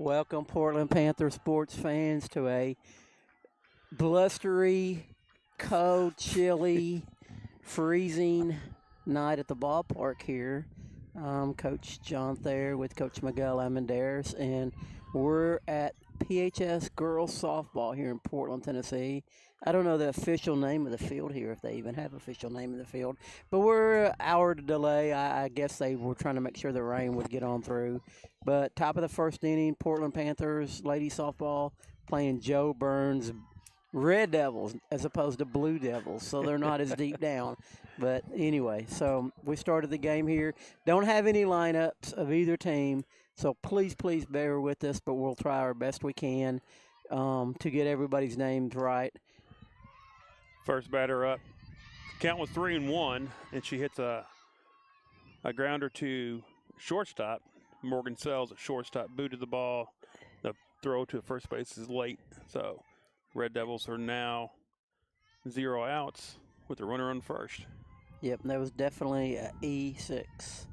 Welcome, Portland Panther sports fans, to a blustery, cold, chilly, freezing night at the ballpark here. Coach John Thayer with Coach Miguel Amenderes, and we're at PHS girls softball here in Portland, Tennessee. I don't know the official name of the field here, if they even have official name of the field, but we're an hour delay. I guess they were trying to make sure the rain would get on through. But top of the first inning, Portland Panthers ladies softball playing Joe Byrns Red Devils as opposed to Blue Devils, so they're not as deep down. But anyway, so we started the game here. Don't have any lineups of either team, so please bear with us, but we'll try our best we can to get everybody's names right. First batter up. Count was 3-1, and she hits a grounder to shortstop. Morgan Sells at shortstop booted the ball. The throw to first base is late, so Red Devils are now 0 outs with the runner on first. Yep, that was definitely an E6.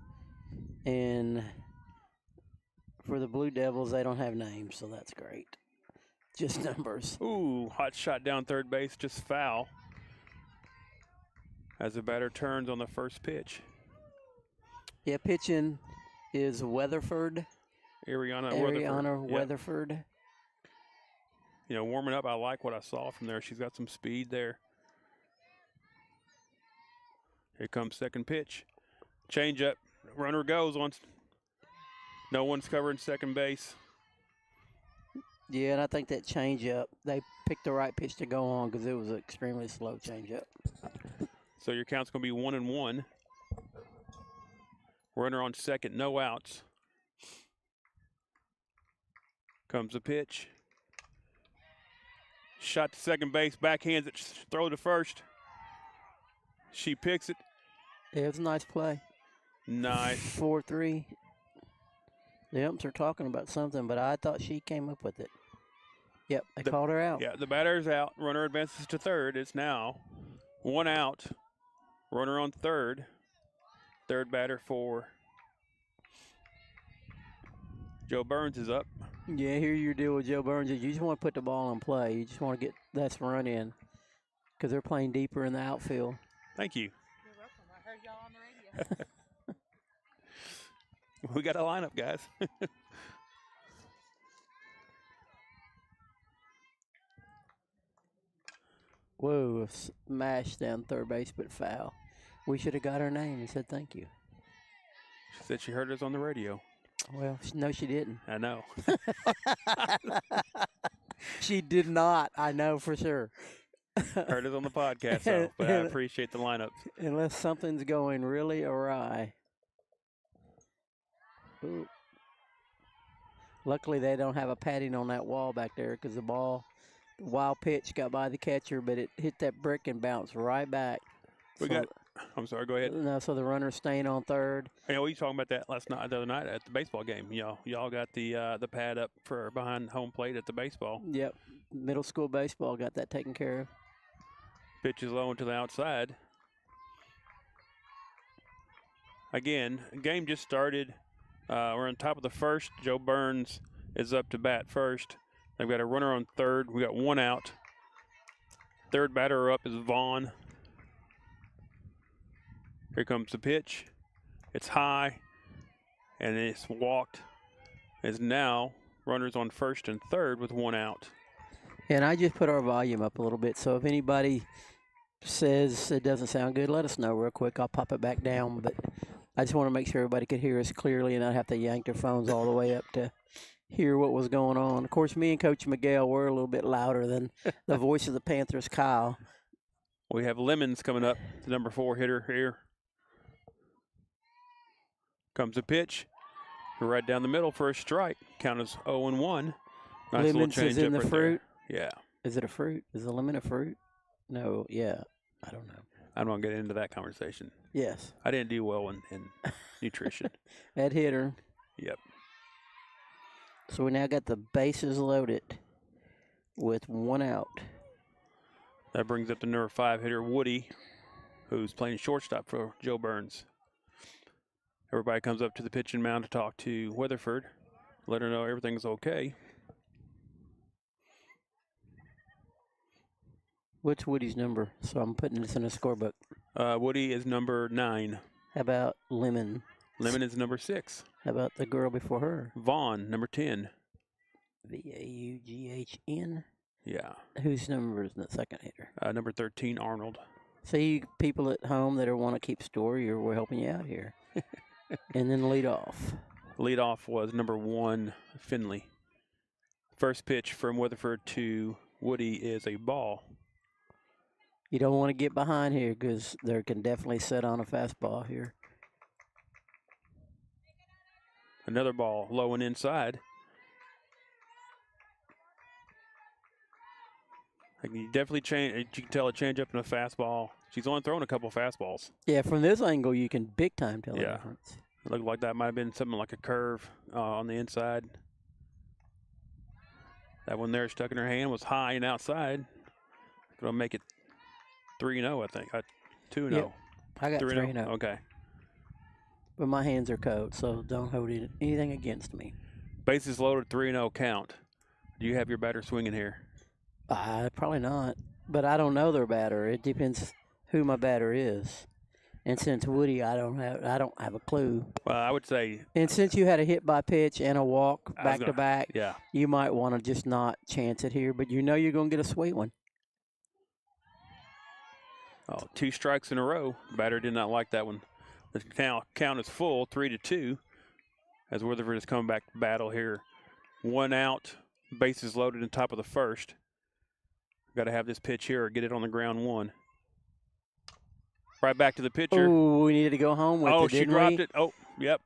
And for the Blue Devils, they don't have names, so that's great. Just numbers. Ooh, hot shot down third base, just foul. As the batter turns on the first pitch. Yeah, pitching is Weatherford. Ariana Weatherford. Yep. You know, warming up, I like what I saw from there. She's got some speed there. Here comes second pitch. Change up. Runner goes once. No one's covering second base. Yeah, and I think that change up, they picked the right pitch to go on because it was an extremely slow change up. So your count's going to be 1-1. Runner on second, no outs. Comes the pitch. Shot to second base, backhands it, throw to first. She picks it. Yeah, it was a nice play. Nice. 4-3. The umps are talking about something, but I thought she came up with it. Yep, they called her out. Yeah, the batter's out. Runner advances to third. It's now 1 out. Runner on third. Third batter for Joe Byrns is up. Yeah, here your deal with Joe Byrns is you just want to put the ball in play. You just want to get that run in because they're playing deeper in the outfield. Thank you. You're welcome. I heard y'all on the radio. We got a lineup, guys. Whoa, smash down third base, but foul. We should have got her name and said thank you. She said she heard us on the radio. Well, no, she didn't. I know. She did not. I know for sure. Heard us on the podcast, so, but I appreciate the lineups. Unless something's going really awry. Ooh. Luckily, they don't have a padding on that wall back there because the wild pitch got by the catcher, but it hit that brick and bounced right back. I'm sorry, go ahead. No, so the runner's staying on third. Hey, we were talking about that the other night at the baseball game. Y'all got the pad up for behind home plate at the baseball. Yep, middle school baseball got that taken care of. Pitch is low to the outside. Again, game just started. We're on top of the first. Joe Byrns is up to bat first. They've got a runner on third. We got 1 out. Third batter up is Vaughn. Here comes the pitch. It's high, and it's walked. Is now runners on first and third with 1 out. And I just put our volume up a little bit, so if anybody says it doesn't sound good, let us know real quick. I'll pop it back down, but I just want to make sure everybody could hear us clearly and not have to yank their phones all the way up to hear what was going on. Of course, me and Coach Miguel were a little bit louder than the voice of the Panthers, Kyle. We have Lemons coming up, the number 4 hitter here. Comes a pitch, right down the middle for a strike. Count is 0-1. Nice Lemons little is in the right fruit. There. Yeah. Is it a fruit? Is a lemon a fruit? No. Yeah. I don't know. I'm not going to get into that conversation. Yes. I didn't do well in nutrition. That hitter. Yep. So we now got the bases loaded with 1 out. That brings up the number 5 hitter, Woody, who's playing shortstop for Joe Byrns. Everybody comes up to the pitching mound to talk to Weatherford. let her know everything's okay. What's Woody's number? So I'm putting this in a scorebook. Woody is number 9. How about Lemon? Lemon is number 6. How about the girl before her? Vaughn, number 10. Vaughn. Yeah. Whose number is the second hitter? Number 13, Arnold. So you people at home that want to keep score, we're helping you out here. And then lead off. Lead off was number 1, Finley. First pitch from Weatherford to Woody is a ball. You don't want to get behind here because they can definitely set on a fastball here. Another ball low and inside. You definitely change. You can tell a change up in a fastball. She's only thrown a couple fastballs. Yeah, from this angle, you can big time tell the difference. It looked like that might have been something like a curve on the inside. That one there stuck in her hand was high and outside. Going to make it 3-0, I think. 2-0. Yep. I got 3-0. Okay. But my hands are cold, so don't hold anything against me. Bases loaded, 3-0 count. Do you have your batter swinging here? Probably not. But I don't know their batter. It depends who my batter is. And since Woody, I don't have a clue. Well, I would say. And since you had a hit by pitch and a walk back to back, yeah, you might want to just not chance it here. But you know you're going to get a sweet one. Oh, 2 strikes in a row. Batter did not like that one. The count is full, 3-2. As Weatherford is coming back to battle here. 1 out, bases loaded in top of the first. Got to have this pitch here or get it on the ground 1. Right back to the pitcher. Oh, we needed to go home with it, Oh, she dropped it. Oh, yep.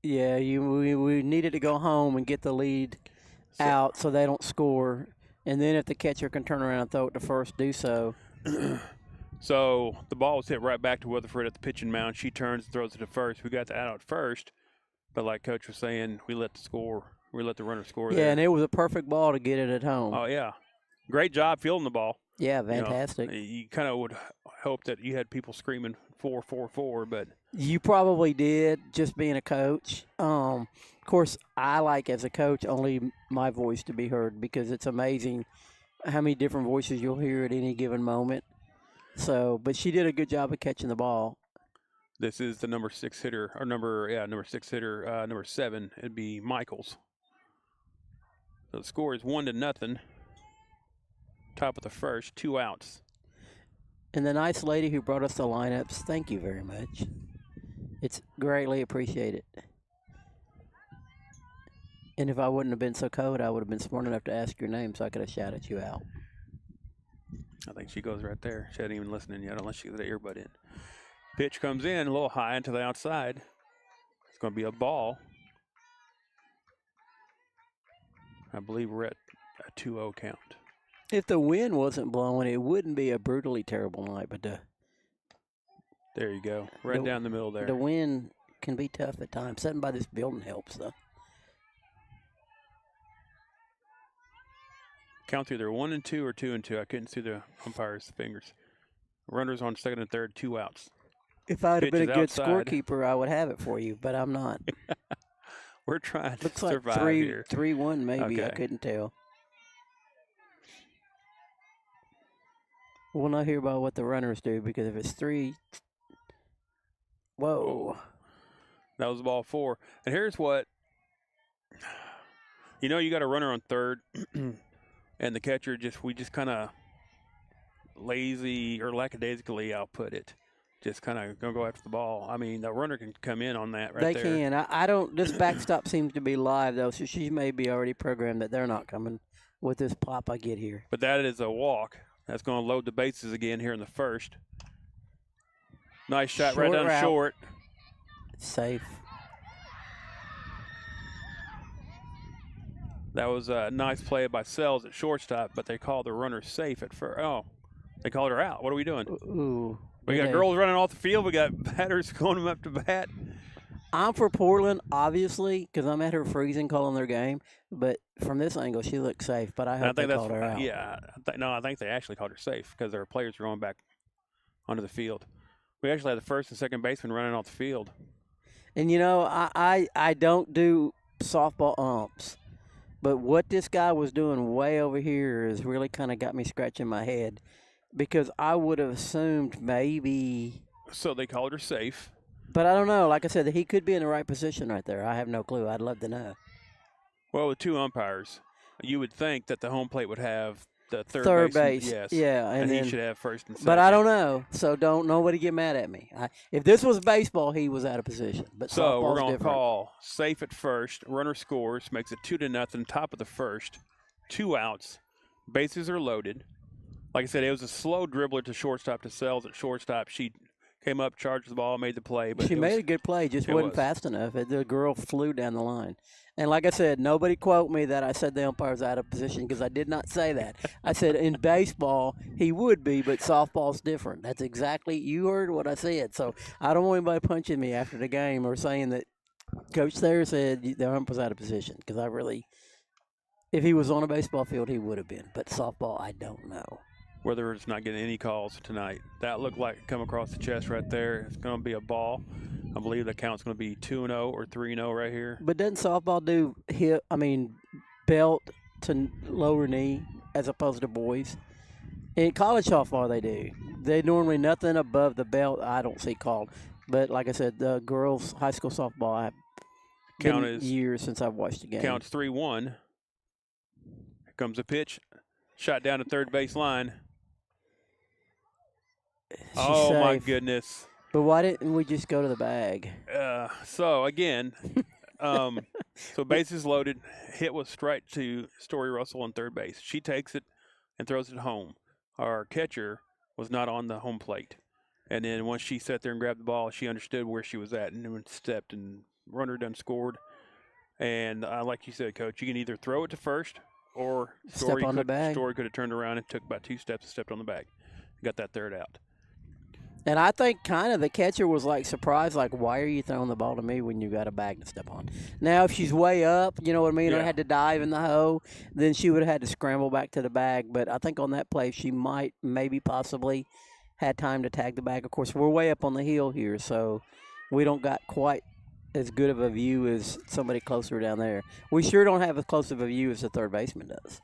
Yeah, we needed to go home and get the lead out so they don't score. And then if the catcher can turn around and throw it to first, do so. So the ball was hit right back to Weatherford at the pitching mound. She turns and throws it to first. We got the out at first. But like Coach was saying, we let the runner score there. Yeah, and it was a perfect ball to get it at home. Oh, yeah. Great job fielding the ball. Yeah, fantastic. You kind of would hope that you had people screaming 4-4-4, but you probably did, just being a coach. Of course, I like as a coach only my voice to be heard because it's amazing how many different voices you'll hear at any given moment. So, but she did a good job of catching the ball. This is the number 6 hitter, or number 6 hitter, number 7. It'd be Michaels. So the score is 1-0. Top of the first, 2 outs. And the nice lady who brought us the lineups, thank you very much. It's greatly appreciated. And if I wouldn't have been so cold, I would have been smart enough to ask your name so I could have shouted you out. I think she goes right there. She hadn't even listening yet unless she got the earbud in. Pitch comes in a little high into the outside. It's going to be a ball. I believe we're at a 2-0 count. If the wind wasn't blowing, it wouldn't be a brutally terrible night. But there you go. Right down the middle there. The wind can be tough at times. Sitting by this building helps, though. Count's either 1-2 or 2-2. I couldn't see the umpire's fingers. Runners on second and third, 2 outs. If I'd have been a good outside. scorekeeper, I would have it for you, but I'm not. We're trying to Looks like survive here. 3-1 maybe. Okay. I couldn't tell. We'll not hear about what the runners do because if it's 3, whoa. That was ball 4. And here's what, you got a runner on third, and the catcher we just kind of lazy or lackadaisically, I'll put it. Just kind of going to go after the ball. I mean, the runner can come in on that right there. They can. I don't. This backstop seems to be live, though, so she may be already programmed that they're not coming with this pop I get here. But that is a walk. That's going to load the bases again here in the first. Nice shot right down short. Safe. That was a nice play by Sells at shortstop, but they called the runner safe at first. Oh, they called her out. What are we doing? Ooh. We got girls running off the field. We got batters going them up to bat. I'm for Portland, obviously, because I'm at her freezing calling their game. But from this angle, she looks safe. But I hope they called her out. Yeah. I think they actually called her safe because their players were going back onto the field. We actually had the first and second baseman running off the field. And, I don't do softball umps. But what this guy was doing way over here has really kind of got me scratching my head because I would have assumed maybe, So they called her safe. but I don't know. Like I said, he could be in the right position right there. I have no clue. I'd love to know. Well, with 2 umpires, you would think that the home plate would have the Third baseman, base, yes, yeah, and then, he should have first and second. but I don't know. So don't nobody get mad at me. If this was baseball, he was out of position. But So we're softball's going to different. call safe at first. Runner scores, makes it 2-0. Top of the first, 2 outs. Bases are loaded. Like I said, it was a slow dribbler to shortstop to Sells at shortstop. She came up, charged the ball, made the play. But She made a good play, just wasn't was. fast enough. The girl flew down the line. And like I said, nobody quote me that I said the umpire's out of position because I did not say that. I said in baseball he would be, but softball's different. That's exactly, you heard what I said. So I don't want anybody punching me after the game or saying that Coach Thayer said the ump was out of position because I really, if he was on a baseball field, he would have been. But softball, I don't know. Whether it's not getting any calls tonight. That looked like it come across the chest right there. It's going to be a ball. I believe the count's going to be 2-0 or 3-0 right here. But doesn't softball do belt to lower knee as opposed to boys? In college softball, they do. They normally nothing above the belt. I don't see called. But like I said, the girls' high school softball, I've been years since I've watched a game. Counts 3-1. Here comes a pitch. Shot down to third base line. She's safe. My goodness. But why didn't we just go to the bag? So again, so bases loaded. Hit was straight to Story Russell on third base. She takes it and throws it home. Our catcher was not on the home plate. And then once she sat there and grabbed the ball, she understood where she was at and then stepped and runner done scored. And like you said, Coach, you can either throw it to first or Step on the bag. Story could have turned around and took about 2 steps and stepped on the bag. Got that third out. And I think kind of the catcher was like surprised, like, why are you throwing the ball to me when you got a bag to step on? Now, if she's way up, you know what I mean, or had to dive in the hole, then she would have had to scramble back to the bag. But I think on that play, she might, maybe, possibly had time to tag the bag. Of course, we're way up on the hill here, so we don't got quite as good of a view as somebody closer down there. We sure don't have as close of a view as the third baseman does.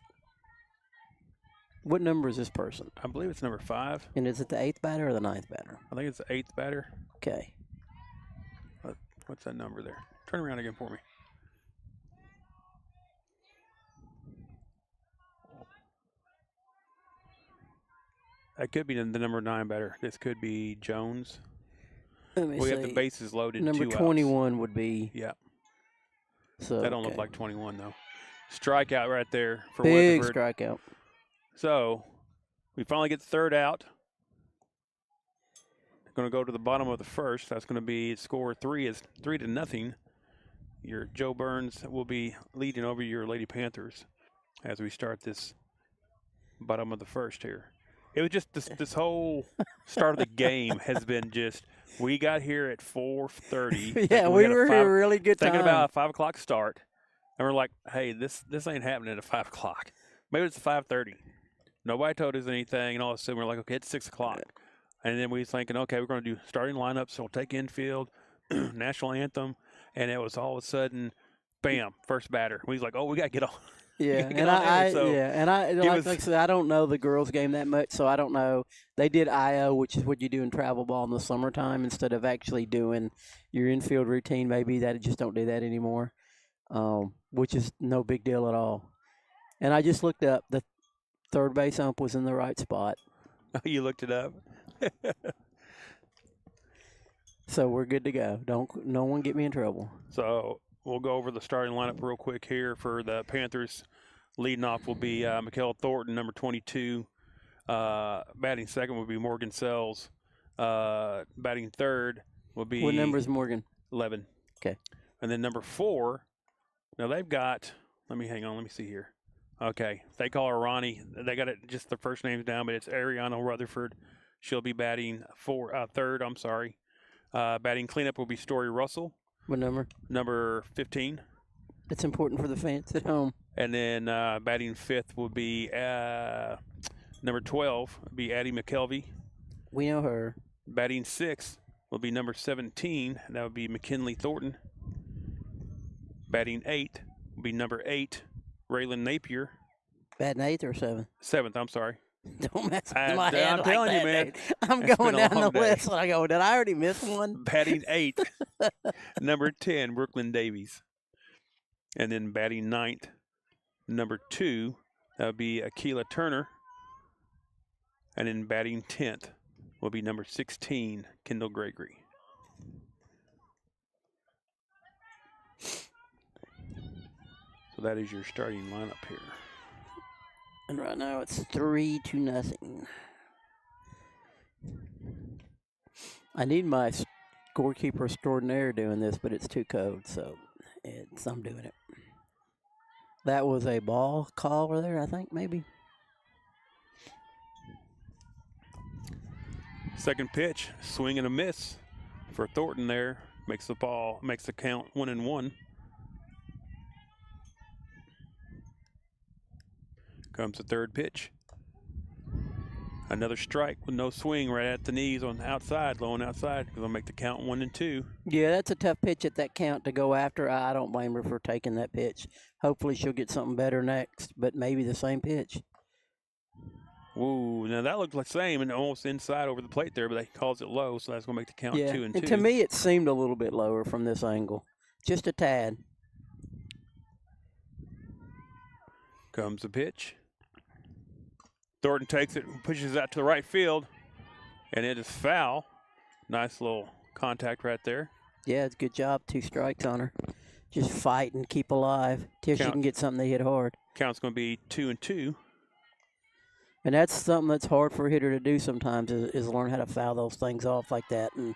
What number is this person? I believe it's number 5. And is it the 8th batter or the 9th batter? I think it's the 8th batter. Okay. What's that number there? Turn around again for me. That could be the number 9 batter. This could be Jones. Let me see. Have the bases loaded. Number 21 would be. Yeah. So that don't look like 21 though. Strikeout right there for big Weatherford. strikeout. So we finally get the third out. Going to go to the bottom of the first. That's going to be score 3 is 3-0. Your Joe Byrns will be leading over your Lady Panthers as we start this bottom of the first here. It was just this whole start of the game has been just. We got here at 4:30. Yeah, we were here a really good time. Thinking about a 5 o'clock start, and we're like, "Hey, this ain't happening at 5 o'clock. Maybe it's 5:30." Nobody told us anything, and all of a sudden we're like, "Okay, it's 6 o'clock." And then we was thinking, "Okay, we're going to do starting lineup, so we'll take infield, national anthem," and it was all of a sudden, bam, first batter. We was like, "Oh, we got to get on." Yeah, and like I said, I don't know the girls' game that much, so I don't know. They did IO, which is what you do in travel ball in the summertime, instead of actually doing your infield routine. Maybe that just don't do that anymore, which is no big deal at all. And I just looked up the third base ump was in the right spot. You looked it up. So we're good to go. No one get me in trouble. So we'll go over the starting lineup real quick here for the Panthers. Leading off will be Michaela Thornton, number 22. Batting second will be Morgan Sells. Batting third will be. What number is Morgan? 11. Okay. And then number 4. Now they've got. Let me see here. Okay, they call her Ronnie. They got it just the first names down, but it's Ariana Rutherford. She'll be batting third. I'm sorry. Batting cleanup will be Story Russell. What number? Number 15. It's important for the fans at home. And then batting fifth will be number 12, be Addie McKelvey. We know her. Batting sixth will be number 17, and that would be McKinley Thornton. Batting 8 will be number 8, Raylan Napier. Batting 8th or 7th? 7th, I'm sorry. Don't mess with my head I'm like telling that, you, man. dude. I'm It's going been a down the long day. list and I go, did I already miss one? Batting 8th, number 10, Brooklyn Davies. And then batting 9th, number 2, that would be Akila Turner. And then batting 10th will be number 16, Kendall Gregory. So that is your starting lineup here. And right now it's 3-0. I need my scorekeeper extraordinaire doing this, but it's too cold, so I'm doing it. That was a ball call over there, I think, maybe. Second pitch, swing and a miss for Thornton there. Makes the count 1-1. Comes the third pitch. Another strike with no swing right at the knees on the outside, low and outside. It'll make the count 1-2. Yeah, that's a tough pitch at that count to go after. I don't blame her for taking that pitch. Hopefully she'll get something better next, but maybe the same pitch. Ooh, now that looked like the same and almost inside over the plate there, but they calls it low, so that's going to make the count 2-2. And to me, it seemed a little bit lower from this angle, just a tad. Comes the pitch. Thornton takes it and pushes it out to the right field, and it is foul. Nice little contact right there. Yeah, it's a good job. 2 strikes on her. Just fight and keep alive till she can get something to hit hard. Count's going to be 2-2. And that's something that's hard for a hitter to do sometimes is learn how to foul those things off like that. And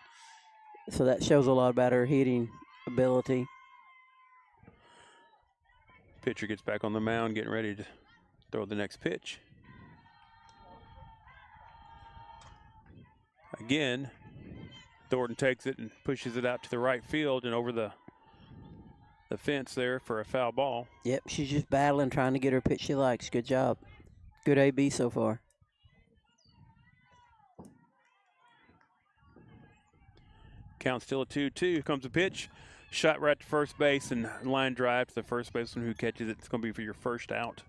so that shows a lot about her hitting ability. Pitcher gets back on the mound, getting ready to throw the next pitch. Again, Thornton takes it and pushes it out to the right field and over the fence there for a foul ball. Yep, she's just battling, trying to get her pitch she likes. Good job. Good AB so far. Count still at 2-2. Comes the pitch. Shot right to first base and line drive to the first baseman who catches it. It's going to be for your first out.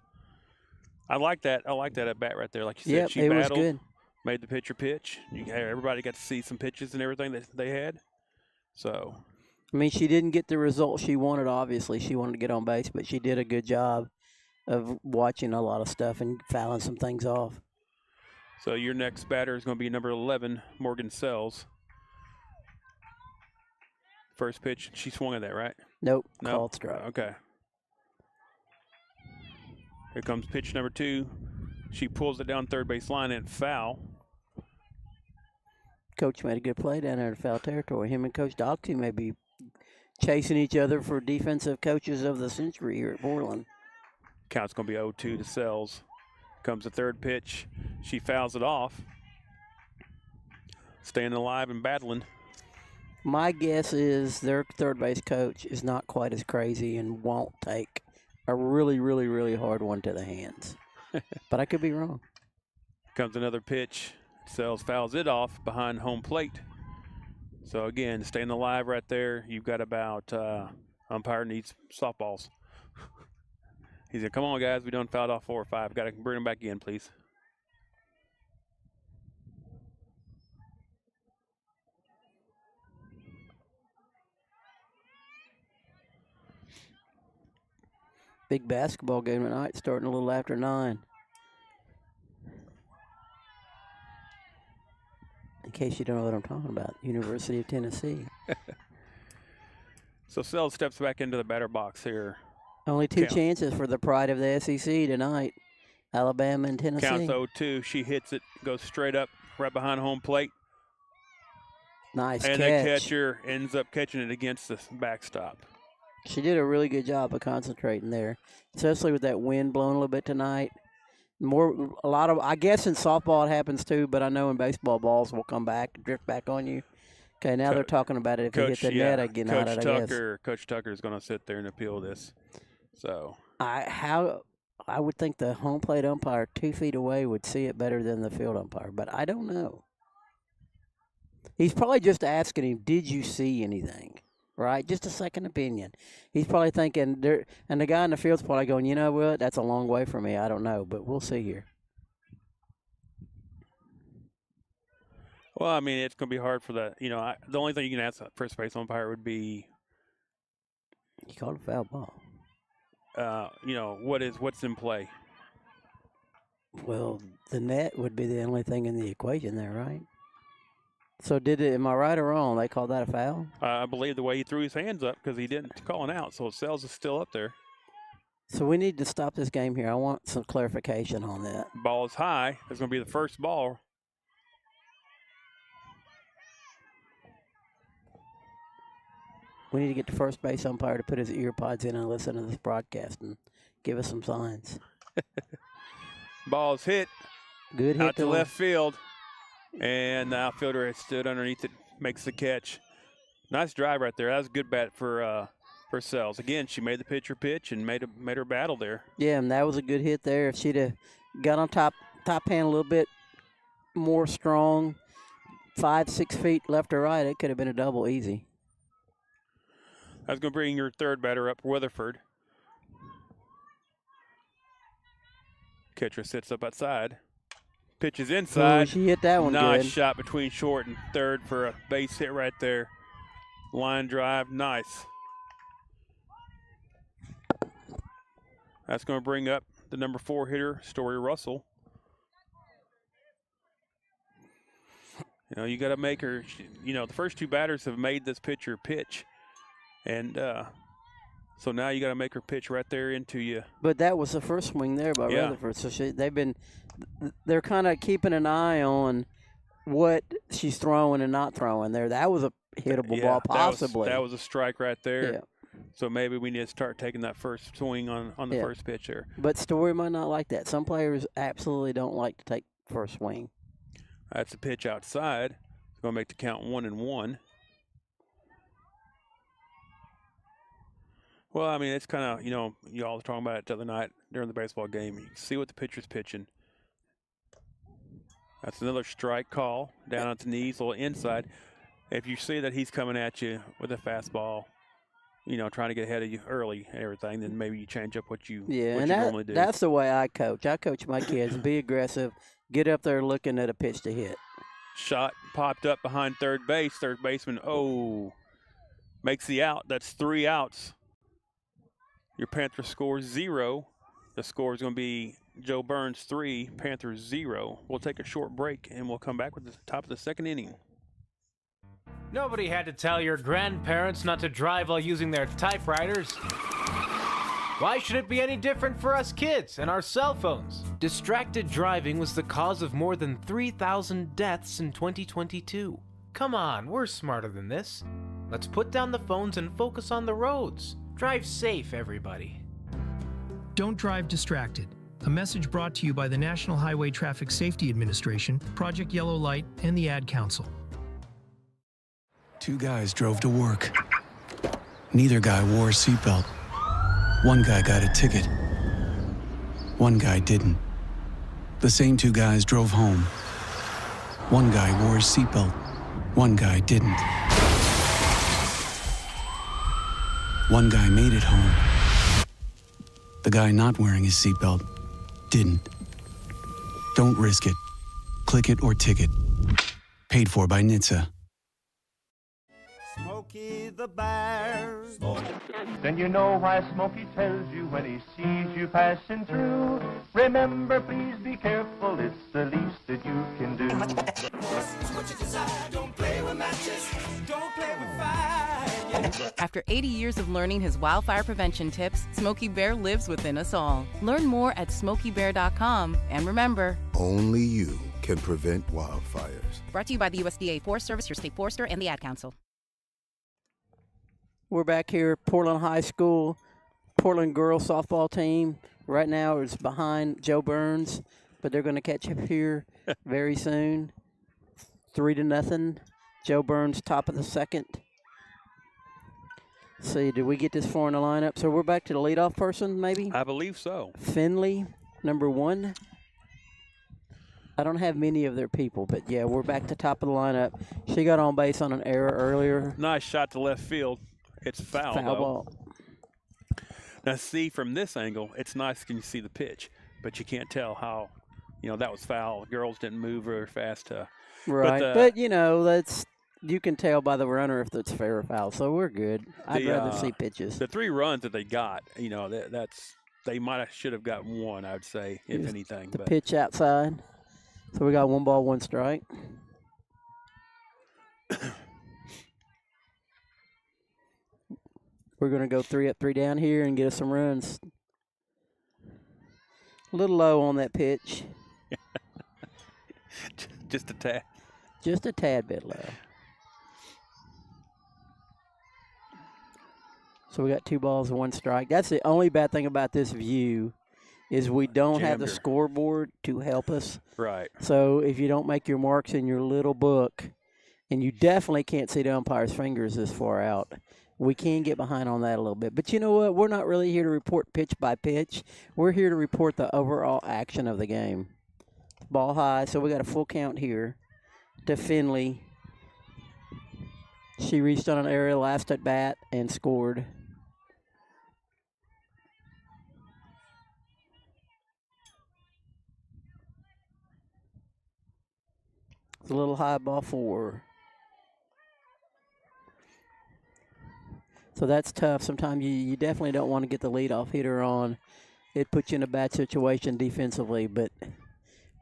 I like that. I like that at bat right there. Like you said, she it battled, was good. made the pitcher pitch. Everybody got to see some pitches and everything that they had. So, I mean, she didn't get the result she wanted, obviously. She wanted to get on base, but she did a good job of watching a lot of stuff and fouling some things off. So your next batter is going to be number 11, Morgan Sells. First pitch, she swung at that, right? Nope, No. called strike. Okay. Here comes pitch number 2. She pulls it down third base line and foul. Coach made a good play down there in foul territory. Him and Coach Doxey may be chasing each other for defensive coaches of the century here at Portland. Count's going to be 0-2 to Sells. Comes the third pitch. She fouls it off. Staying alive and battling. My guess is their third base coach is not quite as crazy and won't take a really, really, really hard one to the hands. But I could be wrong. Comes another pitch. Sells fouls it off behind home plate. So again, staying alive right there. You've got about umpire needs softballs. He said, "Come on, guys, we done fouled off 4 or 5. Got to bring them back in, please." Big basketball game tonight, starting a little after 9. In case you don't know what I'm talking about, University of Tennessee. So Sells steps back into the batter box here. Only 2 chances for the pride of the SEC tonight, Alabama and Tennessee. Counts 0-2. She hits it, goes straight up, right behind home plate. Nice and catch. the catcher ends up catching it against the backstop. She did a really good job of concentrating there, especially with that wind blowing a little bit tonight. I guess in softball it happens too, but I know in baseball balls will come back, drift back on you. Okay, now they're talking about it if you hit the net again. Coach Tucker is going to sit there and appeal this. So I would think the home plate umpire 2 feet away would see it better than the field umpire, but I don't know. He's probably just asking him, "Did you see anything?" right? Just a second opinion. He's probably thinking, and the guy in the field's probably going, you know what, that's a long way from me. I don't know, but we'll see here. Well, I mean, it's going to be hard for the, the only thing you can ask the first base umpire would be, He called a foul ball. what's in play. Well, the net would be the only thing in the equation there, right? So am I right or wrong? They called that a foul? I believe the way he threw his hands up because he didn't call an out, so Sells is still up there. So we need to stop this game here. I want some clarification on that. Ball is high. It's going to be the first ball. We need to get the first base umpire to put his ear pods in and listen to this broadcast and give us some signs. Ball's hit. Good hit out to left field. And the outfielder has stood underneath it, makes the catch. Nice drive right there. That was a good bat for Sells. Again, she made the pitcher pitch and made her battle there. Yeah, and that was a good hit there. If she'd have got on top hand a little bit more strong, 5-6 feet left or right, it could have been a double easy. I was going to bring your third batter up, Weatherford. Catcher sits up outside. Pitches inside. Ooh, she hit that one nice good. Shot between short and third for a base hit right there. Line drive, nice. That's going to bring up the number 4 hitter, Story Russell. You got to make her, the first 2 batters have made this pitcher pitch. And so now you got to make her pitch right there into you. But that was the first swing there by Rutherford. So they're kind of keeping an eye on what she's throwing and not throwing there. That was a hittable ball, possibly. That was a strike right there. Yeah. So maybe we need to start taking that first swing on the first pitch there. But Story might not like that. Some players absolutely don't like to take first swing. That's a pitch outside. It's going to make the count 1-1. Well, I mean, it's kind of, you all were talking about it the other night during the baseball game. You can see what the pitcher's pitching. That's another strike call down on the knees, a little inside. If you see that he's coming at you with a fastball, trying to get ahead of you early and everything, then maybe you change up what you normally do. That's the way I coach. I coach my kids. Be aggressive. Get up there looking at a pitch to hit. Shot popped up behind third base. Third baseman, makes the out. That's 3 outs. Your Panthers score 0. The score is going to be Joe Byrns 3, Panthers 0. We'll take a short break, and we'll come back with the top of the second inning. Nobody had to tell your grandparents not to drive while using their typewriters. Why should it be any different for us kids and our cell phones? Distracted driving was the cause of more than 3,000 deaths in 2022. Come on, we're smarter than this. Let's put down the phones and focus on the roads. Drive safe, everybody. Don't drive distracted. A message brought to you by the National Highway Traffic Safety Administration, Project Yellow Light, and the Ad Council. 2 guys drove to work. Neither guy wore a seatbelt. One guy got a ticket. One guy didn't. The same 2 guys drove home. One guy wore his seatbelt. One guy didn't. One guy made it home. The guy not wearing his seatbelt didn't. Don't risk it. Click it or ticket. Paid for by NHTSA. Smokey the Bear. Then you know why Smokey tells you when he sees you passing through. Remember, please be careful, it's the least that you can do. What you desire, don't play with matches, don't play with fire. After 80 years of learning his wildfire prevention tips, Smokey Bear lives within us all. Learn more at SmokeyBear.com, and remember, only you can prevent wildfires. Brought to you by the USDA Forest Service, your state forester, and the Ad Council. We're back here at Portland High School. Portland girls softball team right now is behind Joe Byrns, but they're going to catch up here very soon. 3-0. Joe Byrns top of the second. See, did we get this far in the lineup? So we're back to the leadoff person, maybe? I believe so. Finley, number 1. I don't have many of their people, but, yeah, we're back to top of the lineup. She got on base on an error earlier. Nice shot to left field. It's foul, Foul though. ball. Now, see, from this angle, it's nice when you see the pitch, but you can't tell how, that was foul. Girls didn't move very fast. Right. But you know, you can tell by the runner if it's fair or foul, so we're good. I'd rather see pitches. The 3 runs that they got, they should have got one, I would say, if anything. The pitch outside. So we got 1 ball, 1 strike. We're going to go 3 up, 3 down here and get us some runs. A little low on that pitch. Just a tad. Just a tad bit low. So we got 2 balls, 1 strike. That's the only bad thing about this view is we don't have the scoreboard to help us. Right. So if you don't make your marks in your little book, and you definitely can't see the umpire's fingers this far out, we can get behind on that a little bit. But you know what? We're not really here to report pitch by pitch. We're here to report the overall action of the game. Ball high, so we got a full count here to Finley. She reached on an area last at bat and scored. It's a little high, ball 4. So that's tough. Sometimes you definitely don't want to get the leadoff hitter on. It puts you in a bad situation defensively, but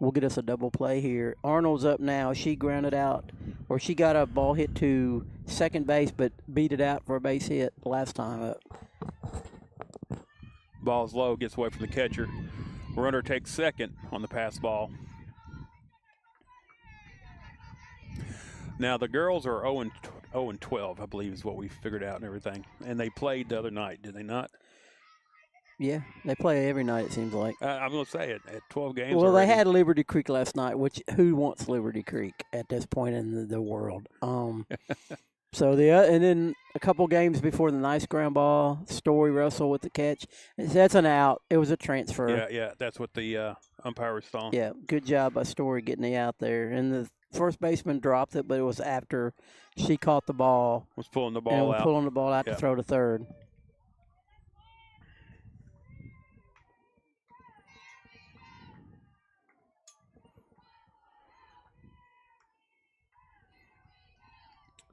we'll get us a double play here. Arnold's up now. She grounded out, or she got a ball hit to second base, but beat it out for a base hit last time up. Ball's low, gets away from the catcher. Runner takes second on the pass ball. Now the girls are 0-12, I believe is what we figured out and everything. And they played the other night, did they not? Yeah, they play every night, it seems like. I'm going to say it, at 12 games Well, already. they had Liberty Creek last night, which who wants Liberty Creek at this point in the world? So and then a couple games before the nice ground ball, Story Russell with the catch. That's an out. It was a transfer. Yeah, that's what the umpire was telling. Yeah, good job by Story getting the out there. And the first baseman dropped it, but it was after she caught the ball. Was pulling the ball and out. Pulling the ball out to throw to third.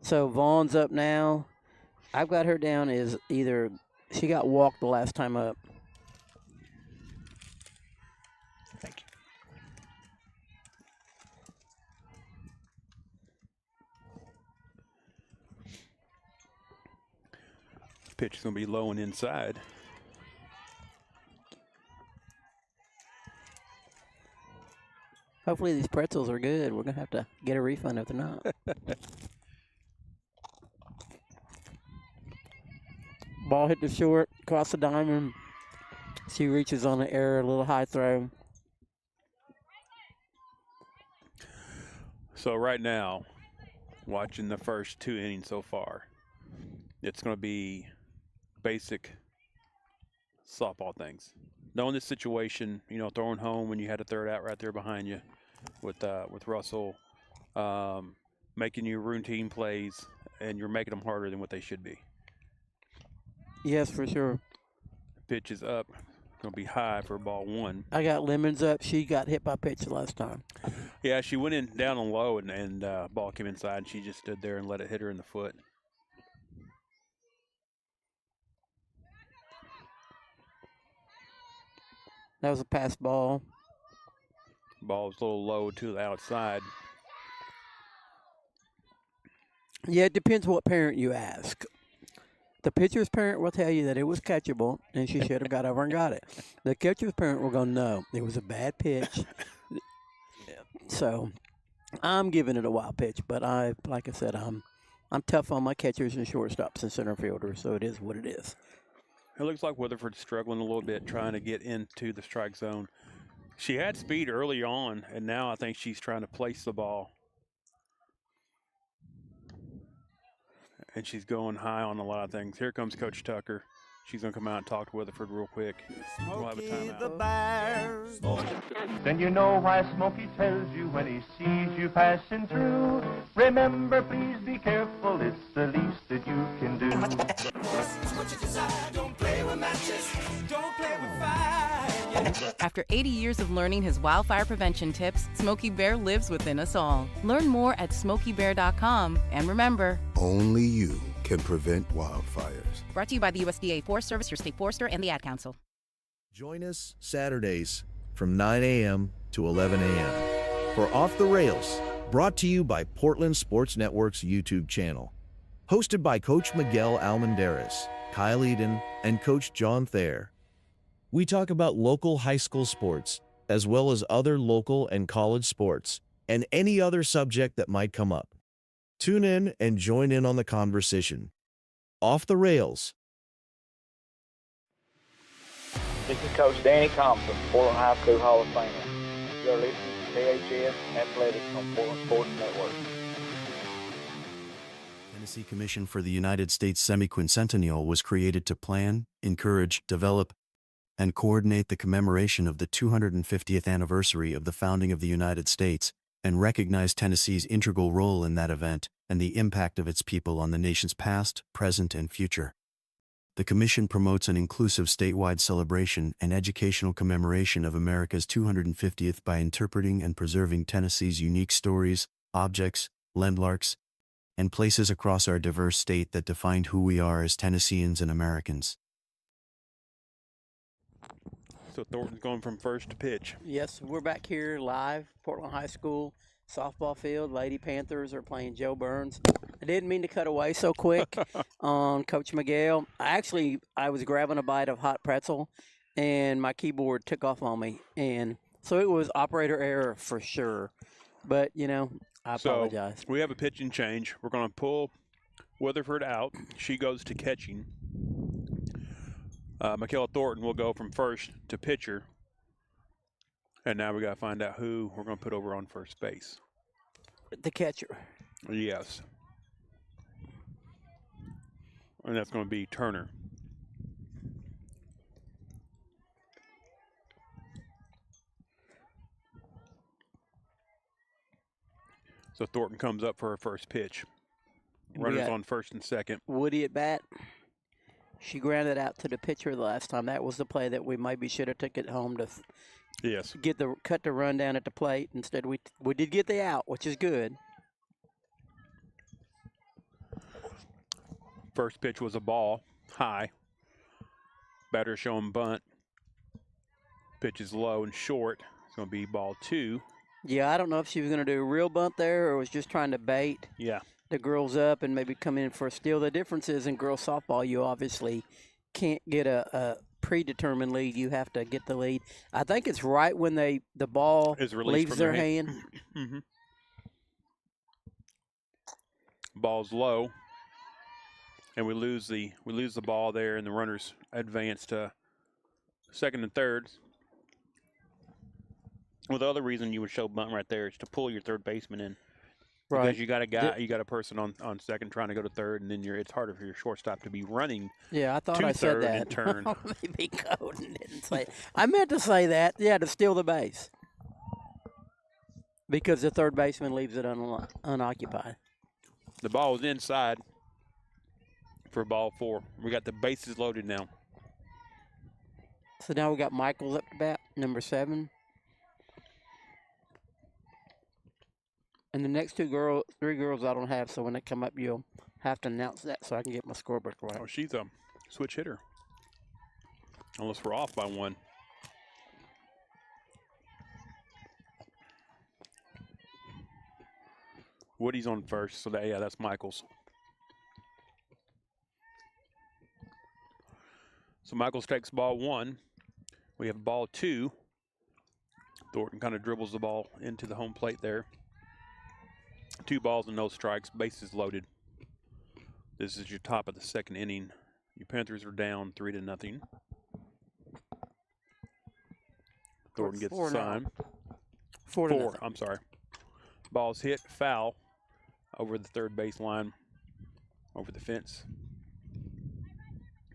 So Vaughn's up now. I've got her down as either she got walked the last time up. Thank you. Pitch is going to be low and inside. Hopefully these pretzels are good. We're going to have to get a refund if they're not. Ball hit the short, across the diamond. She reaches on the air, a little high throw. So right now, watching the first 2 innings so far, it's going to be basic softball things. Knowing the situation, throwing home when you had a third out right there behind you with Russell, making your routine plays, and you're making them harder than what they should be. Yes, for sure. Pitch is up. Going to be high for ball 1. I got Lemons up. She got hit by pitch last time. Yeah, she went in down on low, and ball came inside, and she just stood there and let it hit her in the foot. That was a pass ball. Ball was a little low to the outside. Yeah, it depends what parent you ask. The pitcher's parent will tell you that it was catchable, and she should have got over and got it. The catcher's parent will go, no, it was a bad pitch. So I'm giving it a wild pitch, but like I said, I'm tough on my catchers and shortstops and center fielders, so it is what it is. It looks like Weatherford's struggling a little bit trying to get into the strike zone. She had speed early on, and now I think she's trying to place the ball. And she's going high on a lot of things. Here comes Coach Tucker. She's going to come out and talk to Weatherford real quick. We'll have a timeout. The Bears. Then you know why Smokey tells you when he sees you passing through. Remember, please be careful, it's the least that you can do. It's what you desire. Don't play with matches. Don't play with fire. After 80 years of learning his wildfire prevention tips, Smokey Bear lives within us all. Learn more at SmokeyBear.com. And remember, Only you can prevent wildfires. brought to you by the USDA Forest Service, your state forester, and the Ad Council. Join us Saturdays from 9 a.m. to 11 a.m. for Off the Rails, brought to you by Portland Sports Network's YouTube channel. Hosted by Coach Miguel Almendarez, Kyle Eden, and Coach John Thayer. We talk about local high school sports, as well as other local and college sports, and any other subject that might come up. Tune in and join in on the conversation. Off the Rails. This is Coach Danny Thompson, Portland High School Hall of Famer. You're listening to PHS Athletics on Portland Sports Network. Tennessee Commission for the United States Semiquincentennial was created to plan, encourage, develop, and coordinate the commemoration of the 250th anniversary of the founding of the United States, and recognize Tennessee's integral role in that event and the impact of its people on the nation's past, present, and future. The Commission promotes an inclusive statewide celebration and educational commemoration of America's 250th by interpreting and preserving Tennessee's unique stories, objects, landmarks, and places across our diverse state that define who we are as Tennesseans and Americans. So Thornton's going from first to pitch. Yes, we're back here live, Portland High School softball field. Lady Panthers are playing Joe Byrns. I didn't mean to cut away so quick on Coach Miguel. I was grabbing a bite of hot pretzel, and my keyboard took off on me. And so it was operator error for sure. But, I apologize. So we have a pitching change. We're going to pull Weatherford out. She goes to catching. Michaela Thornton will go from first to pitcher. And now we got to find out who we're going to put over on first base. The catcher. Yes. And that's going to be Turner. So Thornton comes up for her first pitch. Runners on first and second. Woody at bat. She grounded out to the pitcher the last time. That was the play that we maybe should have took it home to yes. Cut the run down at the plate. Instead, we did get the out, which is good. First pitch was a ball, high. Batter showing bunt. Pitch is low and short. It's going to be ball 2. Yeah, I don't know if she was going to do a real bunt there or was just trying to bait the girls up and maybe come in for a steal. The difference is in girls softball, you obviously can't get a predetermined lead. You have to get the lead. I think it's right when the ball leaves their hand. Mm-hmm. Ball's low, and we lose the ball there, and the runners advance to second and third. Well, the other reason you would show bunt right there is to pull your third baseman in. Right. Because you got a person on second trying to go to third, and then it's harder for your shortstop to be running. Yeah, I thought to I said third that. And turn. Maybe Coden didn't say. I meant to say that. Yeah, to steal the base. Because the third baseman leaves it unoccupied. The ball was inside for ball 4. We got the bases loaded now. So now we got Michael up to bat, number 7. And the next three girls I don't have, so when they come up, you'll have to announce that so I can get my scorebook right. Oh, she's a switch hitter. Unless we're off by 1. Woody's on first, so that's Michaels. So Michaels takes ball 1. We have ball 2. Thornton kind of dribbles the ball into the home plate there. 2 balls and no strikes, bases loaded. This is your top of the second inning. Your Panthers are down 3-0. Thornton gets the sign. 4. I'm sorry. Ball's hit, foul over the third baseline, over the fence.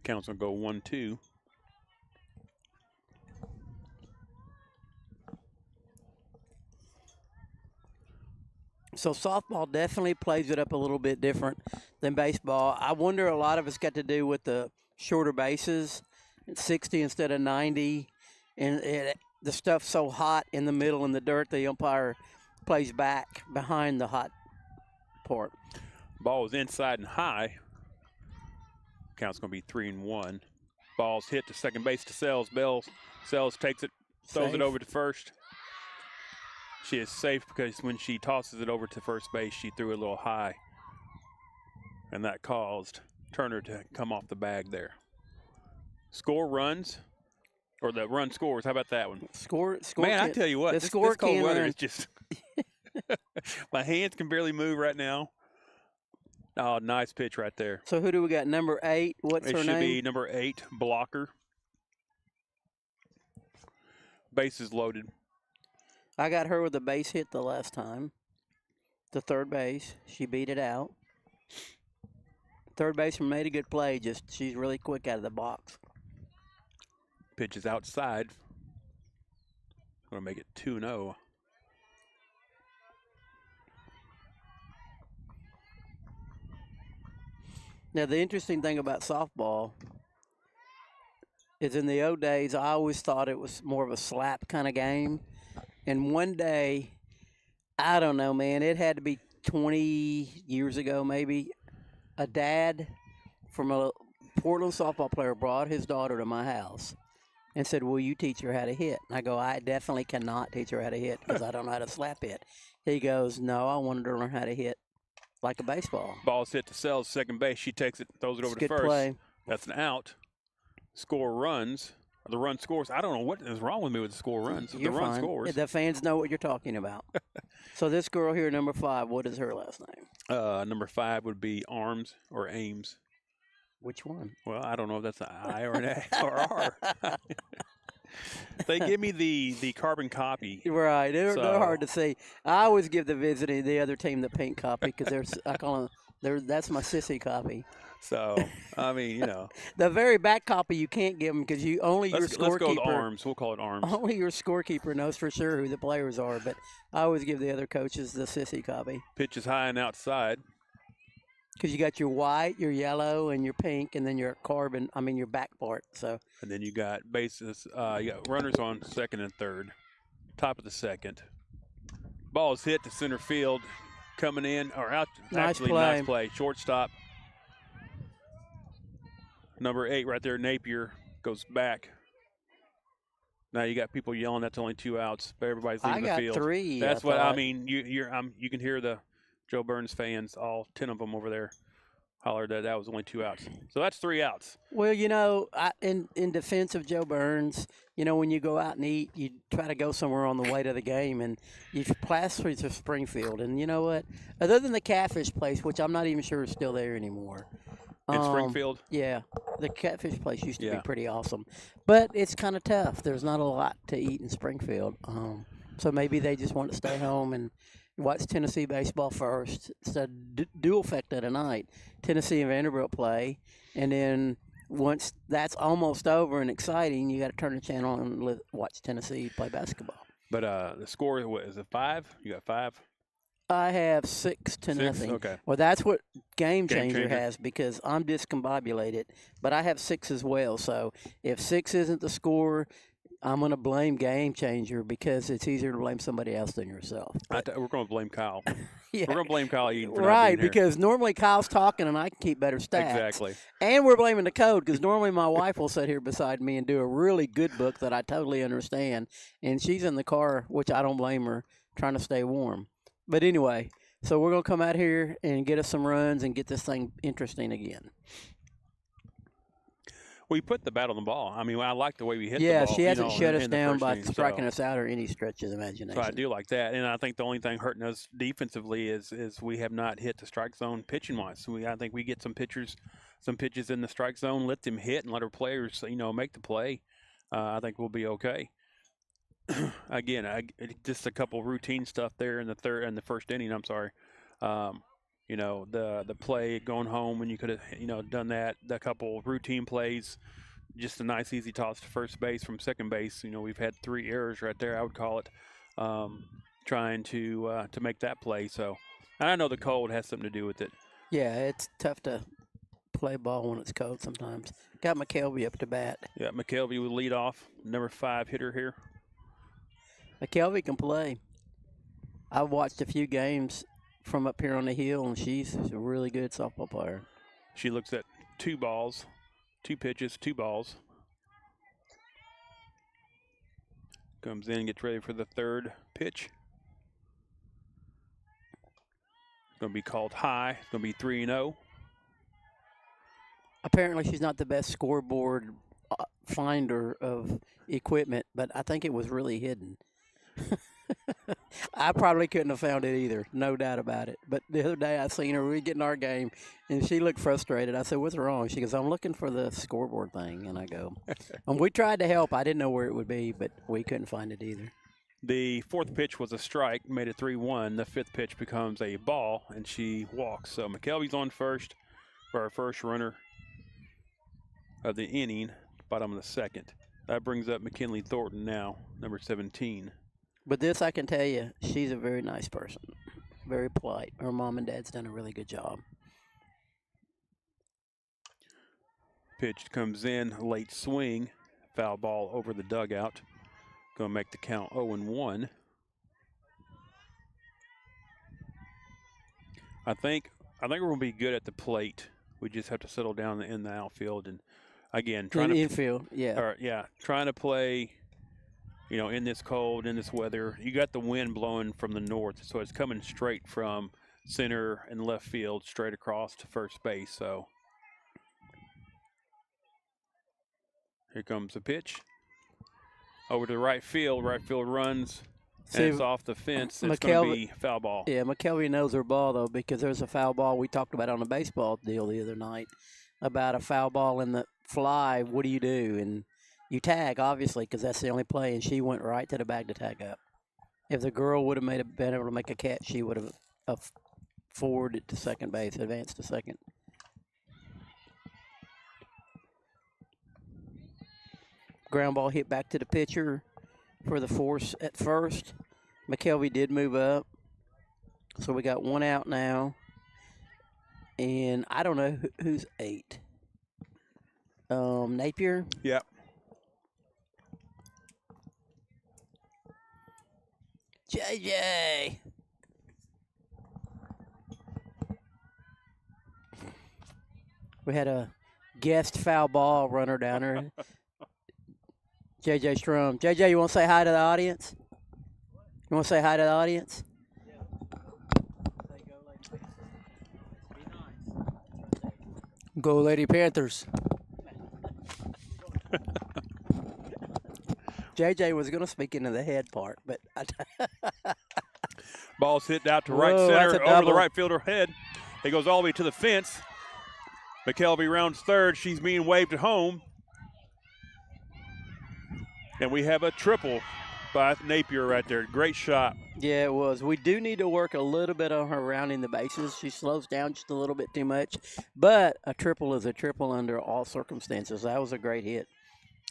Count's going to go 1-2. So softball definitely plays it up a little bit different than baseball. I wonder a lot of it's got to do with the shorter bases, 60 instead of 90, and the stuff's so hot in the middle in the dirt, the umpire plays back behind the hot part. Ball is inside and high. Count's going to be 3-1. Ball's hit to second base to Sells. Sells takes it, throws it over to first. She is safe because when she tosses it over to first base, she threw it a little high. And that caused Turner to come off the bag there. Score runs, or the run scores. How about that one? Score. Man, I tell you what, this cold weather is just – my hands can barely move right now. Oh, nice pitch right there. So who do we got? Number 8. What's her name? It should be number 8, Blocker. Bases loaded. I got her with a base hit the last time. To third base. She beat it out. Third baseman made a good play. Just she's really quick out of the box. Pitch is outside. Going to make it 2-0. Now, the interesting thing about softball is in the old days, I always thought it was more of a slap kind of game. And one day, I don't know, man, it had to be 20 years ago maybe, a dad from a Portland softball player brought his daughter to my house and said, will you teach her how to hit? And I go, I definitely cannot teach her how to hit because I don't know how to slap hit. He goes, no, I wanted her to learn how to hit like a baseball. Ball's hit to Sells, second base. She takes it, throws it over to first. Play. That's an out. Score runs. The run scores. I don't know what is wrong with me with the score runs. You're the run fine. scores. The fans know what you're talking about. So this girl here, number 5, what is her last name? Number 5 would be Arms or Ames. Which one? Well, I don't know if that's an I or an A or R. They give me the carbon copy. Right. They're hard to see. I always give the other team the pink copy because I call them, that's my sissy copy. So, I mean, you know. The very back copy you can't give them because your scorekeeper. Let's go with Arms. We'll call it Arms. Only your scorekeeper knows for sure who the players are, but I always give the other coaches the sissy copy. Pitch is high and outside. Because you got your white, your yellow, and your pink, and then your your back part. So. And then you got bases. You got runners on second and third. Top of the second. Ball is hit to center field. Coming in, or out. Nice play. Nice play. Shortstop. Number 8 right there, Napier, goes back. Now you got people yelling. That's only 2 outs, but everybody's leaving the field. I got 3. That's what I mean. You can hear the Joe Byrns fans, all 10 of them over there, hollered that was only 2 outs. So that's 3 outs. Well, in defense of Joe Byrns, when you go out and eat, you try to go somewhere on the way to the game, and you pass through to Springfield. And you know what? Other than the Catfish place, which I'm not even sure is still there anymore. In Springfield? Yeah. The Catfish place used to be pretty awesome. But it's kind of tough. There's not a lot to eat in Springfield. So maybe they just want to stay home and watch Tennessee baseball first. It's a dual factor tonight. Tennessee and Vanderbilt play. And then once that's almost over and exciting, you got to turn the channel and watch Tennessee play basketball. But the score, what is it, 5? You got 5? I have 6-0. Okay. Well, that's what Game Changer has because I'm discombobulated, but I have 6 as well. So if 6 isn't the score, I'm going to blame Game Changer because it's easier to blame somebody else than yourself. We're going to blame Kyle. Yeah. We're going to blame Kyle Eaton for right, not being here. because normally Kyle's talking and I can keep better stats. Exactly. And we're blaming the code because normally my wife will sit here beside me and do a really good book that I totally understand, and she's in the car, which I don't blame her, trying to stay warm. But anyway, so we're going to come out here and get us some runs and get this thing interesting again. We put the bat on the ball. I mean, I like the way we hit the ball. Yeah, she hasn't shut us down by striking us out or any stretch of the imagination. So I do like that. And I think the only thing hurting us defensively is we have not hit the strike zone pitching-wise. So I think we get some pitches in the strike zone, let them hit and let our players, make the play. I think we'll be okay. Again, just a couple routine stuff there in the first inning. I'm sorry, You know, the play going home when you could have, you know, done that. The couple routine plays, just a nice easy toss to first base from second base. You know, we've had 3 errors right there, I would call it, trying to make that play. So, and I know the cold has something to do with it. Yeah, it's tough to play ball when it's cold sometimes. Got McKelvey up to bat. Yeah, McKelvey would lead off, number 5 hitter here. McKelvey can play. I've watched a few games from up here on the hill, and she's a really good softball player. She looks at 2 balls, 2 pitches, 2 balls. Comes in, gets ready for the 3rd pitch. It's going to be called high. It's going to be 3-0. Apparently, she's not the best scoreboard finder of equipment, but I think it was really hidden. I probably couldn't have found it either, no doubt about it. But the other day I seen her, we were getting our game, and she looked frustrated. I said, "What's wrong?" She goes, "I'm looking for the scoreboard thing." And I go, and we tried to help. I didn't know where it would be, but we couldn't find it either. The 4th pitch was a strike, made it 3-1. The 5th pitch becomes a ball, and she walks. So McKelvey's on first for our first runner of the inning, bottom of the 2nd. That brings up McKinley Thornton now, number 17. But this, I can tell you, she's a very nice person, very polite. Her mom and dad's done a really good job. Pitch comes in, late swing, foul ball over the dugout. Going to make the count 0-1. I think we're going to be good at the plate. We just have to settle down in the outfield and again trying to infield, trying to play. You know, in this cold, in this weather, you got the wind blowing from the north, so it's coming straight from center and left field, straight across to first base. So here comes the pitch over to right field. Right field runs, and it's off the fence. It's going to be foul ball. Yeah, McKelvey knows her ball though, because there's a foul ball we talked about on the baseball deal the other night about a foul ball in the fly. What do you do? And you tag, obviously, because that's the only play, and she went right to the bag to tag up. If the girl would have been able to make a catch, she would have forwarded to second base, advanced to second. Ground ball hit back to the pitcher for the force at first. McKelvey did move up, so we got 1 out now. And I don't know who's 8. Napier? Yep. JJ. We had a guest foul ball runner down there. JJ Strum. JJ, you want to say hi to the audience? You want to say hi to the audience? Go Lady Panthers. JJ was going to speak into the head part, but ball's hit out to right center over the right fielder head. It goes all the way to the fence. McKelvey rounds third. She's being waved at home. And we have a triple by Napier right there. Great shot. Yeah, it was. We do need to work a little bit on her rounding the bases. She slows down just a little bit too much. But a triple is a triple under all circumstances. That was a great hit.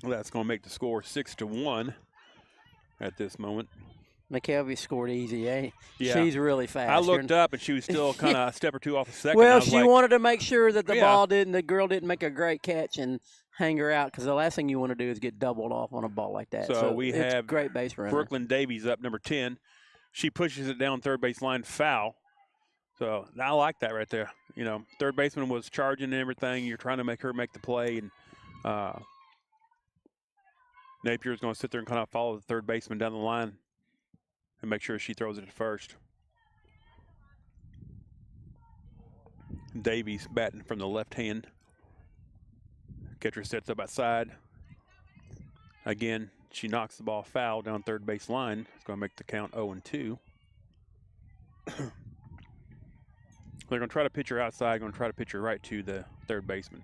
Well, that's going to make the score 6-1 at this moment. McKelvey scored easy, eh? Yeah. She's really fast. I looked up, and she was still kind of a step or two off the second. Well, she wanted to make sure that the girl didn't make a great catch and hang her out, because the last thing you want to do is get doubled off on a ball like that. So we have great base runner. Brooklyn Davies up, number 10. She pushes it down third base line, foul. So I like that right there. You know, third baseman was charging and everything. You're trying to make her make the play, and Napier's going to sit there and kind of follow the third baseman down the line and make sure she throws it at first. Davies batting from the left hand. Catcher sets up outside. Again, she knocks the ball foul down third base line. It's going to make the count 0-2. They're going to try to pitch her outside, going to try to pitch her right to the third baseman.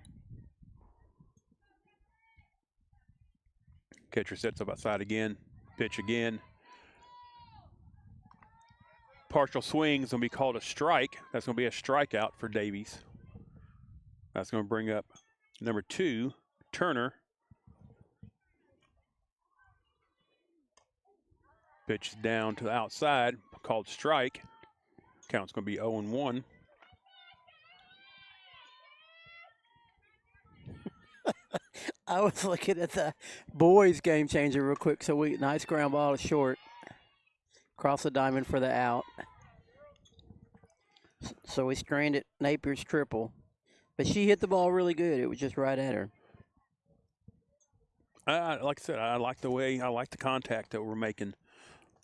Catcher sets up outside again. Pitch again. partial swing is going to be called a strike. That's going to be a strikeout for Davies. That's going to bring up number 2, Turner. Pitch down to the outside, called strike. Count's going to be 0-1. I was looking at the boys' game changer real quick. So nice ground ball to short. Cross the diamond for the out. So we stranded Napier's triple. But she hit the ball really good. It was just right at her. Like I said, I like the contact that we're making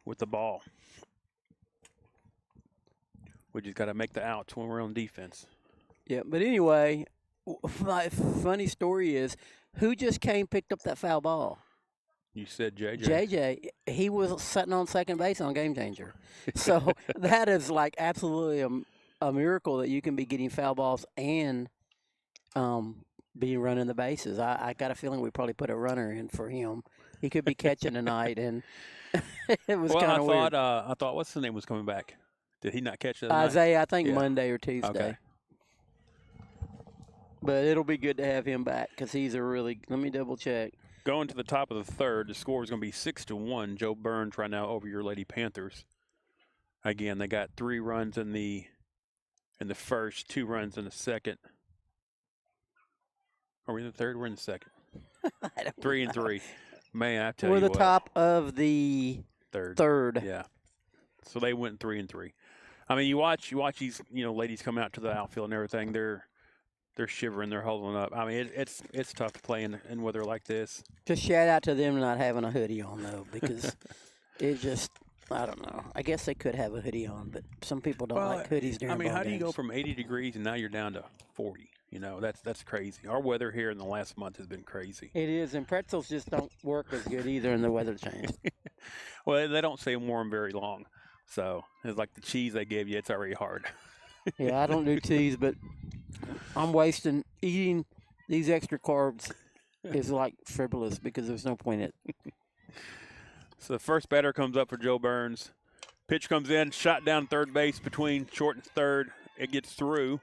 with the ball. We just got to make the outs when we're on defense. Yeah, but anyway, my funny story is, who just picked up that foul ball? You said JJ. JJ, he was sitting on second base on Game Changer. So that is like absolutely a miracle that you can be getting foul balls and being running the bases. I got a feeling we probably put a runner in for him. He could be catching tonight, and it was kind of weird. I thought, what's the name was coming back? Did he not catch that? Isaiah, I think Monday or Tuesday. Okay. But it'll be good to have him back because he's a really. Let me double check. Going to the top of the third, the score is going to be 6-1. Joe Byrns right now over your Lady Panthers. Again, they got 3 runs in the first, 2 runs in the second. Are we in the third? We're in the second. 3-3. Man, I tell you what. We're the top of the third. Yeah. So they went 3-3. I mean, you watch these ladies come out to the outfield and everything. They're shivering. They're holding up. I mean, it's tough to play in weather like this. Just shout out to them not having a hoodie on though, because it just. I don't know. I guess they could have a hoodie on, but some people don't like hoodies during ball how do you games. go from 80 degrees and now you're down to 40? That's crazy. Our weather here in the last month has been crazy. It is, and pretzels just don't work as good either in the weather change. Well, they don't stay warm very long. So it's like the cheese they give you, it's already hard. Yeah, I don't do cheese, but I'm wasting eating these extra carbs is like frivolous because there's no point in it. So the first batter comes up for Joe Byrns. Pitch comes in, shot down third base between short and third. It gets through.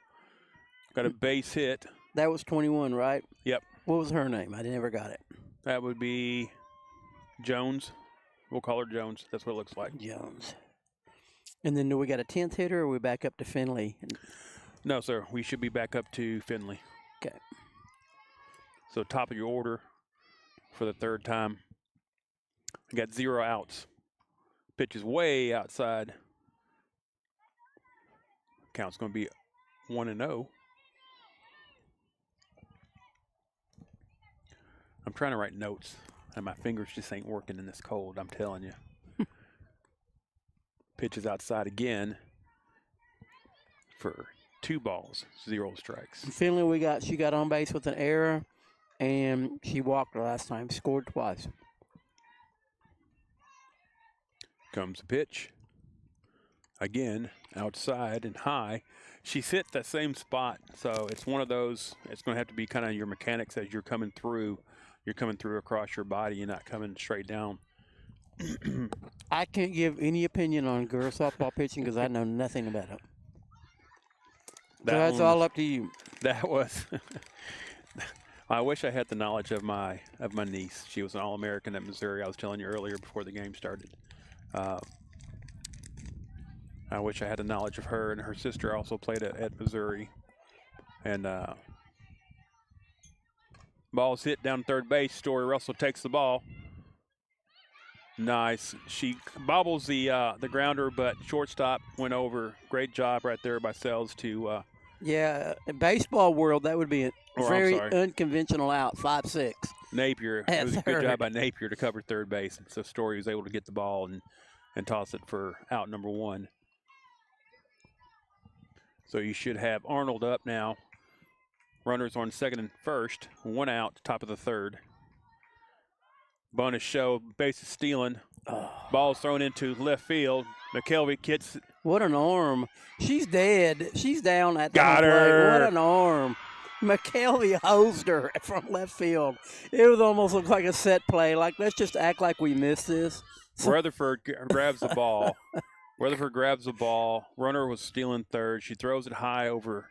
Got a base hit. That was 21, right? Yep. What was her name? I never got it. That would be Jones. We'll call her Jones. That's what it looks like. Jones. And then do we got a 10th hitter, or are we back up to Finley? No, sir. We should be back up to Finley. Okay. So top of your order for the third time. We got 0 outs. Pitch is way outside. Count's going to be 1-0. I'm trying to write notes, and my fingers just ain't working in this cold, I'm telling you. Pitch is outside again for 2 balls, 0 strikes. Finley, she got on base with an error, and she walked last time, scored twice. Comes the pitch. Again, outside and high. She's hit that same spot, so it's one of those, it's going to have to be kind of your mechanics as you're coming through. You're coming through across your body. You're not coming straight down. I can't give any opinion on girls softball pitching because I know nothing about it. That's all up to you. That was. I wish I had the knowledge of my niece. She was an All-American at Missouri. I was telling you earlier before the game started. I wish I had the knowledge of her, and her sister also played at Missouri. And ball's hit down third base. Story Russell takes the ball. Nice. She bobbles the grounder, but shortstop went over. Great job right there by Sells to. Yeah, in baseball world, that would be a very unconventional out, 5-6. Napier. It was a good job by Napier to cover third base. So Story was able to get the ball and toss it for out number 1. So you should have Arnold up now. Runners on second and first. 1 out, top of the third. Bonus show, bases stealing. Ball's thrown into left field. McKelvey gets. What an arm. She's dead. She's down at the Got plate. her. What an arm. McKelvey hosed her from left field. It would almost look like a set play. Like, let's just act like we missed this. Rutherford grabs the ball. Rutherford grabs the ball. Runner was stealing third. She throws it high over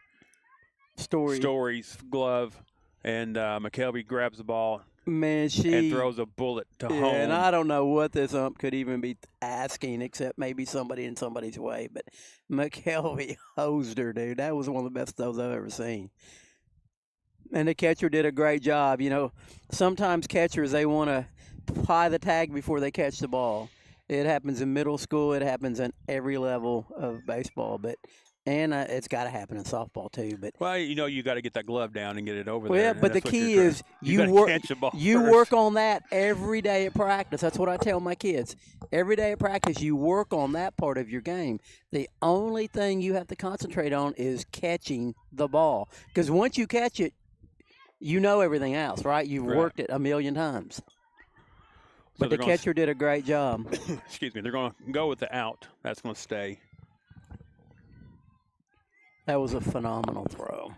Story's glove, and McKelvey grabs the ball. Man, and throws a bullet to home. And I don't know what this ump could even be asking, except maybe somebody in somebody's way. But McKelvey hosed her, dude. That was one of the best throws I've ever seen. And the catcher did a great job. You know, sometimes catchers, they want to pie the tag before they catch the ball. It happens in middle school. It happens in every level of baseball. And it's got to happen in softball too. But well, you know, you got to get that glove down and get it over well, there. Yeah, but the key is you work on that every day at practice. That's what I tell my kids. Every day at practice, you work on that part of your game. The only thing you have to concentrate on is catching the ball. Because once you catch it, you know everything else, right? You've worked it a million times. But the catcher did a great job. Excuse me. They're going to go with the out. That's going to stay. That was a phenomenal throw.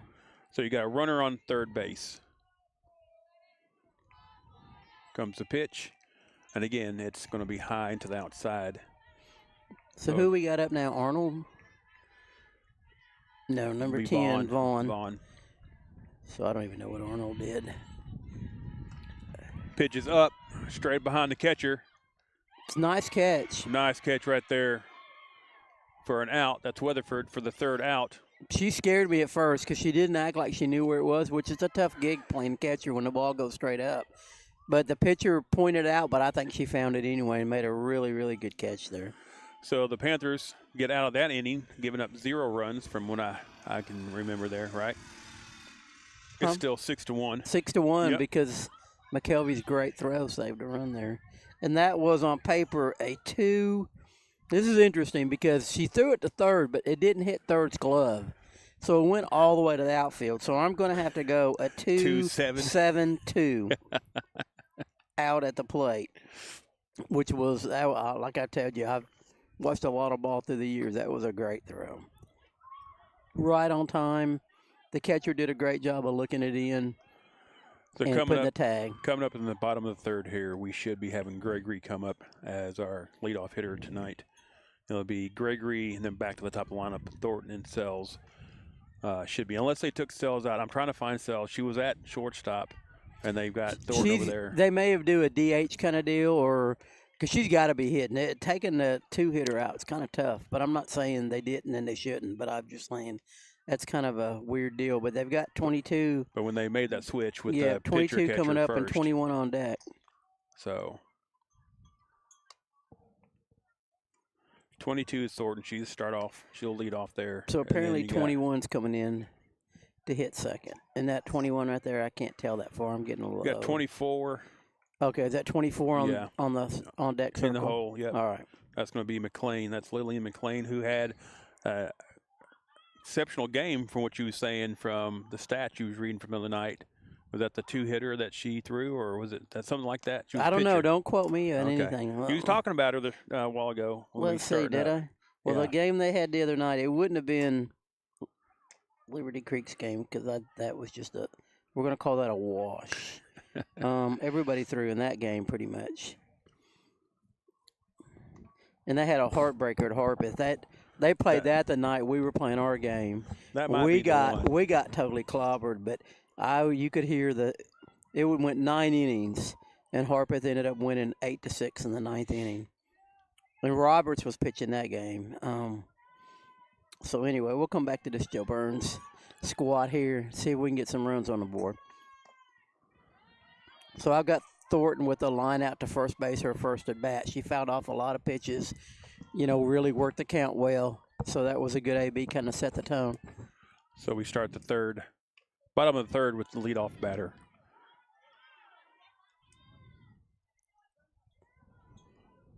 So you got a runner on third base. Comes the pitch. And again, it's going to be high into the outside. So who we got up now? Arnold? No, number 10, Vaughn. So I don't even know what Arnold did. Pitch is up, straight behind the catcher. It's a nice catch. Nice catch right there for an out. That's Weatherford for the third out. She scared me at first because she didn't act like she knew where it was, which is a tough gig playing catcher when the ball goes straight up. But the pitcher pointed out, but I think she found it anyway and made a really, really good catch there. So the Panthers get out of that inning, giving up 0 runs from when I can remember there, right? It's still 6-1. 6-1 because McKelvey's great throw saved a run there. And that was on paper a 2. This is interesting because she threw it to third, but it didn't hit third's glove. So it went all the way to the outfield. So I'm going to have to go a 2-7-2 out at the plate, which was, like I told you, I've watched a lot of ball through the years. That was a great throw. Right on time. The catcher did a great job of looking it in and putting the tag. Coming up in the bottom of the third here, we should be having Gregory come up as our leadoff hitter tonight. It'll be Gregory and then back to the top of the lineup. Thornton and Sells should be, unless they took Sells out. I'm trying to find Sells. She was at shortstop, and they've got Thornton over there. They may have do a DH kind of deal, or because she's got to be hitting it. Taking the 2-hitter out is kind of tough, but I'm not saying they didn't and they shouldn't, but I'm just saying that's kind of a weird deal. But they've got 22. But when they made that switch with the 22 pitcher coming up first, and 21 on deck. So 22 is Thornton. She'll start off. She'll lead off there. So apparently 21's coming in to hit second. And that 21 right there, I can't tell that far. I'm getting a little low. Got 24. Okay, is that 24 on deck circle? In the hole, yeah. All right. That's going to be McLean. That's Lillian McLean, who had exceptional game from what you were saying from the stats you was reading from the other night. Was that the 2-hitter that she threw, or was it something like that? I don't know. Don't quote me on anything. You was talking about her a while ago. Let's see, did I? Well, the game they had the other night, it wouldn't have been Liberty Creek's game because that was just we're going to call that a wash. Everybody threw in that game pretty much. And they had a heartbreaker at Harpeth. They played that the night we were playing our game. That might we be the we got totally clobbered, but you could hear it went 9 innings, and Harpeth ended up winning 8-6 in the 9th inning. And Roberts was pitching that game. So anyway, we'll come back to this Joe Byrns squad here, see if we can get some runs on the board. So I've got Thornton with the line out to first base, her first at bat. She fouled off a lot of pitches, really worked the count well. So that was a good AB, kind of set the tone. So we start the third, bottom of the third with the leadoff batter.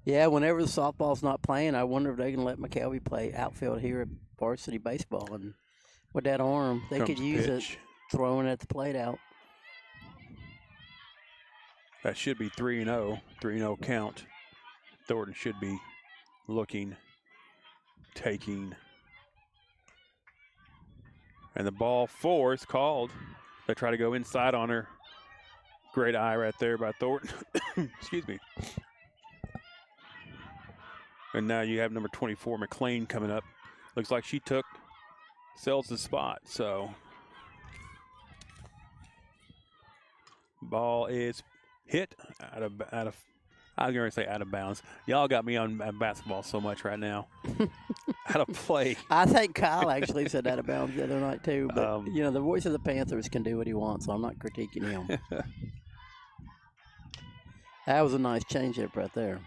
Yeah, whenever the softball's not playing, I wonder if they can let McKelvey play outfield here at varsity baseball. And with that arm, they could use it throwing at the plate out. That should be 3-0, 3-0 count. Thornton should be looking, taking. And the ball 4 is called. They try to go inside on her. Great eye right there by Thornton. Excuse me. And now you have number 24, McLean, coming up. Looks like she took Sells' spot, so ball is hit out of I'm going to say out of bounds. Y'all got me on basketball so much right now. Out of play. I think Kyle actually said out of bounds the other night too. But the voice of the Panthers can do what he wants, so I'm not critiquing him. That was a nice change-up right there.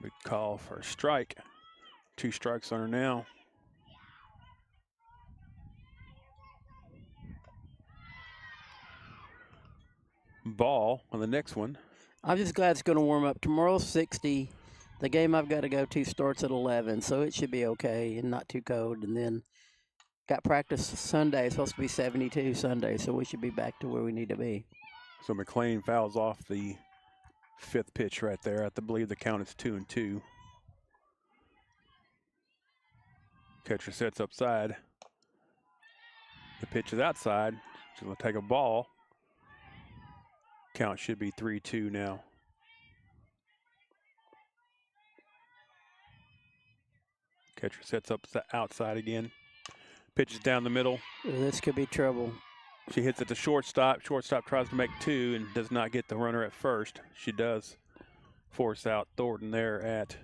We call for a strike. 2 strikes on her now. Ball on the next one. I'm just glad it's going to warm up. Tomorrow's 60. The game I've got to go to starts at 11, so it should be okay and not too cold. And then got practice Sunday. It's supposed to be 72 Sunday, so we should be back to where we need to be. So McLean fouls off the 5th pitch right there. I believe the count is 2-2. Catcher sets upside. The pitch is outside. She's going to take a ball. Count should be 3-2 now. Catcher sets up outside again. Pitches down the middle. This could be trouble. She hits it to shortstop. Shortstop tries to make 2 and does not get the runner at first. She does force out Thornton there at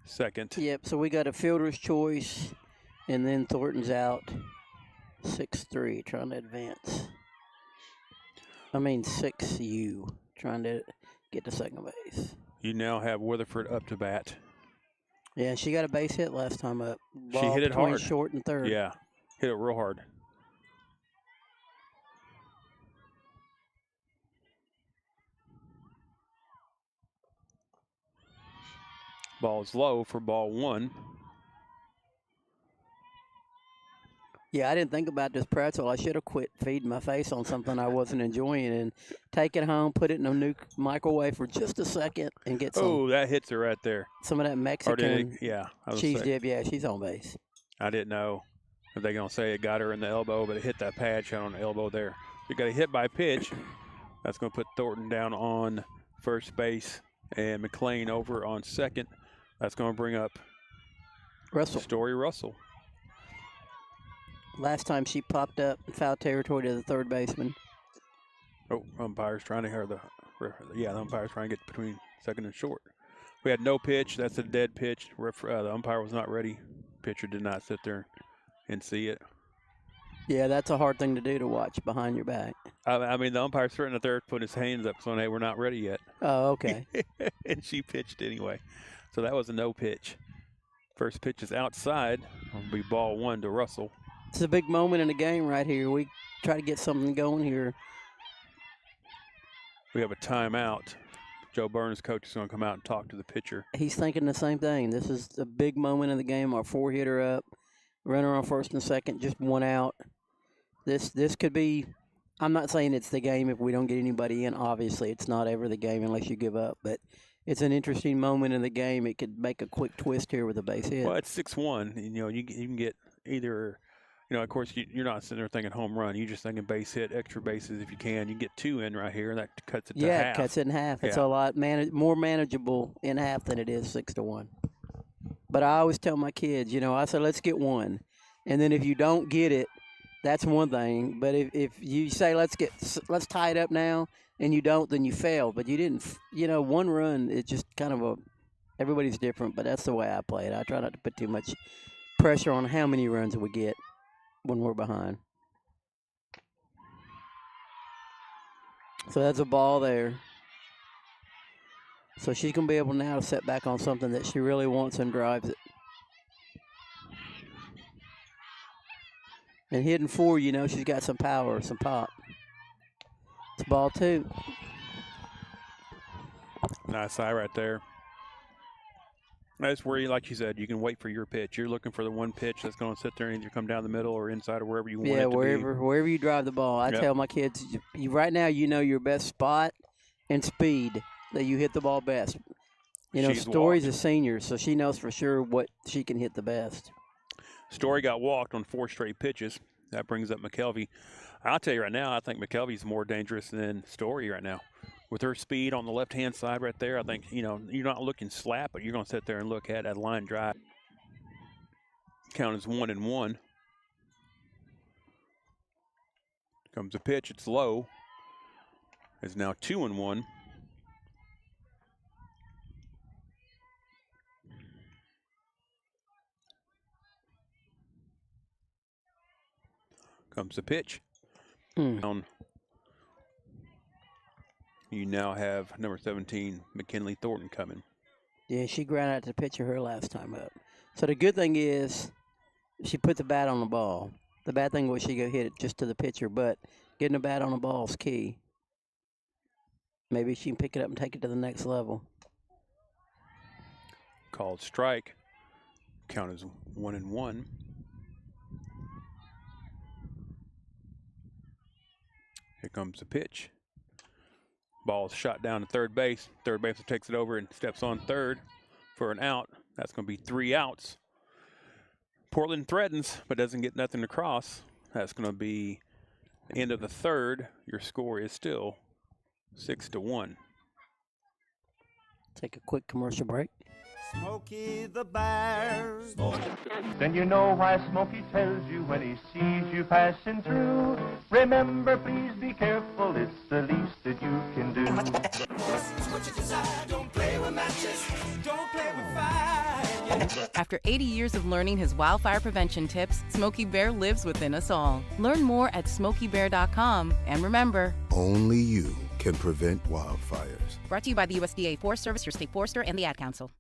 second. Yep, so we got a fielder's choice, and then Thornton's out 6-3, trying to advance. 6U, trying to get to second base. You now have Weatherford up to bat. Yeah, she got a base hit last time up. She hit it hard. Short and third. Yeah, hit it real hard. Ball is low for ball 1. Yeah, I didn't think about this pretzel. I should have quit feeding my face on something I wasn't enjoying and take it home, put it in a new microwave for just a second, and get some. Oh, that hits her right there. Some of that Mexican cheese dip. Yeah, she's on base. I didn't know if they're going to say it got her in the elbow, but it hit that pad shot on the elbow there. You got a hit by pitch. That's going to put Thornton down on first base and McLean over on second. That's going to bring up Russell. Story Russell. Last time she popped up in foul territory to the third baseman. Oh, umpire's trying to the umpire's trying to get between second and short. We had no pitch. That's a dead pitch. The umpire was not ready. Pitcher did not sit there and see it. Yeah, that's a hard thing to do, to watch behind your back. The umpire's sitting up there putting his hands up saying, hey, we're not ready yet. Oh, okay. And she pitched anyway. So that was a no pitch. First pitch is outside. It'll be ball 1 to Russell. It's a big moment in the game right here. We try to get something going here. We have a timeout. Joe Byrns, coach, is going to come out and talk to the pitcher. He's thinking the same thing. This is a big moment in the game. Our 4-hitter up, runner on first and second, just 1 out. This could be. I'm not saying it's the game if we don't get anybody in. Obviously, it's not ever the game unless you give up. But it's an interesting moment in the game. It could make a quick twist here with a base hit. Well, it's 6-1. You can get either. Of course, you're not sitting there thinking home run. You're just thinking base hit, extra bases if you can. You can get 2 in right here, and that cuts it to half. Yeah, it cuts it in half. It's a lot more manageable in half than it is 6-1. But I always tell my kids, I said, let's get 1. And then if you don't get it, that's one thing. But if you say, let's tie it up now, and you don't, then you fail. But you didn't, 1 run, it's just kind of everybody's different, but that's the way I play it. I try not to put too much pressure on how many runs we get when we're behind. So that's a ball there. So she's going to be able now to set back on something that she really wants and drives it. And hitting 4, she's got some power, some pop. It's ball 2. Nice eye right there. That's where, like you said, you can wait for your pitch. You're looking for the one pitch that's going to sit there and either come down the middle or inside or wherever you want it to be. Wherever you drive the ball. I tell my kids, right now your best spot and speed that you hit the ball best. Story's a senior, so she knows for sure what she can hit the best. Story got walked on 4 straight pitches. That brings up McKelvey. I'll tell you right now, I think McKelvey's more dangerous than Story right now. with her speed on the left-hand side right there, I think, you know, you're not looking slap, but you're going to sit there and look at a line drive. Count is 1-1. Comes a pitch, it's low. It's now 2-1. Comes the pitch. Down. You now have number 17, McKinley Thornton, coming. Yeah, she ground out to the pitcher her last time up. So the good thing is she put the bat on the ball. The bad thing was she go hit it just to the pitcher, but getting the bat on the ball is key. Maybe she can pick it up and take it to the next level. Called strike. Count is 1-1. Here comes the pitch. Ball's shot down to third base. Third baseman takes it over and steps on third for an out. That's going to be 3 outs. Portland threatens, but doesn't get nothing across. That's going to be end of the third. Your score is still 6-1. Take a quick commercial break. Smokey the Bear. Then you know why Smokey tells you when he sees you passing through. Remember, please be careful, it's the least that you can do. What you desire, don't play with matches, don't play with fire. After 80 years of learning his wildfire prevention tips, Smokey Bear lives within us all. Learn more at SmokeyBear.com. And remember, Only you can prevent wildfires. brought to you by the USDA Forest Service, your state forester, and the Ad Council.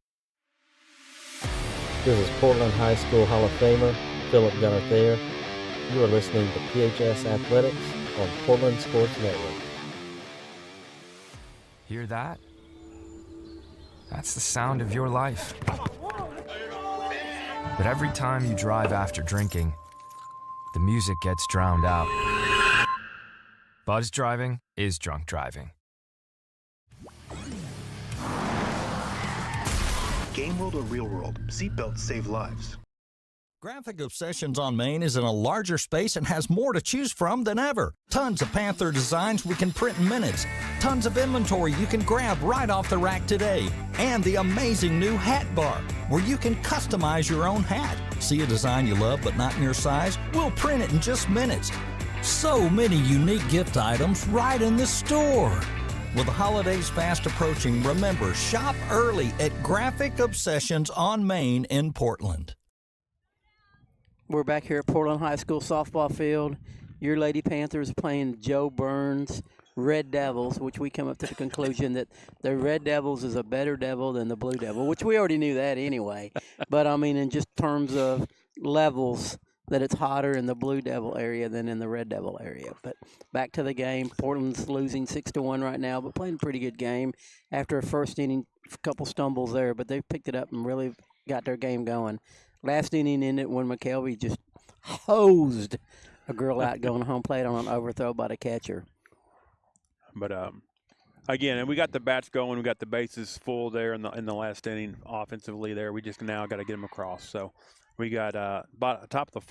This is Portland High School Hall of Famer Philip Gunnar Thayer. You are listening to PHS Athletics on Portland Sports Network. Hear that? That's the sound of your life. But every time you drive after drinking, the music gets drowned out. Buzz driving is drunk driving. Game world or real world, seatbelts save lives. Graphic Obsessions on Main is in a larger space and has more to choose from than ever. Tons of Panther designs we can print in minutes. Tons of inventory you can grab right off the rack today. And the amazing new hat bar, where you can customize your own hat. See a design you love but not in your size? We'll print it in just minutes. So many unique gift items right in the store. With the holidays fast approaching, remember, shop early at Graphic Obsessions on Main in Portland. We're back here at Portland High School softball field. Your Lady Panthers playing Joe Byrns' Red Devils, which we come up to the conclusion that the Red Devils is a better devil than the Blue Devil, which we already knew that anyway. But, I mean, in just terms of levels, that it's hotter in the Blue Devil area than in the Red Devil area. But back to the game. Portland's losing 6-1 right now, but playing a pretty good game after a first inning, a couple stumbles there, but they picked it up and really got their game going. Last inning ended when McKelvey just hosed a girl out going home plate on an overthrow by the catcher. But again, and we got the bats going. We got the bases full there in the last inning offensively there. We just now got to get them across. So we got top of the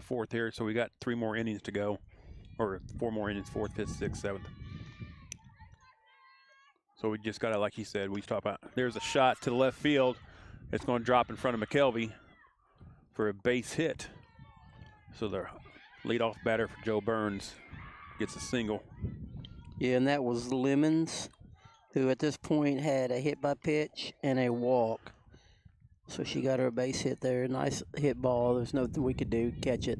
fourth here. So we got 3 more innings to go, or 4 more innings, 4th, 5th, 6th, 7th. So we just got to, like he said, we stop out. There's a shot to the left field. It's going to drop in front of McKelvey for a base hit. So the leadoff batter for Joe Byrns gets a single. Yeah, and that was Lemons, who at this point had a hit by pitch and a walk. So she got her base hit there. Nice hit ball. There's nothing we could do, catch it.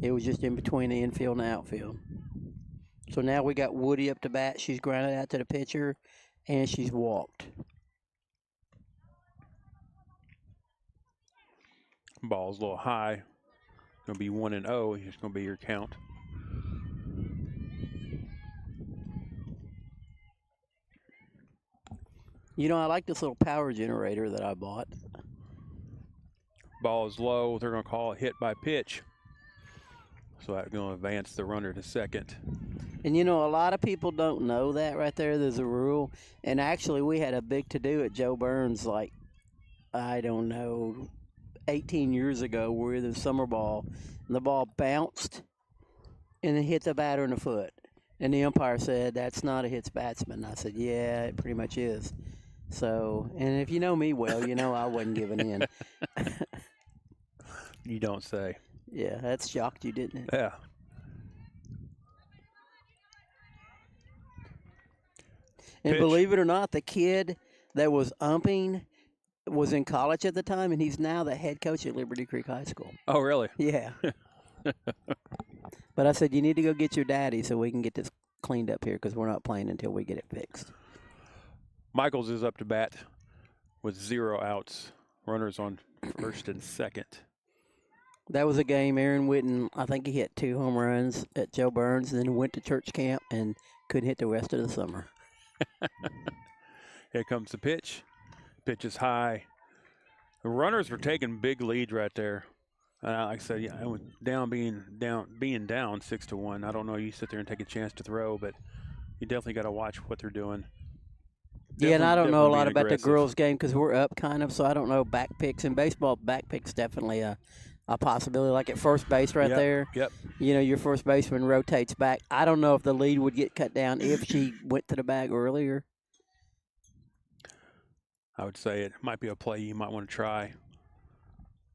It was just in between the infield and outfield. So now we got Woody up to bat. She's grounded out to the pitcher, and she's walked. Ball's a little high. Going to be 1-0. Here's going to be your count. You know, I like this little power generator that I bought. Ball is low. They're going to call it hit by pitch. So that's going to advance the runner to second. And, you know, a lot of people don't know that right there. There's a rule. And actually, we had a big to-do at Joe Byrns, like, I don't know, 18 years ago, where we were in the summer ball. And the ball bounced and it hit the batter in the foot. And the umpire said, that's not a hits batsman. I said, yeah, it pretty much is. So, and if you know me well, you know I wasn't giving in. You don't say. Yeah, that shocked you, didn't it? Yeah. And Pitch. believe it or not, the kid that was umping was in college at the time, and he's now the head coach at Liberty Creek High School. Oh, really? Yeah. But I said, you need to go get your daddy so we can get this cleaned up here because we're not playing until we get it fixed. Michaels is up to bat with 0 outs. Runners on first and second. That was a game. Aaron Witten, I think he hit 2 home runs at Joe Byrns, then went to church camp and couldn't hit the rest of the summer. Here comes the pitch. Pitch is high. The runners were taking big leads right there. Like I said, yeah, it was being down 6-1. I don't know. You sit there and take a chance to throw, but you definitely got to watch what they're doing. Yeah, and I don't know a lot being about aggressive. the girls' game because we're up kind of, so I don't know back picks. In baseball, back picks definitely a possibility. Like at first base right Yep, there, yep. You know, your first baseman rotates back. I don't know if the lead would get cut down if she went to the bag earlier. I would say it might be a play you might want to try.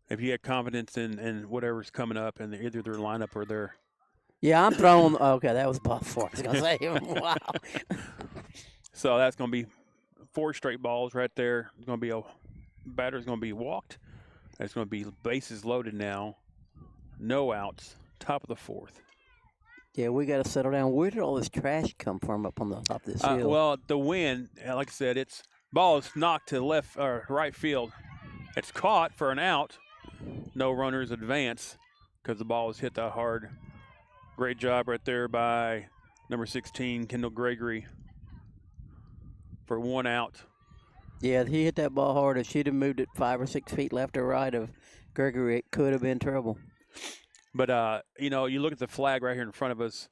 If you had confidence in whatever's coming up and either their lineup or their. Yeah, I'm throwing. Okay, that was ball 4. I was going to say, wow. So that's going to be 4 straight balls right there. It's going to be batter's going to be walked. It's going to be bases loaded now. No outs. Top of the 4th. Yeah, we got to settle down. Where did all this trash come from up on the top of this hill? Well, the wind, like I said, it's ball is knocked to left or right field. It's caught for an out. No runners advance because the ball was hit that hard. Great job right there by number 16, Kendall Gregory, for 1 out. Yeah, he hit that ball hard. If she'd have moved it 5 or 6 feet left or right of Gregory, it could have been trouble. But, you know, you look at the flag right here in front of us,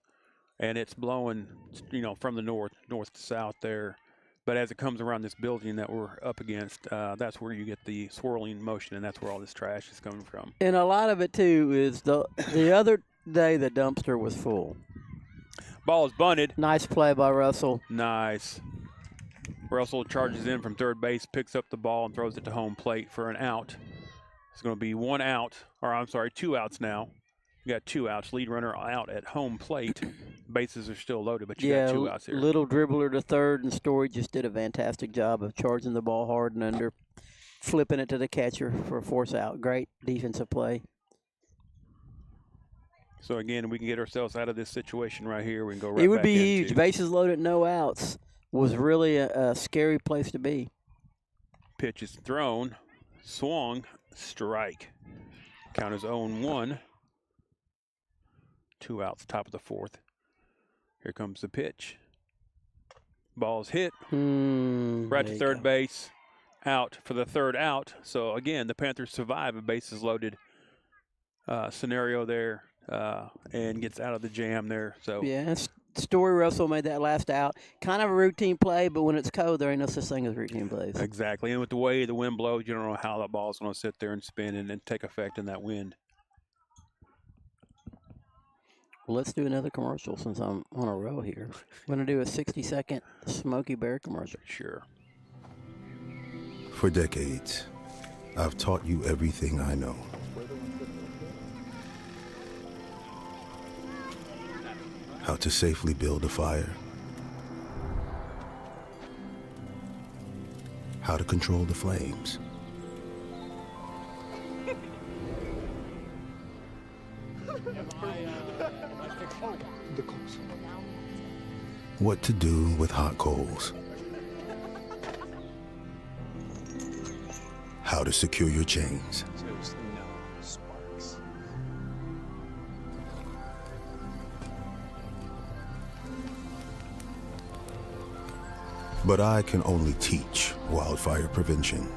and it's blowing, you know, from the north to south there. But as it comes around this building that we're up against, that's where you get the swirling motion, and that's where all this trash is coming from. And a lot of it, too, is the other day the dumpster was full. Ball is bunted. Nice play by Russell. Nice. Russell charges in from third base, picks up the ball, and throws it to home plate for an out. It's going to be 1 out, or I'm sorry, 2 outs now. You got 2 outs. Lead runner out at home plate. Bases are still loaded, but you got 2 outs here. Little dribbler to third, and Story just did a fantastic job of charging the ball hard and under, flipping it to the catcher for a force out. Great defensive play. So, again, we can get ourselves out of this situation right here. We can go right back It would be into. huge. Bases loaded, no outs was really a scary place to be. Pitch is thrown, swung, strike. Count is 0-1. 2 outs, top of the 4th. Here comes the pitch. Ball's hit. Right to third base. Out for the 3rd out. So, again, the Panthers survive a bases loaded scenario there and gets out of the jam there. So Yeah, Story Russell made that last out. Kind of a routine play, but when it's cold, there ain't no such thing as routine plays. Exactly. And with the way the wind blows, you don't know how that ball's going to sit there and spin and take effect in that wind. Well, let's do another commercial since I'm on a roll here. I'm going to do a 60-second Smokey Bear commercial. Sure. For decades, I've taught you everything I know. How to safely build a fire. How to control the flames. What to do with hot coals. How to secure your chains. But I can only teach wildfire prevention.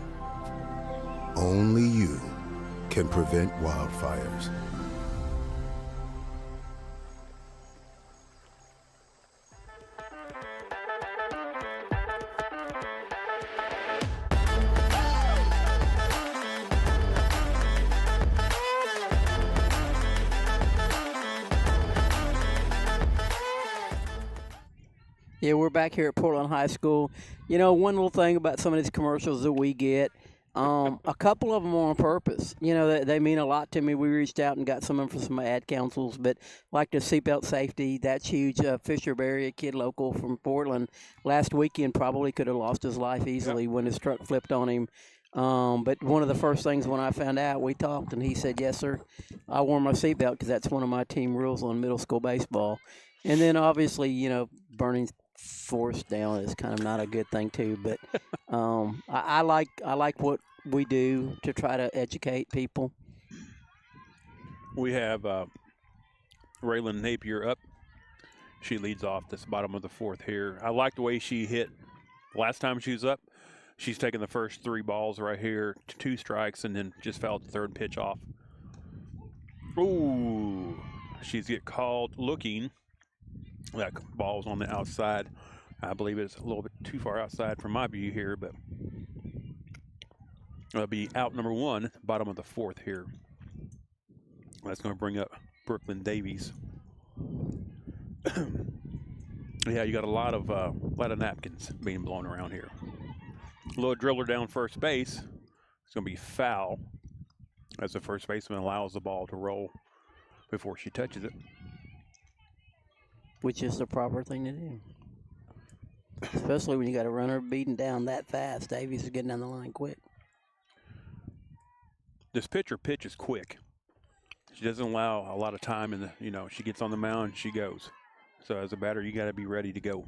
Only you can prevent wildfires. Yeah, we're back here at Portland High School. You know, one little thing about some of these commercials that we get, a couple of them are on purpose. You know, they mean a lot to me. We reached out and got some of them for some ad councils, but like the seatbelt safety, that's huge. Fisher Berry, a kid local from Portland, last weekend probably could have lost his life easily when his truck flipped on him. But one of the first things when I found out, we talked, and he said, yes, sir, I wore my seatbelt because that's one of my team rules on middle school baseball. And then obviously, you know, burning force down is kind of not a good thing too. But I like what we do to try to educate people. We have Raylan Napier up. She leads off this bottom of the fourth here. I like the way she hit last time she was up. She's taken the first 3 balls right here, 2 strikes, and then just fouled the third pitch off. Ooh, she's get called looking. That ball was on the outside. I believe it's a little bit too far outside from my view here, but it'll be out number 1, bottom of the fourth here. That's going to bring up Brooklyn Davies. Yeah, you got a lot of napkins being blown around here. A little driller down first base. It's going to be foul as the first baseman allows the ball to roll before she touches it. Which is the proper thing to do. Especially when you got a runner beating down that fast. Davies is getting down the line quick. This pitcher pitches quick. She doesn't allow a lot of time in the, you know, she gets on the mound, she goes. So as a batter, you got to be ready to go.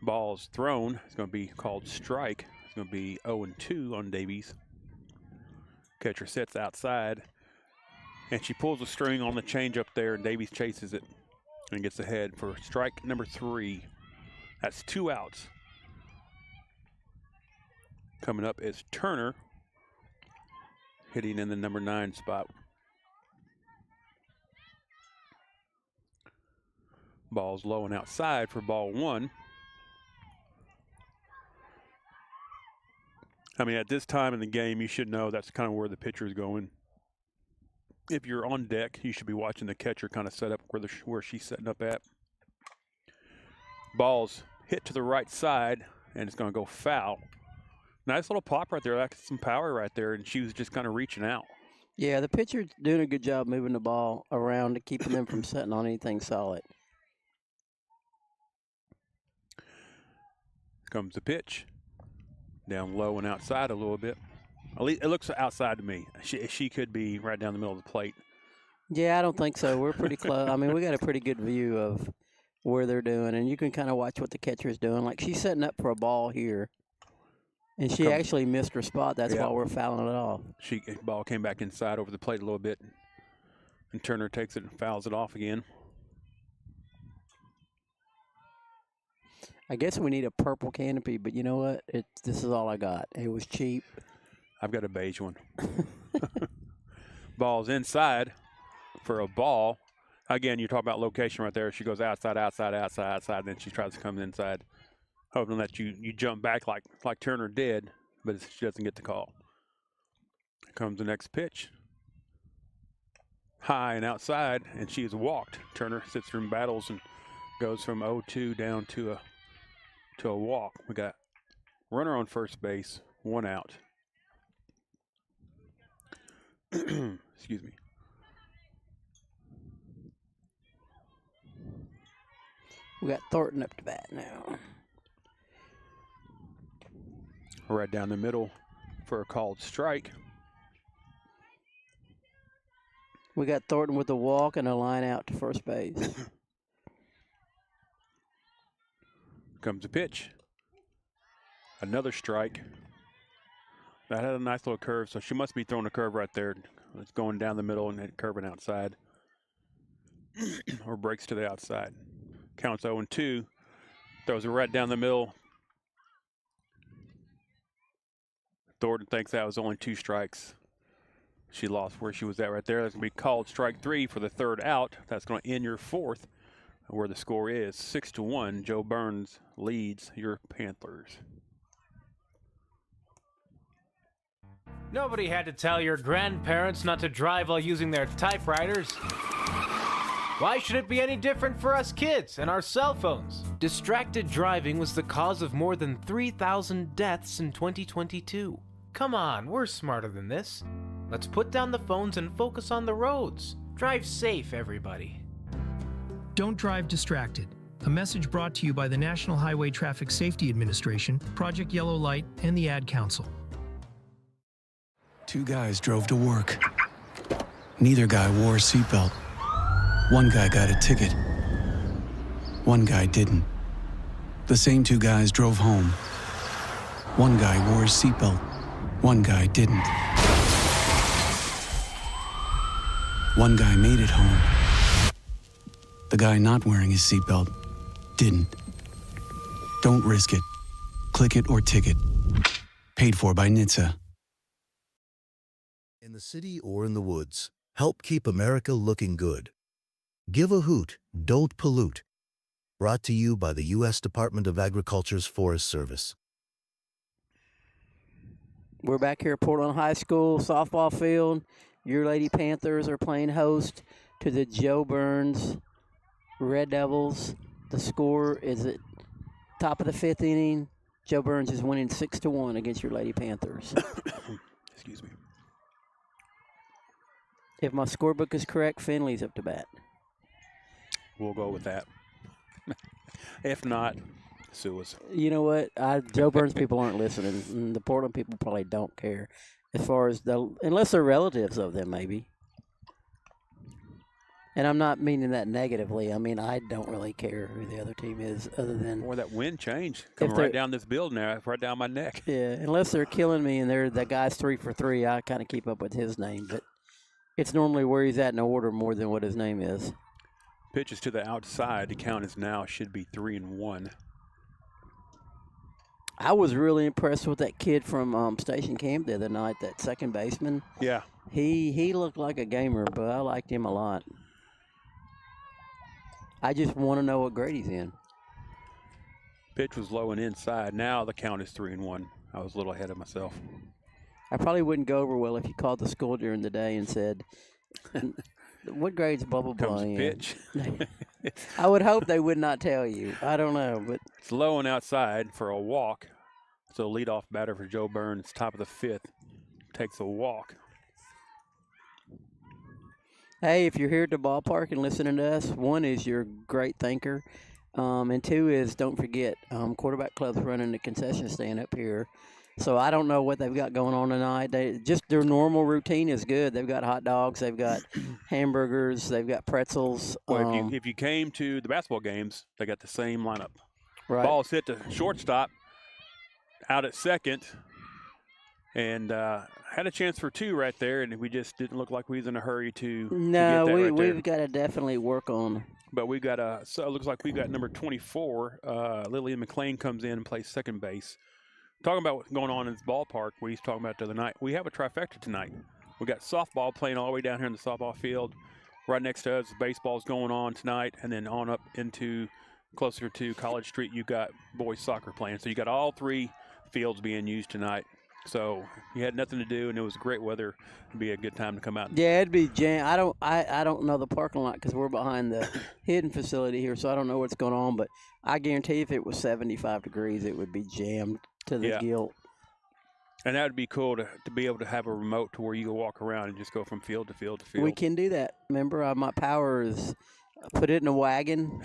Ball's thrown. It's going to be called strike. It's going to be 0-2 on Davies. Catcher sets outside, and she pulls a string on the change up there, and Davies chases it and gets ahead for strike number 3. That's 2 outs. Coming up is Turner, hitting in the number 9 spot. Ball's low and outside for ball 1. I mean, at this time in the game, you should know that's kind of where the pitcher is going. If you're on deck, you should be watching the catcher kind of set up where she's setting up at. Ball's hit to the right side, and it's going to go foul. Nice little pop right there. That's some power right there, and she was just kind of reaching out. Yeah, the pitcher's doing a good job moving the ball around to keeping them from setting on anything solid. Comes the pitch. Down low and outside a little bit. At least it looks outside to me. She could be right down the middle of the plate. Yeah, I don't think so. We're pretty close. I mean, we got a pretty good view of where they're doing, and you can kind of watch what the catcher is doing. Like, she's setting up for a ball here, and she actually missed her spot. That's why we're fouling it off. Ball came back inside over the plate a little bit, and Turner takes it and fouls it off again. I guess we need a purple canopy, but you know what? This is all I got. It was cheap. I've got a beige one. Ball's inside for a ball. Again, you talk about location right there. She goes outside, outside, outside, outside, then she tries to come inside, hoping that you jump back like Turner did, but she doesn't get the call. Here comes the next pitch. High and outside, and she is walked. Turner sits through battles and goes from 0-2 down to a walk. We got runner on first base, 1 out. Excuse me. We got Thornton up to bat now. Right down the middle for a called strike. We got Thornton with a walk and a line out to first base. Comes a pitch. Another strike. That had a nice little curve, so she must be throwing a curve right there. It's going down the middle and then curving outside. Or breaks to the outside. Counts 0-2. Throws it right down the middle. Thornton thinks that was only 2 strikes. She lost where she was at right there. That's going to be called strike 3 for the 3rd out. That's going to end your 4th, where the score is 6-1. Joe Byrns leads your Panthers. Nobody had to tell your grandparents not to drive while using their typewriters. Why should it be any different for us kids and our cell phones? Distracted driving was the cause of more than 3,000 deaths in 2022. Come on, we're smarter than this. Let's put down the phones and focus on the roads. Drive safe, everybody. Don't drive distracted. A message brought to you by the National Highway Traffic Safety Administration, Project Yellow Light, and the Ad Council. Two guys drove to work. Neither guy wore a seatbelt. One guy got a ticket. One guy didn't. The same two guys drove home. One guy wore his seatbelt. One guy didn't. One guy made it home. The guy not wearing his seatbelt didn't. Don't risk it. Click it or ticket. Paid for by NHTSA. In the city or in the woods, help keep America looking good. Give a hoot, don't pollute. Brought to you by the U.S. Department of Agriculture's Forest Service. We're back here at Portland High School softball field. Your Lady Panthers are playing host to the Joe Byrns Red Devils. The score is at top of the 5th inning. Joe Byrns is winning 6-1 against your Lady Panthers. Excuse me. If my scorebook is correct, Finley's up to bat. We'll go with that. If not, sue us. You know what? Joe Byrns people aren't listening. And the Portland people probably don't care. As far as unless they're relatives of them, maybe. And I'm not meaning that negatively. I mean, I don't really care who the other team is, other than. Or that wind change coming right down this building there, right down my neck. Yeah, unless they're killing me and the guy's 3 for 3, I kind of keep up with his name, but it's normally where he's at in order more than what his name is. Pitches to the outside. The count is now should be 3-1. I was really impressed with that kid from Station Camp the other night, that second baseman. Yeah. He looked like a gamer, but I liked him a lot. I just want to know what grade he's in. Pitch was low and inside. Now the count is 3-1. I was a little ahead of myself. I probably wouldn't go over well if you called the school during the day and said, what grade's blah, blah, blah in? Pitch. I would hope they would not tell you. I don't know, but it's low and outside for a walk. So leadoff batter for Joe Byrns, top of the 5th, takes a walk. Hey, if you're here at the ballpark and listening to us, 1 is you're a great thinker, and 2 is don't forget, Quarterback Club's running the concession stand up here. So I don't know what they've got going on tonight. Their normal routine is good. They've got hot dogs, they've got hamburgers, they've got pretzels. Well, if you came to the basketball games, they got the same lineup. Right. Ball's hit to shortstop, out at second, and had a chance for 2 right there, and we just didn't look like we was in a hurry to get that right we've got to definitely work on. But we got so it looks like we got number 24, Lillian McLean comes in and plays second base. Talking about what's going on in this ballpark, we was talking about the other night. We have a trifecta tonight. We got softball playing all the way down here in the softball field. Right next to us, baseball's going on tonight, and then on up into closer to College Street, you got boys soccer playing. So you got all 3 fields being used tonight. So you had nothing to do, and it was great weather. It'd be a good time to come out. Yeah, it'd be jam. I don't know the parking lot because we're behind the hidden facility here, so I don't know what's going on. But I guarantee if it was 75 degrees, it would be jammed to the gilt. And that would be cool to be able to have a remote to where you can walk around and just go from field to field to field. We can do that. Remember, my power is put it in a wagon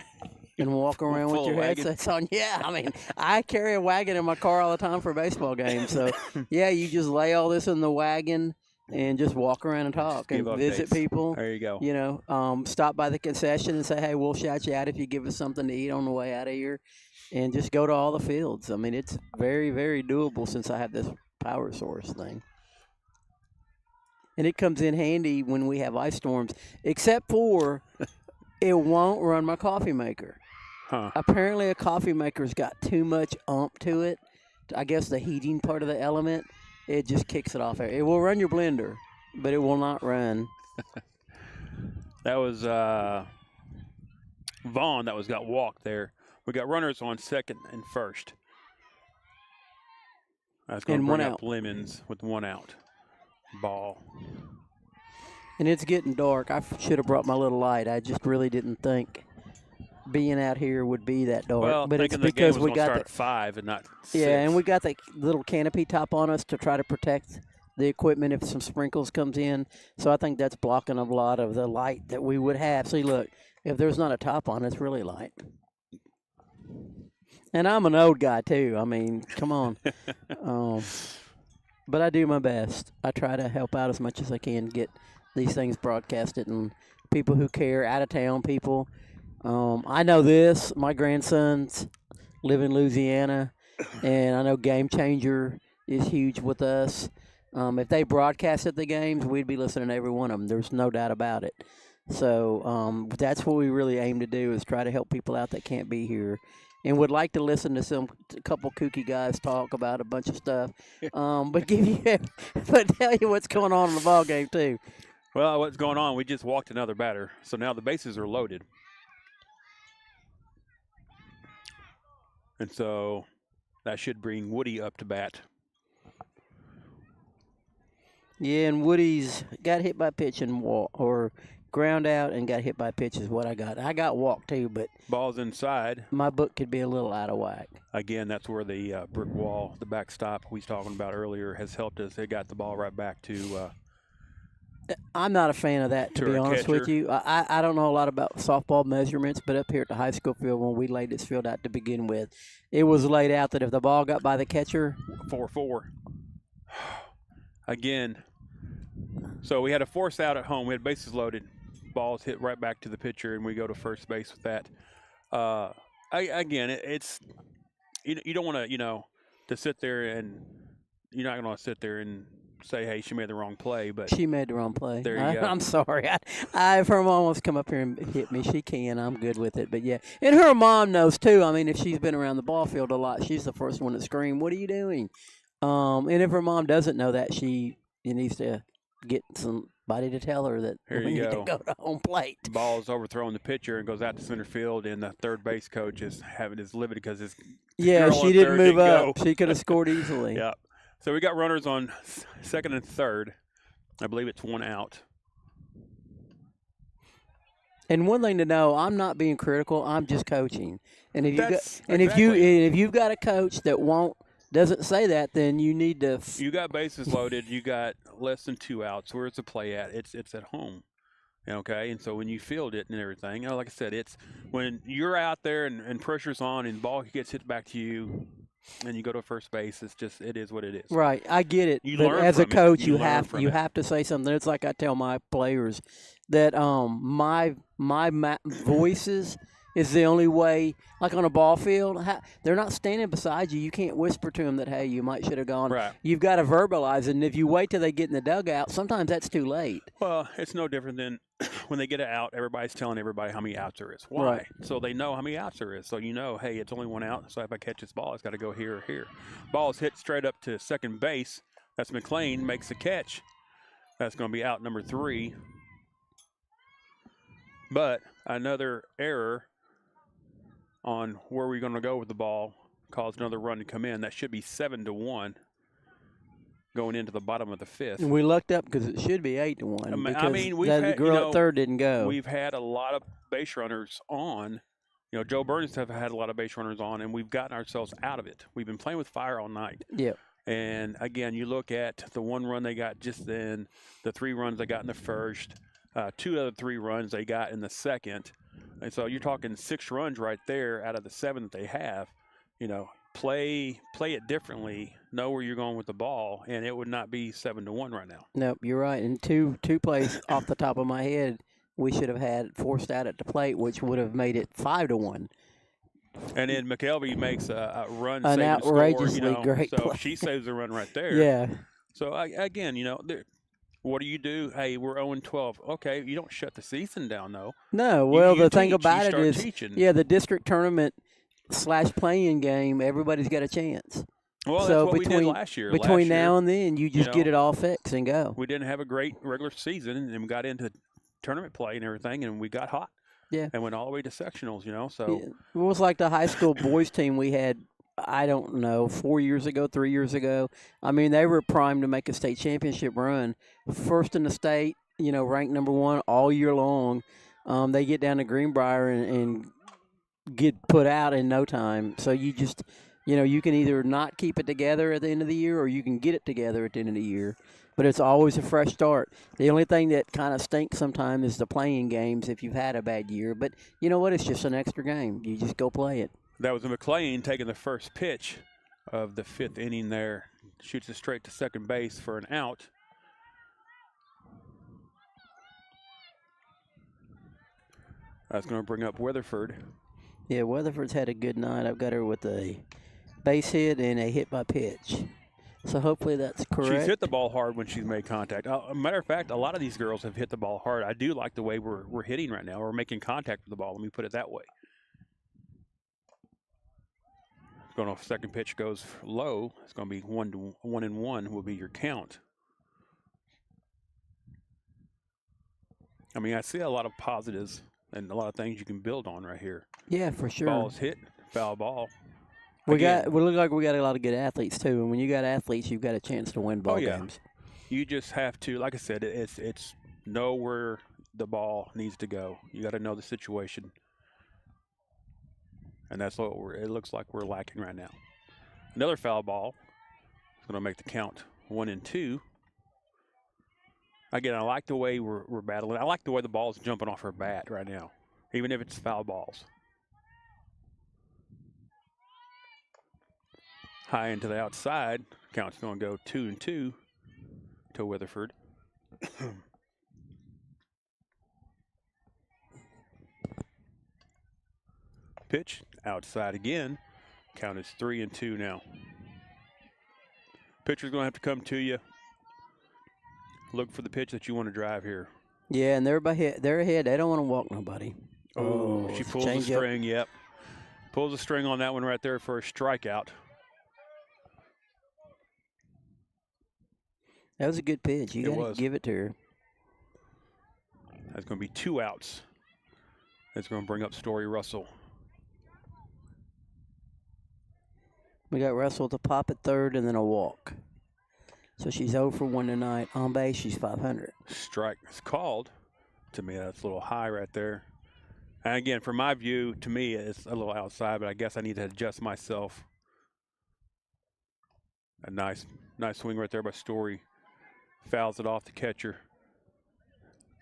and walk around with your headsets on. Yeah, I mean, I carry a wagon in my car all the time for baseball games. So, yeah, you just lay all this in the wagon and just walk around and talk and visit people. There you go. You know, stop by the concession and say, hey, we'll shout you out if you give us something to eat on the way out of here. And just go to all the fields. I mean, it's very, very doable since I have this power source thing. And it comes in handy when we have ice storms, except for it won't run my coffee maker. Huh. Apparently a coffee maker's got too much oomph to it. I guess the heating part of the element, it just kicks it off. It will run your blender, but it will not run. That was Vaughn that got walked there. We got runners on second and first. I was going to bring up Lemons with 1 out. Ball. And it's getting dark. I should have brought my little light. I just really didn't think being out here would be that dark. Well, but it's thinking the because game was we gonna got start at 5 and not 6. Yeah, and we got the little canopy top on us to try to protect the equipment if some sprinkles comes in. So I think that's blocking a lot of the light that we would have. See, look, if there's not a top on, it's really light. And I'm an old guy too. I mean, come on. But I do my best. I try to help out as much as I can, get these things broadcasted, and people who care, out of town people. I know this. My grandsons live in Louisiana, and I know Game Changer is huge with us. If they broadcasted the games, we'd be listening to every one of them. There's no doubt about it. So that's what we really aim to do, is try to help people out that can't be here and would like to listen to a couple kooky guys talk about a bunch of stuff, but tell you what's going on in the ball game too. Well, what's going on? We just walked another batter, so now the bases are loaded, and so that should bring Woody up to bat. Yeah, and Woody's got hit by pitch and walk, or ground out and got hit by pitch is what I got. I got walked too, but ball's inside. My book could be a little out of whack. Again, that's where the brick wall, the backstop we was talking about earlier, has helped us. It got the ball right back to. I'm not a fan of that, to be honest with you. I don't know a lot about softball measurements, but up here at the high school field, when we laid this field out to begin with, it was laid out that if the ball got by the catcher, 4-4. Again, so we had a force out at home. We had bases loaded. Balls hit right back to the pitcher, and we go to first base with that. It's you don't want to to sit there, and you're not going to sit there and say, hey, she made the wrong play. But she made the wrong play. There you go. I'm sorry. If her mom wants to come up here and hit me, she can. I'm good with it. But yeah, and her mom knows too. I mean, if she's been around the ball field a lot, she's the first one to scream, "What are you doing?" And if her mom doesn't know that, she needs to get somebody to tell her that we need to go to home plate. Ball's overthrown the pitcher and goes out to center field, and the third base coach is livid because his she didn't move up. She could have scored easily. Yeah. So we got runners on second and third. I believe it's one out. And one thing to know, I'm not being critical. I'm just coaching. And if you've got a coach that doesn't say that, then you need to. You got bases loaded. You got less than 2 outs. Where's the play at? It's at home. Okay, and so when you field it and everything, like I said, it's when you're out there and pressure's on and the ball gets hit back to you, and you go to first base. It is what it is. Right, I get it. But as a coach, you have to say something. It's like I tell my players that my voices is the only way. Like on a ball field, they're not standing beside you. You can't whisper to them that, hey, you might should have gone. Right. You've got to verbalize it. And if you wait till they get in the dugout, sometimes that's too late. Well, it's no different than when they get it out, everybody's telling everybody how many outs there is. Why? Right. So they know how many outs there is. So hey, it's only 1 out. So if I catch this ball, it's got to go here or here. Ball is hit straight up to second base. That's McLean, makes the catch. That's going to be out number 3. But another error on where we're going to go with the ball caused another run to come in. That should be 7-1 going into the bottom of the 5th. And we lucked up because it should be 8-1. I mean, the girl at third didn't go. We've had a lot of base runners on. Joe Byrns have had a lot of base runners on, and we've gotten ourselves out of it. We've been playing with fire all night. Yeah. And again, you look at the 1 run they got just then, the 3 runs they got in the first, 2 other 3 runs they got in the second. And so you're talking 6 runs right there out of the 7 that they have. Play it differently. Know where you're going with the ball, and it would not be 7-1 right now. Nope, you're right. And two plays off the top of my head, we should have had forced out at the plate, which would have made it 5-1. And then McKelvey makes a run, an outrageously great so play. She saves a run right there. Yeah. So again, what do? Hey, we're 0-12. Okay, you don't shut the season down, though. No, well, the thing teach, about it is, teaching. The district tournament / playing game, everybody's got a chance. Well, so that's what between we did last year. Between now and then, you just get it all fixed and go. We didn't have a great regular season, and we got into tournament play and everything, and we got hot. Yeah. And went all the way to sectionals, So it was like the high school boys team we had. I don't know, 4 years ago, 3 years ago. I mean, they were primed to make a state championship run. First in the state, ranked number 1 all year long. They get down to Greenbrier and get put out in no time. So you just, you can either not keep it together at the end of the year or you can get it together at the end of the year. But it's always a fresh start. The only thing that kind of stinks sometimes is the playing games if you've had a bad year. But you know what? It's just an extra game. You just go play it. That was McLean taking the first pitch of the 5th inning there. Shoots it straight to second base for an out. That's going to bring up Weatherford. Yeah, Weatherford's had a good night. I've got her with a base hit and a hit by pitch. So hopefully that's correct. She's hit the ball hard when she's made contact. Matter of fact, a lot of these girls have hit the ball hard. I do like the way we're hitting right now. We're making contact with the ball. Let me put it that way. Going off, second pitch goes low. It's going to be 1-1 will be your count. I mean, I see a lot of positives and a lot of things you can build on right here. Yeah, for sure. Ball's hit, foul ball. We look like we got a lot of good athletes too, and when you got athletes, you've got a chance to win ball games. You just have to, like I said, it's know where the ball needs to go. You got to know the situation, and that's what it looks like we're lacking right now. Another foul ball is going to make the count 1-2. Again, I like the way we're battling. I like the way the ball is jumping off her bat right now, even if it's foul balls. High into the outside. Count's going to go 2-2 to Weatherford. Pitch outside again. Count is 3-2 now. Pitcher's going to have to come to you. Look for the pitch that you want to drive here. Yeah, and they're ahead. They don't want to walk nobody. Oh, she pulls the string. Yep. Pulls the string on that one right there for a strikeout. That was a good pitch. You got to give it to her. That's going to be 2 outs. That's going to bring up Story Russell. We got Russell to pop at third and then a walk. So she's 0 for 1 tonight. On base, she's 500. Strike is called. To me, that's a little high right there. And again, from my view, to me, it's a little outside, but I guess I need to adjust myself. A nice swing right there by Story. Fouls it off the catcher.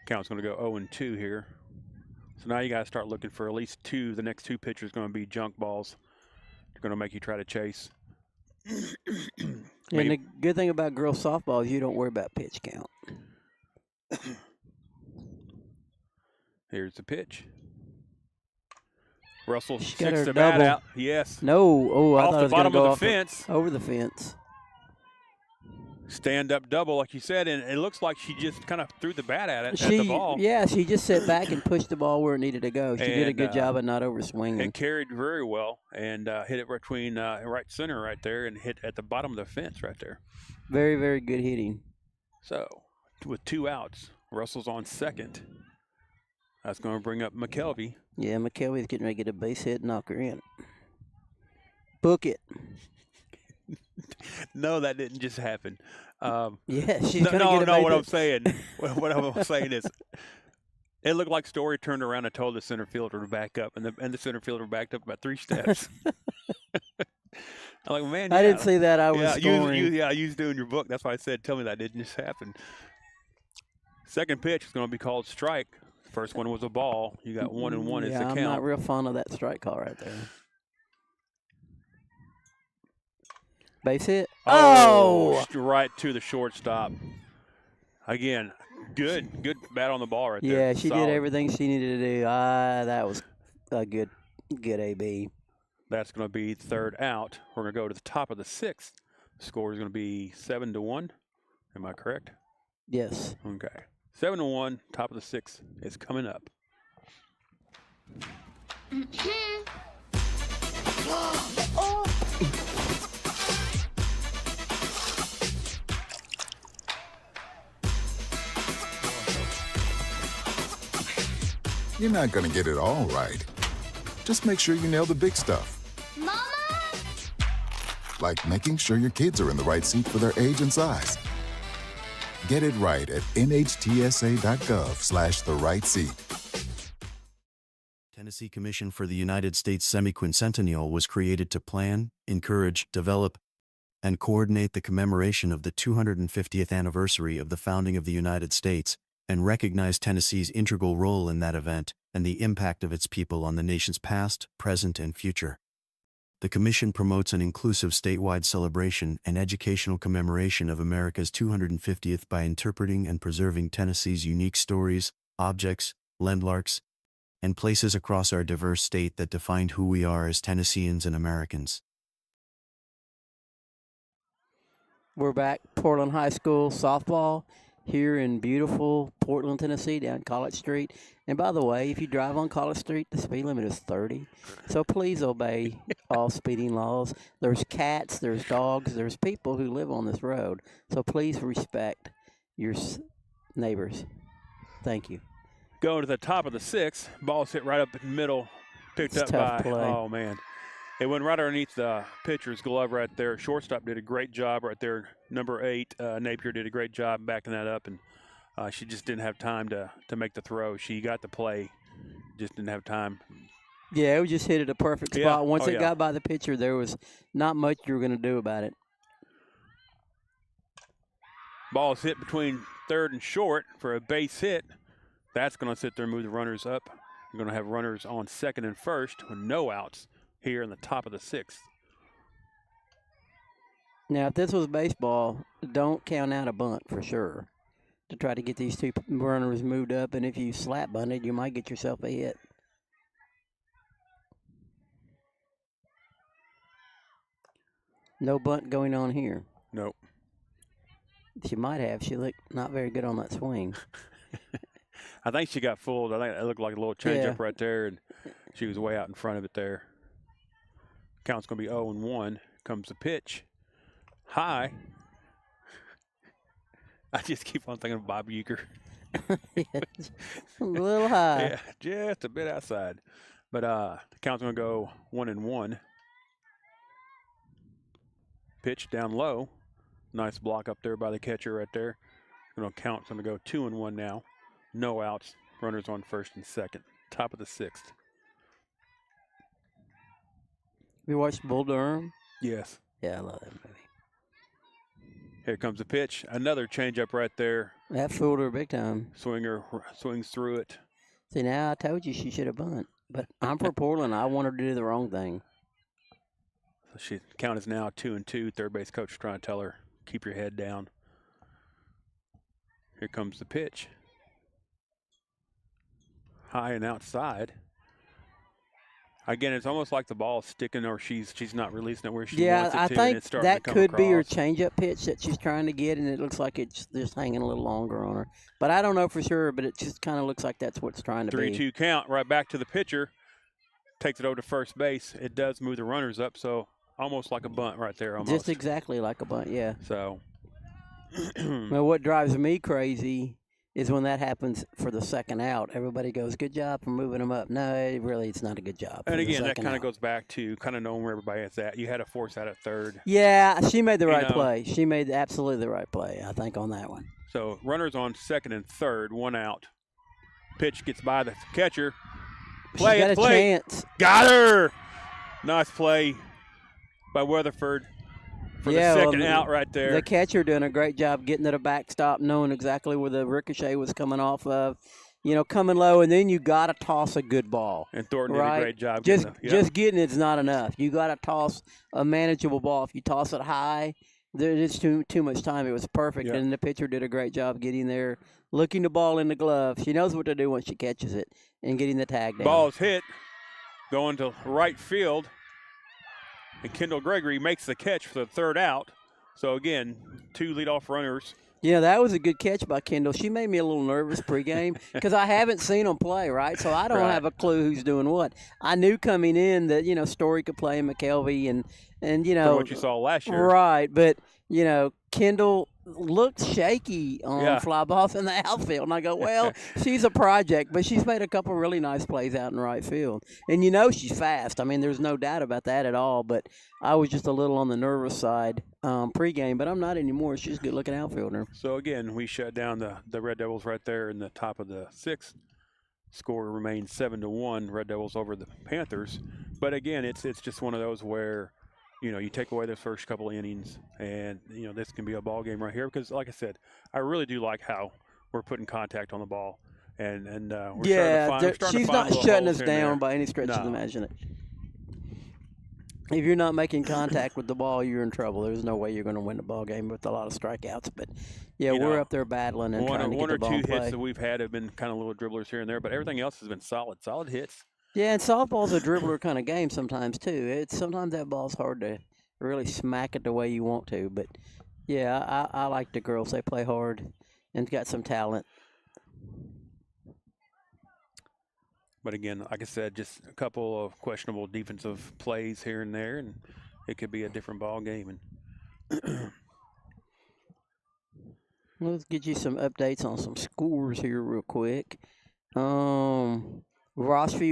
Count's going to go 0-2 here. So now you got to start looking for at least 2. The next 2 pitchers going to be junk balls. They're going to make you try to chase. And the good thing about girls softball is you don't worry about pitch count. Here's the pitch. Russell She got sticks her the bat double. out. Yes. No. Oh, I off thought the it was bottom go of the fence. Over the fence. Stand-up double, like you said, and it looks like she just kind of threw the bat at it, at the ball. Yeah, she just sat back and pushed the ball where it needed to go. She did a good job of not overswinging. It carried very well and hit it between right center right there and hit at the bottom of the fence right there. Very, very good hitting. So, with 2 outs, Russell's on second. That's going to bring up McKelvey. Yeah, McKelvey's getting ready to get a base hit and knock her in. Book it. No, that didn't just happen. Yeah, she's going to get a base what hit. I'm saying. What I'm saying is, it looked like Story turned around and told the center fielder to back up, and the center fielder backed up about 3 steps. I'm like, man, I didn't see that. I was scoring. You was doing your book. That's why I said, tell me that didn't just happen. Second pitch is going to be called strike. First one was a ball. You got 1-1 is the count. I'm not real fond of that strike call right there. Base hit. Oh! Right to the shortstop. Again, good bat on the ball right there. Yeah, she Solid. did everything she needed to do. That was a good AB. That's going to be third out. We're going to go to the top of the 6th. The score is going to be 7-1. Am I correct? Yes. Okay. 7-1. Top of the 6th is coming up. You're not going to get it all right. Just make sure you nail the big stuff. Mama! Like making sure your kids are in the right seat for their age and size. Get it right at nhtsa.gov/the-right-seat. Tennessee Commission for the United States Semiquincentennial was created to plan, encourage, develop, and coordinate the commemoration of the 250th anniversary of the founding of the United States and recognize Tennessee's integral role in that event and the impact of its people on the nation's past, present, and future. The Commission promotes an inclusive statewide celebration and educational commemoration of America's 250th by interpreting and preserving Tennessee's unique stories, objects, landmarks, and places across our diverse state that define who we are as Tennesseans and Americans. We're back, Portland High School softball here in beautiful Portland, Tennessee, down College Street. And by the way, if you drive on College Street, the speed limit is 30. So please obey all speeding laws. There's cats, there's dogs, there's people who live on this road. So please respect your neighbors. Thank you. Going to the top of the sixth, ball's hit right up in the middle, picked It's up tough by, play. oh man. It went right underneath the pitcher's glove right there. Shortstop did a great job right there. Number 8, Napier did a great job backing that up, and she just didn't have time to make the throw. She got the play, just didn't have time. Yeah, we just hit it a perfect spot. Yeah. Once Oh, it yeah. got by the pitcher, there was not much you were going to do about it. Ball's hit between third and short for a base hit. That's going to sit there and move the runners up. You're going to have runners on second and first with no outs here in the top of the sixth. Now, if this was baseball, don't count out a bunt for sure to try to get these two runners moved up. And if you slap bunted, you might get yourself a hit. No bunt going on here. Nope. She might have. She looked not very good on that swing. I think she got fooled. I think it looked like a little changeup right there, and she was way out in front of it there. Count's going to be 0-1. Comes the pitch. High. I just keep on thinking of Bob Uecker. A little high. Yeah, just a bit outside. But the count's going to go 1-1. Pitch down low. Nice block up there by the catcher right there. Count's going to go 2-1 now. No outs. Runners on first and second. Top of the sixth. You watched Bull Durham? Yes. Yeah, I love that movie. Here comes the pitch. Another changeup right there. That fooled her big time. Swinger swings through it. See, now I told you she should have bunt. But I'm for Portland. I want her to do the wrong thing. So count is now 2-2. Third base coach is trying to tell her, keep your head down. Here comes the pitch. High and outside. Again, it's almost like the ball is sticking, or she's not releasing it where she wants it to. I and think it's starting that to come could be her across. changeup pitch that she's trying to get, and it looks like it's just hanging a little longer on her. But I don't know for sure, but it just kind of looks like that's what it's trying to be. 3-2 count, right back to the pitcher. Takes it over to first base. It does move the runners up, so almost like a bunt right there almost. Just exactly like a bunt, yeah. So. Well, what drives me crazy is when that happens for the second out. Everybody goes, good job for moving them up. No, it's not a good job. And again, that kind of goes back to kind of knowing where everybody is at. You had a force out at third. Yeah, she made the right play. She made absolutely the right play, I think, on that one. So runners on second and third, 1 out. Pitch gets by the catcher. Play, She's got it's a play. chance. Got her. Nice play by Weatherford for the second out right there. The catcher doing a great job getting to the backstop, knowing exactly where the ricochet was coming off of. Coming low, and then you got to toss a good ball. And Thornton right? did a great job. Just getting it's not enough. You got to toss a manageable ball. If you toss it high, there's too much time. It was perfect, and the pitcher did a great job getting there, looking the ball in the glove. She knows what to do once she catches it, and getting the tag down. Ball's hit, going to right field, and Kendall Gregory makes the catch for the third out. So again, 2 leadoff runners. Yeah, that was a good catch by Kendall. She made me a little nervous pregame because I haven't seen them play, right? So I don't have a clue who's doing what. I knew coming in that, Story could play McKelvey and From what you saw last year. Right, but, Kendall looked shaky on Yeah. fly balls in the outfield. And I go, well, she's a project, but she's made a couple really nice plays out in right field. And she's fast. I mean, there's no doubt about that at all. But I was just a little on the nervous side pregame, but I'm not anymore. She's a good-looking outfielder. So, again, we shut down the Red Devils right there in the top of the sixth. Score remains 7-1, Red Devils over the Panthers. But, again, it's just one of those where – you take away the first couple of innings, and this can be a ball game right here because, like I said, I really do like how we're putting contact on the ball, and we're starting to she's find not shutting us holes in down there. by any stretch of the No. imagination. If you're not making contact with the ball, you're in trouble. There's no way you're going to win the ball game with a lot of strikeouts. But we're up there battling and trying to get one the or ball two in play. hits that we've had have been kind of little dribblers here and there, but everything else has been solid hits. Yeah, and softball's a dribbler kind of game sometimes too. Sometimes that ball's hard to really smack it the way you want to. But yeah, I like the girls. They play hard and got some talent. But again, like I said, just a couple of questionable defensive plays here and there, and it could be a different ball game. And let's get you some updates on some scores here real quick. Rossview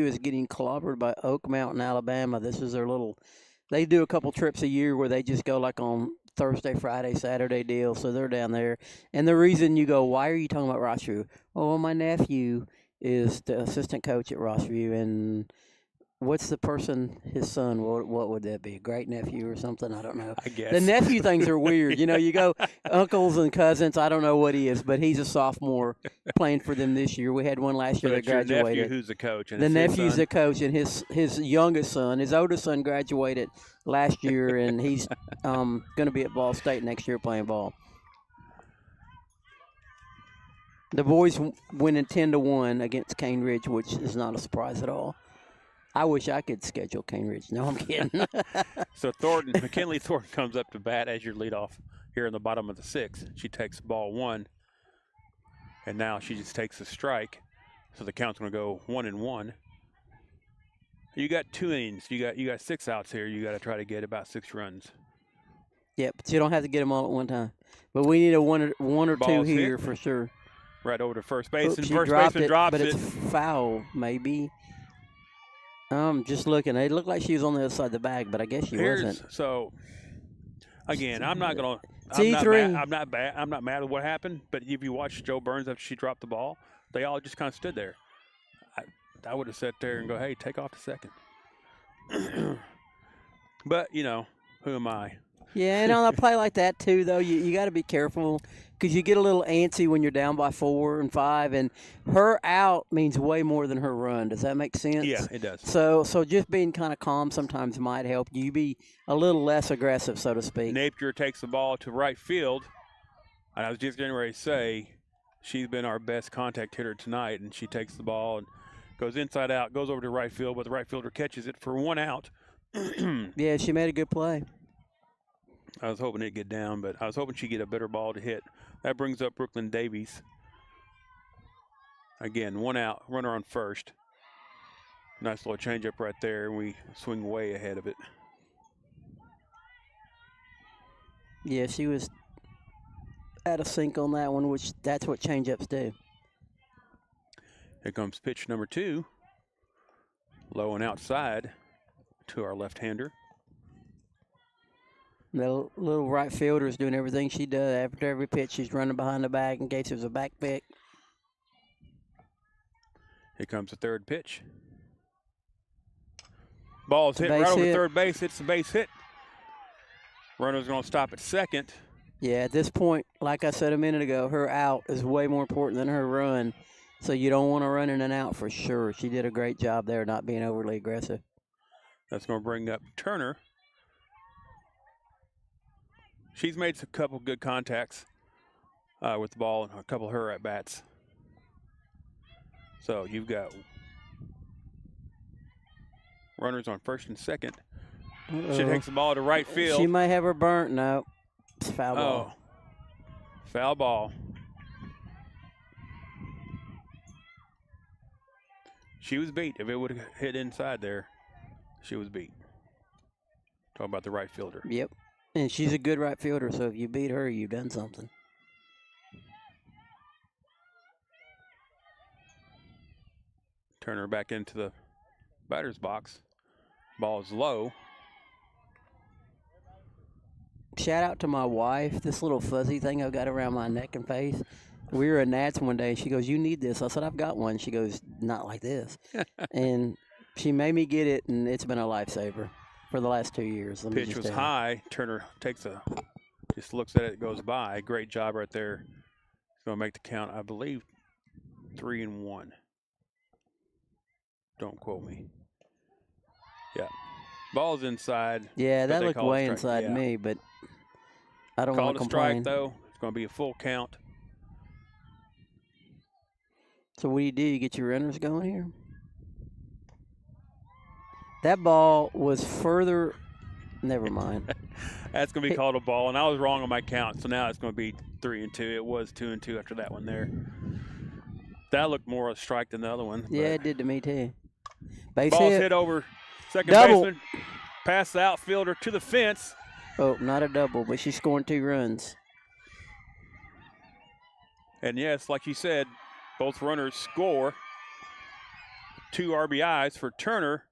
is getting clobbered by Oak Mountain, Alabama. This is their little – they do a couple trips a year where they just go like on Thursday, Friday, Saturday deal, so they're down there. And the reason you go, why are you talking about Rossview? Oh, well, my nephew is the assistant coach at Rossview, and what's the person, his son, what would that be, a great nephew or something? I don't know. I guess. The nephew things are weird. You go uncles and cousins, I don't know what he is, but he's a sophomore playing for them this year. We had one last year so that it's your graduated. nephew who's the coach. And The it's his nephew's son? the coach, and his youngest son, his oldest son graduated last year, and he's going to be at Ball State next year playing ball. The boys winning 10-1 against Cane Ridge, which is not a surprise at all. I wish I could schedule Cane Ridge. No, I'm kidding. So McKinley Thornton comes up to bat as your leadoff here in the bottom of the sixth. She takes ball one, and now she just takes a strike. So the count's going to go 1-1. You got 2 innings. You got 6 outs here. You got to try to get about 6 runs. Yeah, but you don't have to get them all at one time. But we need a one or two Ball's here hit. for sure. Right over to first base, Oops, and she first dropped baseman it, drops but it. it's foul, maybe. Just looking. It looked like she was on the other side of the bag, but I guess she wasn't. So, again, I'm not gonna. T3. I'm not mad at what happened. But if you watch Joe Byrns after she dropped the ball, they all just kind of stood there. I would have sat there and go, "Hey, take off to second." But who am I? Yeah, and on a play like that too, though, you got to be careful because you get a little antsy when you're down by 4 and 5, and her out means way more than her run. Does that make sense? Yeah, it does. So just being kind of calm sometimes might help you be a little less aggressive, so to speak. Napier takes the ball to right field, and I was just getting ready to say she's been our best contact hitter tonight, and she takes the ball and goes inside out, goes over to right field, but the right fielder catches it for 1 out. Yeah, she made a good play. I was hoping it'd get down, but I was hoping she'd get a better ball to hit. That brings up Brooklyn Davies. Again, 1 out, runner on first. Nice little changeup right there, and we swing way ahead of it. Yeah, she was out of sync on that one, which that's what changeups do. Here comes pitch number 2. Low and outside to our left-hander. The little right fielder is doing everything she does. After every pitch, she's running behind the bag in case there's a back pick. Here comes the third pitch. Ball's hit Base right over hit. third base. It's a base hit. Runner's going to stop at second. Yeah, at this point, like I said a minute ago, her out is way more important than her run. So you don't want to run in and out for sure. She did a great job there not being overly aggressive. That's going to bring up Turner. She's made a couple good contacts with the ball and a couple of her at-bats. So you've got runners on first and second. She takes the ball to right field. She may have her burnt. No, it's foul ball. Foul ball. She was beat. If it would have hit inside there, she was beat. Talk about the right fielder. Yep. And she's a good right fielder, so if you beat her, you've done something. Turner back into the batter's box. Ball is low. Shout out to my wife. This little fuzzy thing I've got around my neck and face. We were at Nats one day. She goes, "You need this." I said, "I've got one." She goes, "Not like this." And she made me get it, and it's been a lifesaver for the last 2 years. Let me Pitch just was tell you. high. Turner just looks at it, goes by. Great job right there. He's going to make the count, I believe, 3-1. Don't quote me. Yeah. Ball's inside. Yeah, but that they looked call it way strike. inside Yeah. me, but I don't Called want a to strike, complain. though. It's going to be a full count. So what do? You get your runners going here? That ball was further. Never mind. That's going to be called a ball, and I was wrong on my count, so now it's going to be 3-2. It was 2-2 after that one there. That looked more a strike than the other one. Yeah, it did to me too. Base Ball's hit. hit over second Double. baseman, past the outfielder to the fence. Oh, not a double, but she's scoring 2 runs. And yes, like you said, both runners score. 2 RBIs for Turner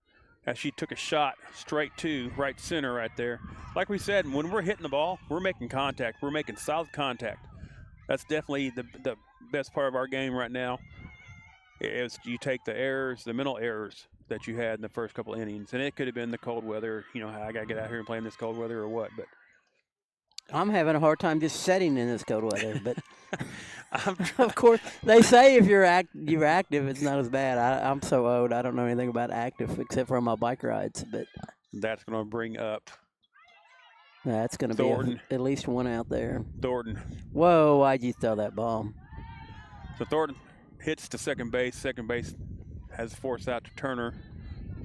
as she took a shot straight to right center right there. Like we said, when we're hitting the ball, we're making contact. We're making solid contact. That's definitely the best part of our game right now. Is you take the errors, the mental errors that you had in the first couple innings, and it could have been the cold weather. You know, I got to get out here and play in this cold weather or what, but I'm having a hard time just sitting in this cold weather, but of course they say if you're active, it's not as bad. I'm so old, I don't know anything about active except for on my bike rides. But that's going to bring up. That's going to be at least one out there. Thornton. Whoa! Why'd you throw that ball? So Thornton hits to second base. Second base has forced out to Turner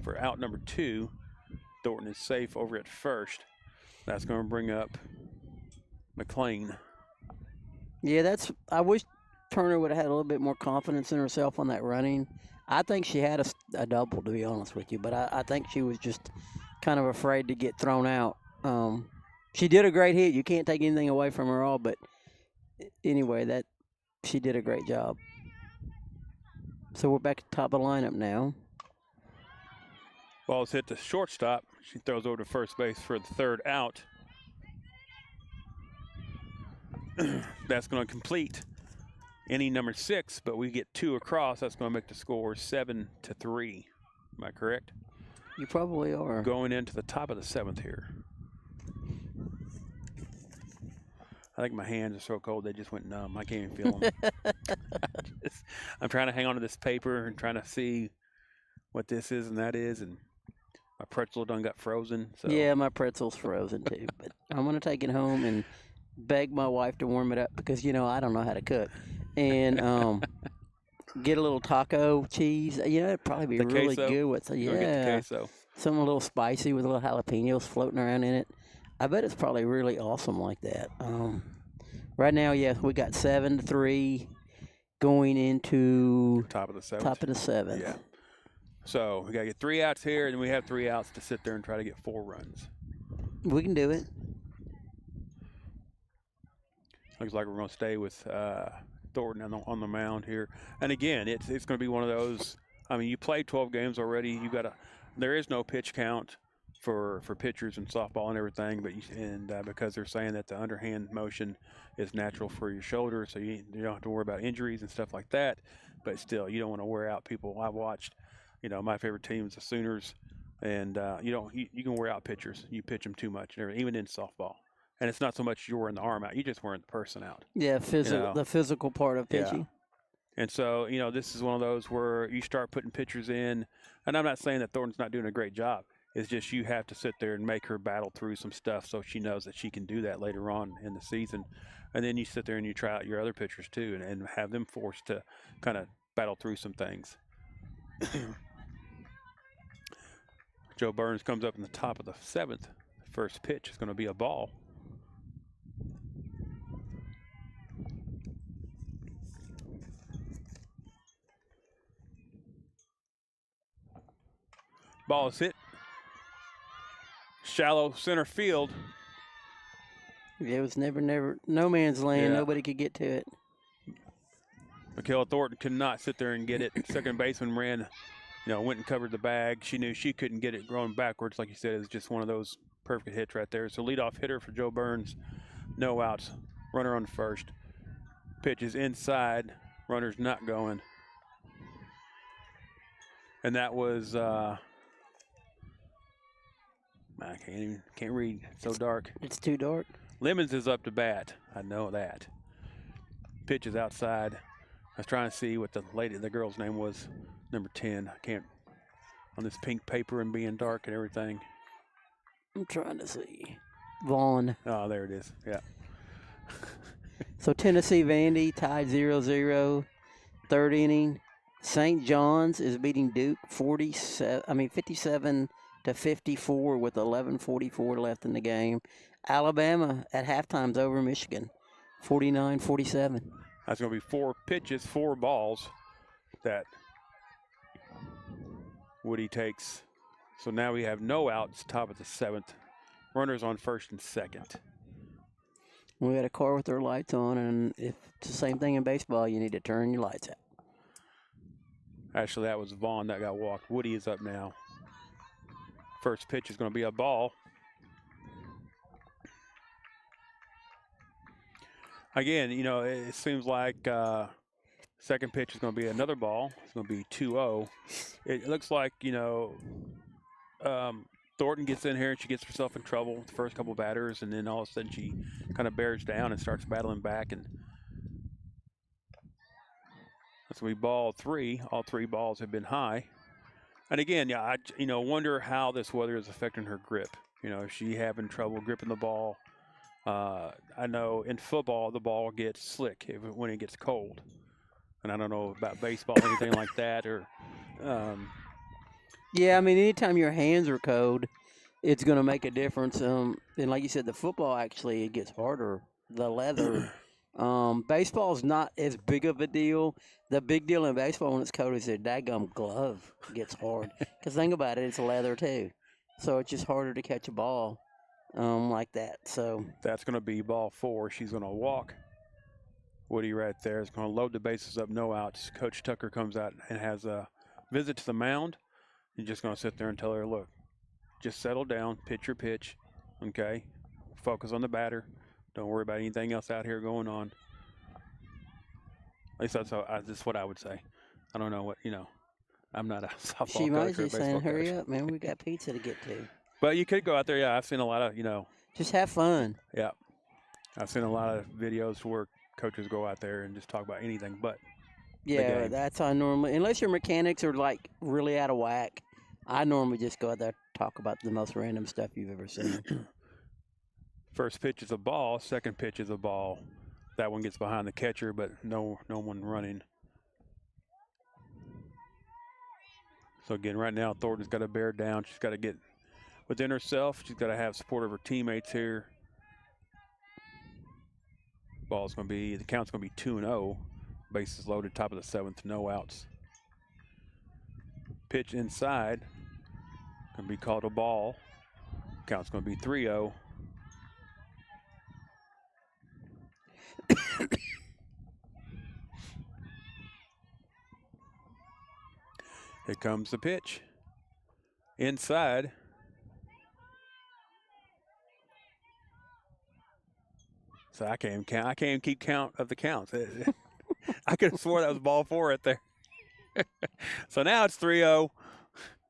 for out number 2. Thornton is safe over at first. That's going to bring up McLean. Yeah, I wish Turner would have had a little bit more confidence in herself on that running. I think she had a double, to be honest with you, but I think she was just kind of afraid to get thrown out. She did a great hit. You can't take anything away from her all, but anyway, she did a great job. So we're back at the top of the lineup now. Ball's hit to shortstop. She throws over to first base for the third out. That's going to complete inning number 6, but we get 2 across. That's going to make the score 7-3. Am I correct? You probably are. Going into the top of the 7th here. I think my hands are so cold they just went numb. I can't even feel them. I'm trying to hang on to this paper and trying to see what this is and that is, and my pretzel done got frozen. So. Yeah, my pretzel's frozen too. But I'm going to take it home and beg my wife to warm it up because, I don't know how to cook. And get a little taco cheese. It'd probably be really queso. good with Get the queso. Something a little spicy with a little jalapenos floating around in it. I bet it's probably really awesome like that. Right now, we got 7-3 going into top of the 7th. Top of the 7th. Yeah. So we got to get 3 outs here, and we have 3 outs to sit there and try to get 4 runs. We can do it. Looks like we're going to stay with Thornton on the mound here. And again, it's going to be one of those. I mean, you played 12 games already. There is no pitch count for pitchers and softball and everything, but because they're saying that the underhand motion is natural for your shoulder, so you don't have to worry about injuries and stuff like that. But still, you don't want to wear out people. I've watched, my favorite team is the Sooners, and you can wear out pitchers. You pitch them too much, even in softball. And it's not so much you're wearing the arm out; you just wearing the person out. Yeah, the physical part of pitching. Yeah. And so, this is one of those where you start putting pitchers in, and I'm not saying that Thornton's not doing a great job. It's just you have to sit there and make her battle through some stuff so she knows that she can do that later on in the season. And then you sit there and you try out your other pitchers too and have them forced to kind of battle through some things. Joe Byrns comes up in the top of the 7th. First pitch is going to be a ball. Ball is hit. Shallow center field. It was never, no man's land. Yeah. Nobody could get to it. Michaela Thornton could not sit there and get it. Second baseman ran went and covered the bag. She knew she couldn't get it going backwards. Like you said, it was just one of those perfect hits right there. So leadoff hitter for Joe Byrns. No outs. Runner on first. Pitch is inside. Runner's not going. And that was I can't read. It's so dark. It's too dark. Lemons is up to bat. I know that. Pitch is outside. I was trying to see what the girl's name was. Number 10. I can't, on this pink paper and being dark and everything. I'm trying to see. Vaughn. Oh, there it is. Yeah. So Tennessee Vandy tied 0-0. Third inning. St. John's is beating Duke 57 to 54 with 11:44 left in the game. Alabama at halftime's over Michigan, 49-47. That's going to be 4 pitches, 4 balls that Woody takes. So now we have no outs, top of the 7th. Runners on first and second. We got a car with their lights on, and if it's the same thing in baseball, you need to turn your lights out. Actually, that was Vaughn that got walked. Woody is up now. First pitch is going to be a ball. Again, it seems like second pitch is going to be another ball. It's going to be 2-0. It looks like, Thornton gets in here and she gets herself in trouble with the first couple batters, and then all of a sudden she kind of bears down and starts battling back. And that's going to be ball 3. All 3 balls have been high. And again, I wonder how this weather is affecting her grip. Is she having trouble gripping the ball? I know in football the ball gets slick when it gets cold, and I don't know about baseball or anything like that. Or yeah, I mean, anytime your hands are cold, it's going to make a difference. And like you said, the football actually it gets harder. The leather, baseball's not as big of a deal. The big deal in baseball when it's cold is the daggum glove gets hard. Because think about it, it's leather too, so it's just harder to catch a ball. Like that. So that's going to be ball 4. She's going to walk. Woody right there is going to load the bases up, no outs. Coach Tucker comes out and has a visit to the mound. He's just going to sit there and tell her, look, just settle down, pitch your pitch, okay? Focus on the batter. Don't worry about anything else out here going on. At least that's what I would say. I don't know what, I'm not a softball coach. She might or a be saying, baseball hurry coach. up, man. We got pizza to get to. But you could go out there. Yeah, I've seen a lot of, Just have fun. Yeah. I've seen a lot of videos where coaches go out there and just talk about anything but the Yeah, game. that's how I normally, unless your mechanics are like really out of whack, I normally just go out there and talk about the most random stuff you've ever seen. First pitch is a ball. Second pitch is a ball. That one gets behind the catcher, but no one running. So again, right now, Thornton's got to bear down. She's got to get within herself. She's got to have support of her teammates here. The count's going to be 2-0. Bases loaded, top of the 7th, no outs. Pitch inside. Going to be called a ball. Count's going to be 3-0. Here comes the pitch. Inside. So I can't even count. I can't even keep count of the counts. I could have swore that was ball 4 right there. So now it's 3-0.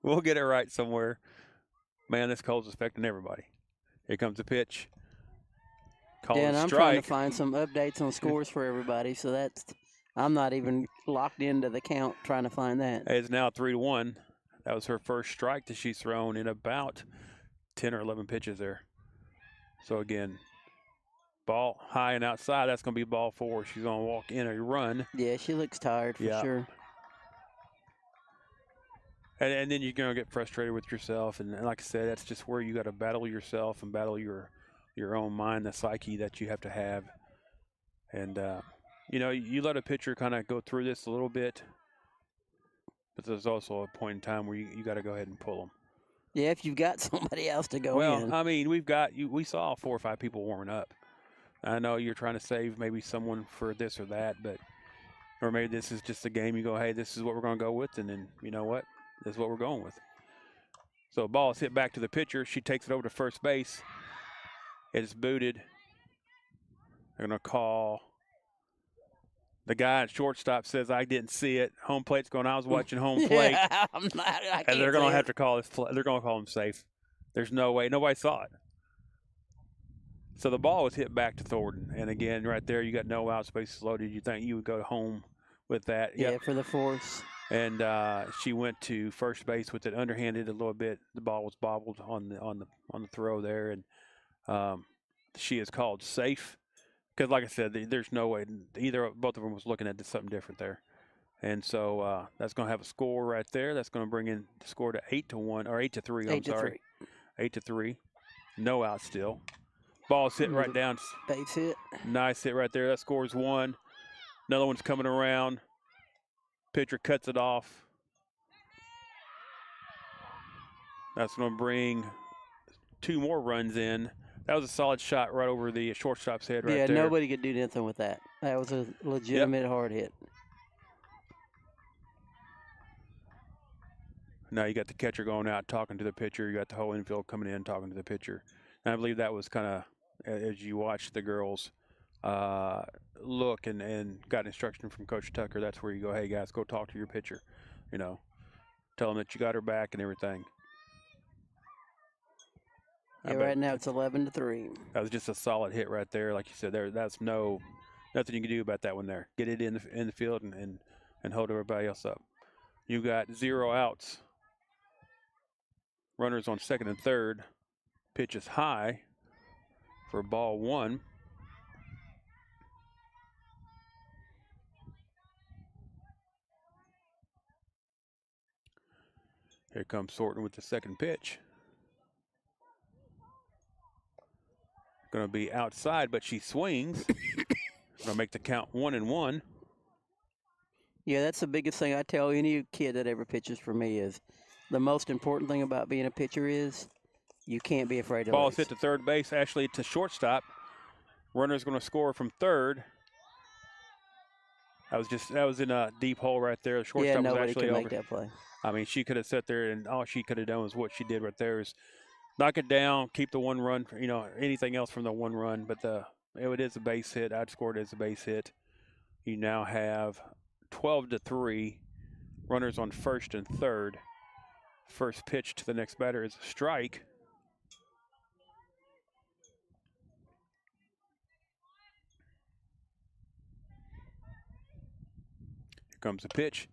We'll get it right somewhere. Man, this cold's affecting everybody. Here comes the pitch. Call and it a I'm strike. trying to find some updates on scores for everybody, so I'm not even locked into the count trying to find that. It's now 3-1. That was her first strike that she's thrown in about 10 or 11 pitches there. So again, ball high and outside. That's going to be ball 4. She's going to walk in a run. Yeah, she looks tired for sure. And then you're going to get frustrated with yourself. And like I said, that's just where you got to battle yourself and battle your own mind, the psyche that you have to have. And, you let a pitcher kind of go through this a little bit. But there's also a point in time where you got to go ahead and pull them. Yeah, if you've got somebody else to go in. Well, I mean, we saw 4 or 5 people warming up. I know you're trying to save maybe someone for this or that, or maybe this is just a game you go, hey, this is what we're going to go with, and then you know what? is what we're going with. So the ball is hit back to the pitcher. She takes it over to first base. It is booted. They're going to call. The guy at shortstop says, I didn't see it. Home plate's going, I was watching home plate. Yeah, I and they're going to have to call this. They're going to call him safe. There's no way. Nobody saw it. So the ball was hit back to Thornton. And again, right there, you got no outs, bases loaded. You think you would go home with that. Yeah, for the force. And she went to first base with it underhanded a little bit. The ball was bobbled on the throw there, and she is called safe. Because, like I said, there's no way both of them was looking at something different there, and so that's going to have a score right there. That's going to bring in the score to 8-1 or 8-3. I'm sorry, 8-3. No out still. Ball's hitting right down. Base hit. Nice hit right there. That scores 1. Another one's coming around. Pitcher cuts it off. That's going to bring 2 more runs in. That was a solid shot right over the shortstop's head right there. Yeah, nobody could do anything with that. That was a legitimate hard hit. Now you got the catcher going out talking to the pitcher. You got the whole infield coming in talking to the pitcher. And I believe that was kind of, as you watch the girls look and got instruction from Coach Tucker, that's where you go, hey, guys, go talk to your pitcher. Tell them that you got her back and everything. Yeah, right now it's 11-3. That was just a solid hit right there. Like you said, that's nothing you can do about that one there. Get it in the field and hold everybody else up. You got 0 outs. Runners on second and third. Pitch is high for ball 1. Here comes Thornton with the second pitch. Going to be outside, but she swings. Going to make the count 1-1. Yeah, that's the biggest thing I tell any kid that ever pitches for me is the most important thing about being a pitcher is you can't be afraid to Ball's lose. hit to third base, Ashley to shortstop. Runner's going to score from third. That was in a deep hole right there. The shortstop was actually can over. make that play. I mean, she could have sat there and all she could have done was what she did right there is knock it down, keep the 1 run, anything else from the 1 run. But it is a base hit. I'd score it as a base hit. You now have 12-3. Runners on first and third. First pitch to the next batter is a strike. Here comes the pitch.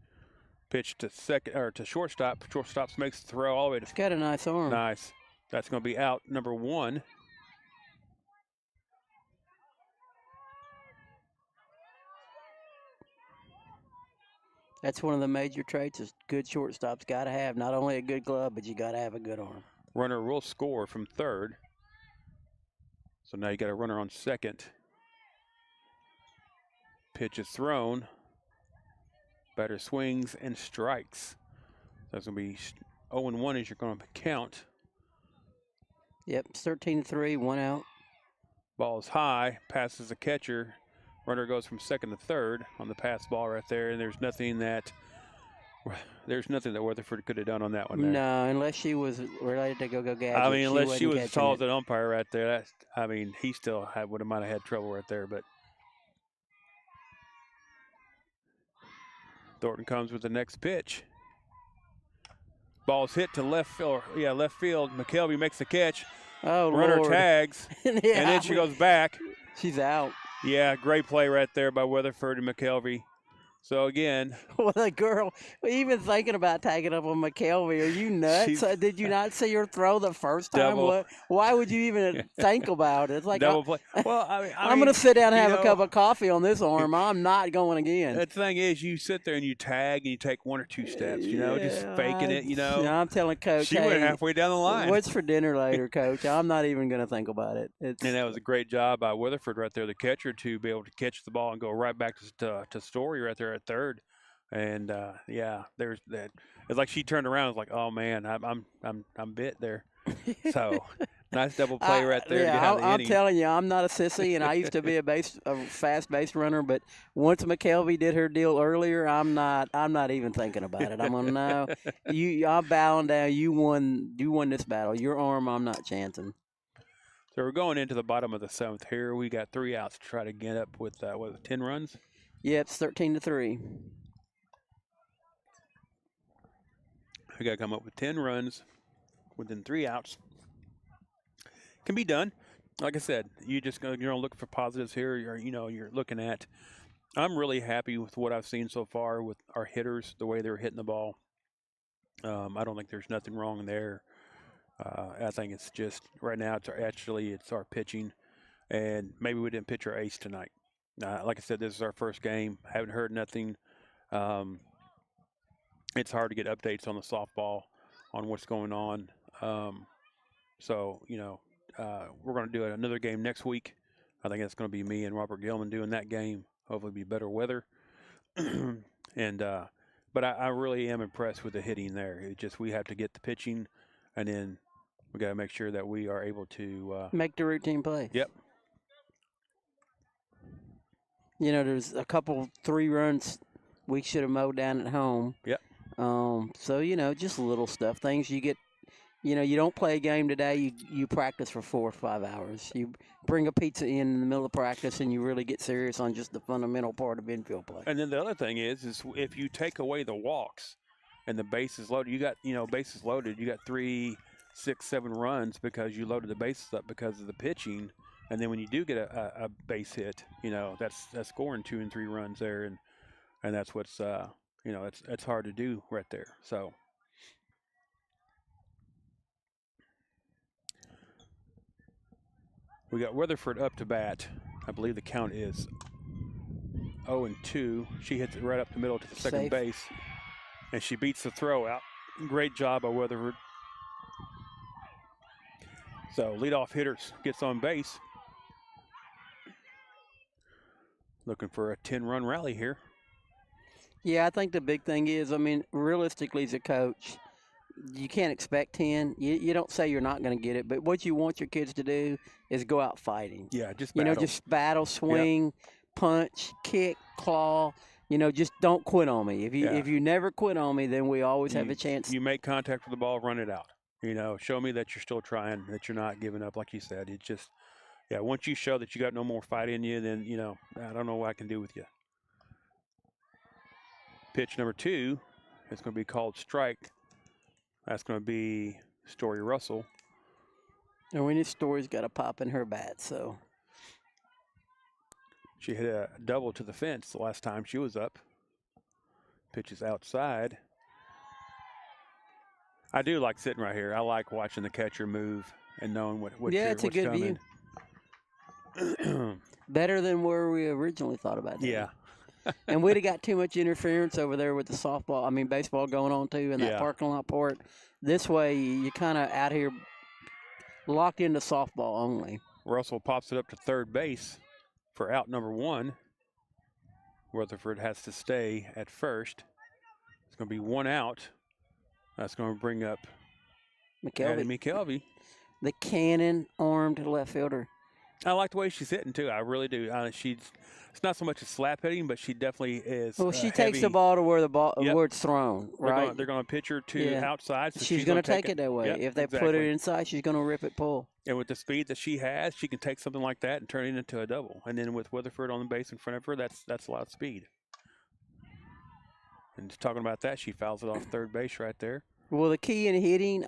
Pitch to second or to shortstop. Shortstop makes the throw all the way to. It's got a nice arm. Nice. That's going to be out number 1. That's one of the major traits is good shortstops got to have not only a good glove, but you got to have a good arm. Runner will score from third. So now you got a runner on second. Pitch is thrown. Batter swings and strikes. That's going to be 0-1 as you're going to count. Yep, it's 13-3, 1 out. Ball is high, passes the catcher. Runner goes from second to third on the pass ball right there, and there's nothing that Weatherford could have done on that one there. No, unless she was related to Go-Go Gadget. I mean, unless she was wasn't as tall as catching an umpire right there. He still might have had trouble right there, but Thornton comes with the next pitch. Ball's hit to left field. Yeah, left field. McKelvey makes the catch. Oh, Runner Lord. tags, Yeah, and then she goes back. She's out. Yeah, great play right there by Weatherford and McKelvey. So again, Well, the girl, even thinking about tagging up on McKelvey, are you nuts? Did you not see her throw the first time? Why would you even think about it? It's like double play. Well, I'm going to sit down and have a cup of coffee on this arm. I'm not going again. The thing is, you sit there and you tag and you take 1 or 2 steps, just faking it, Yeah, I'm telling Coach, She went halfway down the line. What's for dinner later, Coach? I'm not even going to think about it. And that was a great job by Weatherford right there, the catcher, to be able to catch the ball and go right back to Story right there at third. And there's that. It's like she turned around and was like, "Oh man, I'm bit there." So Nice double play right there to get out of the I'm inning. telling you, I'm not a sissy, and I used to be a fast base runner. But once McKelvey did her deal earlier, I'm not even thinking about it. I'm gonna no, I'm bowing down. You won this battle. Your arm, I'm not chancing. So we're going into the bottom of the 7th here. We got 3 outs to try to get up with 10 runs. Yeah, it's 13-3. We got to come up with 10 runs within 3 outs. Can be done. Like I said, you're gonna look for positives here. You're looking at. I'm really happy with what I've seen so far with our hitters, the way they're hitting the ball. I don't think there's nothing wrong there. I think it's just right now it's our pitching, and maybe we didn't pitch our ace tonight. Like I said, this is our first game. Haven't heard nothing. It's hard to get updates on the softball, on what's going on. So we're going to do another game next week. I think that's going to be me and Robert Gilman doing that game. Hopefully, be better weather. But I really am impressed with the hitting there. It just we have to get the pitching, and then we got to make sure that we are able to make the routine play. Yep. There's a couple 3 runs we should have mowed down at home. Yep. So just little stuff, things you get. You don't play a game today. You practice for 4 or 5 hours. You bring a pizza in the middle of practice, and you really get serious on just the fundamental part of infield play. And then the other thing is if you take away the walks and the bases loaded, you got bases loaded. You got 3, 6, 7 runs because you loaded the bases up because of the pitching. And then when you do get a base hit, that's scoring 2 and 3 runs there, and that's what's it's hard to do right there. So. We got Weatherford up to bat. I believe the count is 0-2. She hits it right up the middle to the second base, and she beats the throw out. Great job by Weatherford. So leadoff hitters gets on base. Looking for a 10-run rally here. Yeah, I think the big thing is, realistically as a coach, you can't expect 10. You don't say you're not going to get it, but what you want your kids to do is go out fighting. Yeah, just battle. Just battle, swing, punch, kick, claw. Just don't quit on me. If you never quit on me, then we always have a chance. You make contact with the ball, run it out. Show me that you're still trying, that you're not giving up, like you said. It's just, once you show that you got no more fight in you, then, I don't know what I can do with you. Pitch number 2 is going to be called strike. That's going to be Story Russell. And we need Story's got a pop in her bat, so. She hit a double to the fence the last time she was up. Pitch is outside. I do like sitting right here. I like watching the catcher move and knowing what's it's a good coming. View. Better than where we originally thought about it. Yeah. And we'd have got too much interference over there with the baseball going on too in that parking lot part. This way, you kind of out here locked into softball only. Russell pops it up to third base for out number 1. Rutherford has to stay at first. It's going to be 1 out. That's going to bring up McKelvey. The cannon-armed left fielder. I like the way she's hitting, too. I really do. It's not so much a slap hitting, but she definitely is. Well, she takes the ball to where where it's thrown, right? They're going to pitch her to outside. So she's going to take it that way. Yep, if they put it inside, she's going to rip it pull. And with the speed that she has, she can take something like that and turn it into a double. And then with Weatherford on the base in front of her, that's a lot of speed. And just talking about that, she fouls it off third base right there. Well, the key in hitting,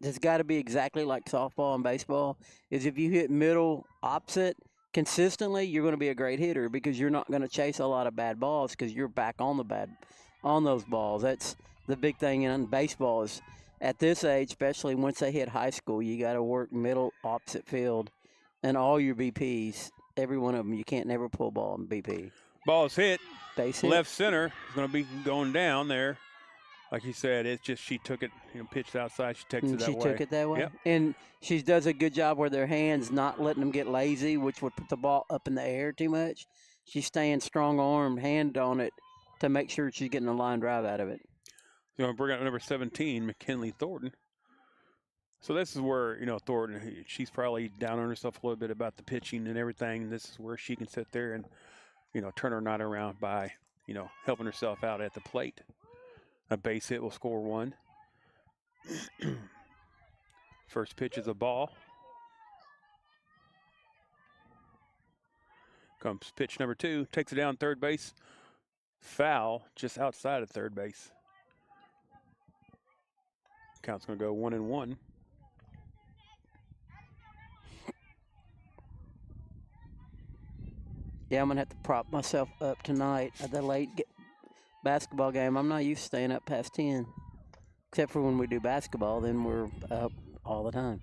it's got to be exactly like softball and baseball, is if you hit middle opposite consistently, you're going to be a great hitter because you're not going to chase a lot of bad balls because you're back on those balls. That's the big thing in baseball is at this age, especially once they hit high school, you got to work middle opposite field and all your BPs, every one of them, you can't never pull ball in BP. Ball is hit. Base hit. Left center is going to be going down there. Like you said, it's just she took it, pitched outside. She takes it that way. She took it that way. Yep. And she does a good job with their hands, not letting them get lazy, which would put the ball up in the air too much. She's staying strong-armed, hand on it to make sure she's getting a line drive out of it. You're going to bring out number 17, McKinley Thornton. So this is where, Thornton, she's probably down on herself a little bit about the pitching and everything. This is where she can sit there and, turn her night around by, helping herself out at the plate. A base hit will score 1. First pitch is a ball. Comes pitch number 2, takes it down third base. Foul just outside of third base. Count's going to go 1-1. Yeah, I'm going to have to prop myself up tonight at the late basketball game. I'm not used to staying up past 10. Except for when we do basketball, then we're up all the time.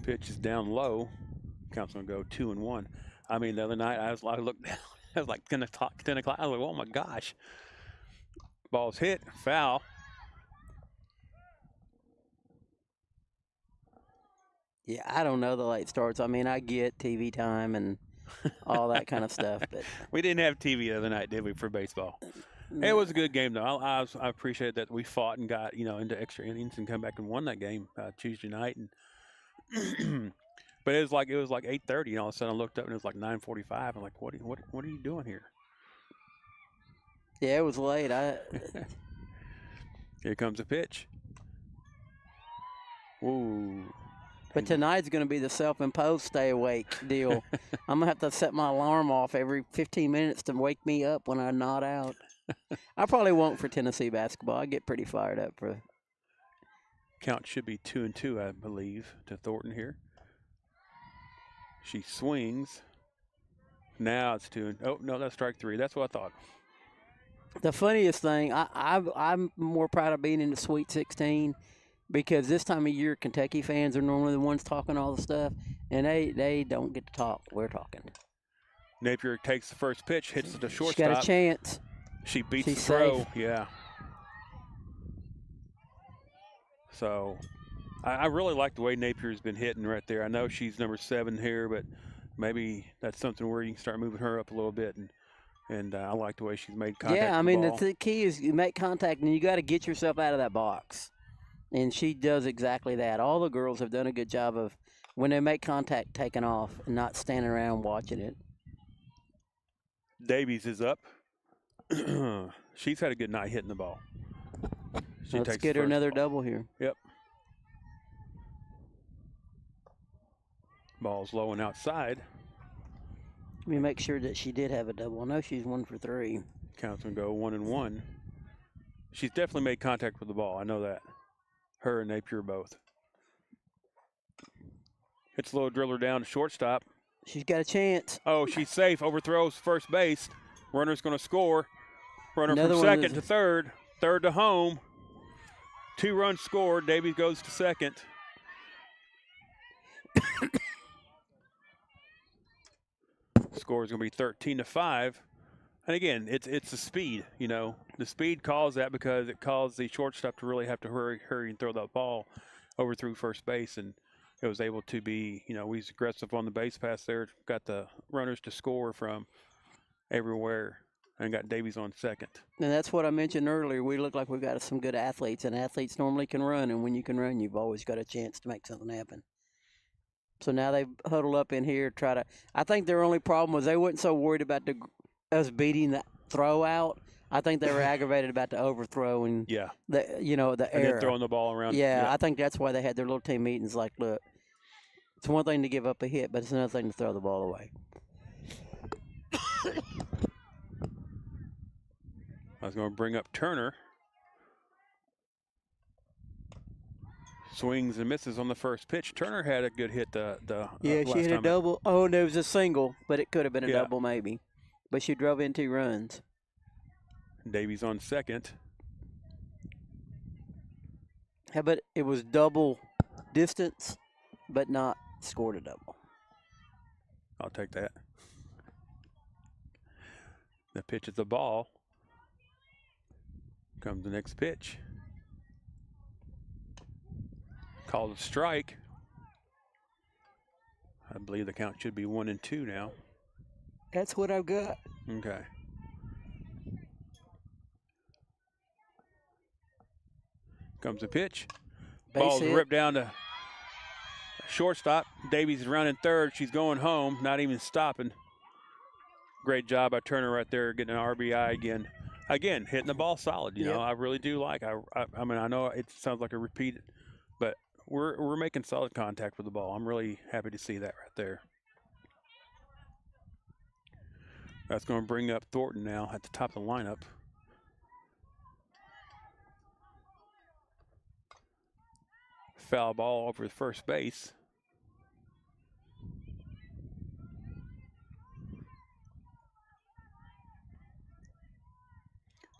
Pitch is down low. Count's going to go 2-1. I mean, the other night, I looked down. It was like 10 o'clock. I was like, oh, my gosh. Ball's hit. Foul. Yeah, I don't know the late starts. I mean, I get TV time and all that kind of stuff. But we didn't have TV the other night, did we, for baseball? It was a good game, though. I appreciate that we fought and got, into extra innings and come back and won that game Tuesday night. And but it was like 8:30, and all of a sudden I looked up and it was like 9:45. I'm like, what are you doing here? Yeah, it was late. Here comes a pitch. Ooh. But tonight's going to be the self-imposed stay awake deal. I'm going to have to set my alarm off every 15 minutes to wake me up when I'm not out. I probably won't for Tennessee basketball. I get pretty fired up for. Count should be 2-2, I believe, to Thornton here. She swings. Now it's 2. Oh, no, that's strike 3. That's what I thought. The funniest thing, I'm more proud of being in the Sweet 16 because this time of year, Kentucky fans are normally the ones talking all the stuff, and they don't get to talk. We're talking. Napier takes the first pitch, hits the shortstop. She's got a chance. She beats She's the throw. safe. Yeah. So I really like the way Napier's been hitting right there. I know she's number 7 here, but maybe that's something where you can start moving her up a little bit. And I like the way she's made contact. Yeah, I mean, the ball. the key is you make contact, and you got to get yourself out of that box. And she does exactly that. All the girls have done a good job of, when they make contact, taking off and not standing around watching it. Davies is up. She's had a good night hitting the ball. Let's get her another double here. Yep. Ball's low and outside. Let me make sure that she did have a double. I know she's 1 for 3. Counts and go 1-1. She's definitely made contact with the ball. I know that. Her and Napier both. Hits a little driller down to shortstop. She's got a chance. Oh, she's safe. Overthrows first base. Runner's going to score. Runner Another from one second to third. Third to home. 2 runs scored. Davies goes to second. Score is going to be 13-5. And again, it's the speed. The speed calls that because it caused the shortstop to really have to hurry and throw that ball over through first base, and it was able to be, we was aggressive on the base pass there, got the runners to score from everywhere, and got Davies on second. And that's what I mentioned earlier. We look like we've got some good athletes, and athletes normally can run, and when you can run, you've always got a chance to make something happen. So now they've huddled up in here, I think their only problem was they weren't so worried about us beating the throw out. I think they were aggravated about the overthrow and the error. And then throwing the ball around. Yeah, I think that's why they had their little team meetings. Like, look, it's one thing to give up a hit, but it's another thing to throw the ball away. I was going to bring up Turner. Swings and misses on the first pitch. Turner had a good hit yeah, she hit a double. Oh, no, it was a single, but it could have been a double maybe. But she drove in 2 runs. Davies on second. How about it was double distance, but not scored a double. I'll take that. The pitch is the ball. Comes the next pitch. Called a strike. I believe the count should be 1-2 now. That's what I've got. Okay. Comes the pitch. Base Ball's hit. ripped down to Shortstop, Davies is running third. She's going home, not even stopping. Great job by Turner right there, getting an RBI again. Again, hitting the ball solid. You know, I really do like. I mean, I know it sounds like a repeat, but we're making solid contact with the ball. I'm really happy to see that right there. That's going to bring up Thornton now at the top of the lineup. Foul ball over the first base.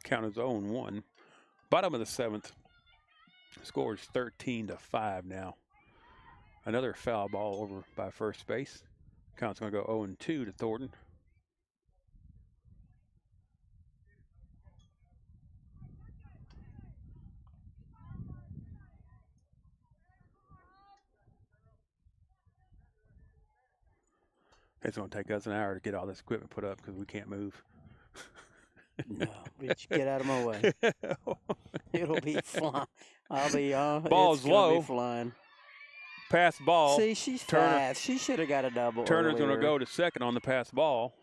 Count is 0-1. Bottom of the seventh. Score is 13-5 now. Another foul ball over by first base. Count's going to go 0-2 to Thornton. It's going to take us an hour to get all this equipment put up because we can't move. No, but you get out of my way. It'll be flying. I'll be on. Ball's low. Be flying. Pass ball. See, she's fast. She should have got a double. Turner's going to go to second on the pass ball.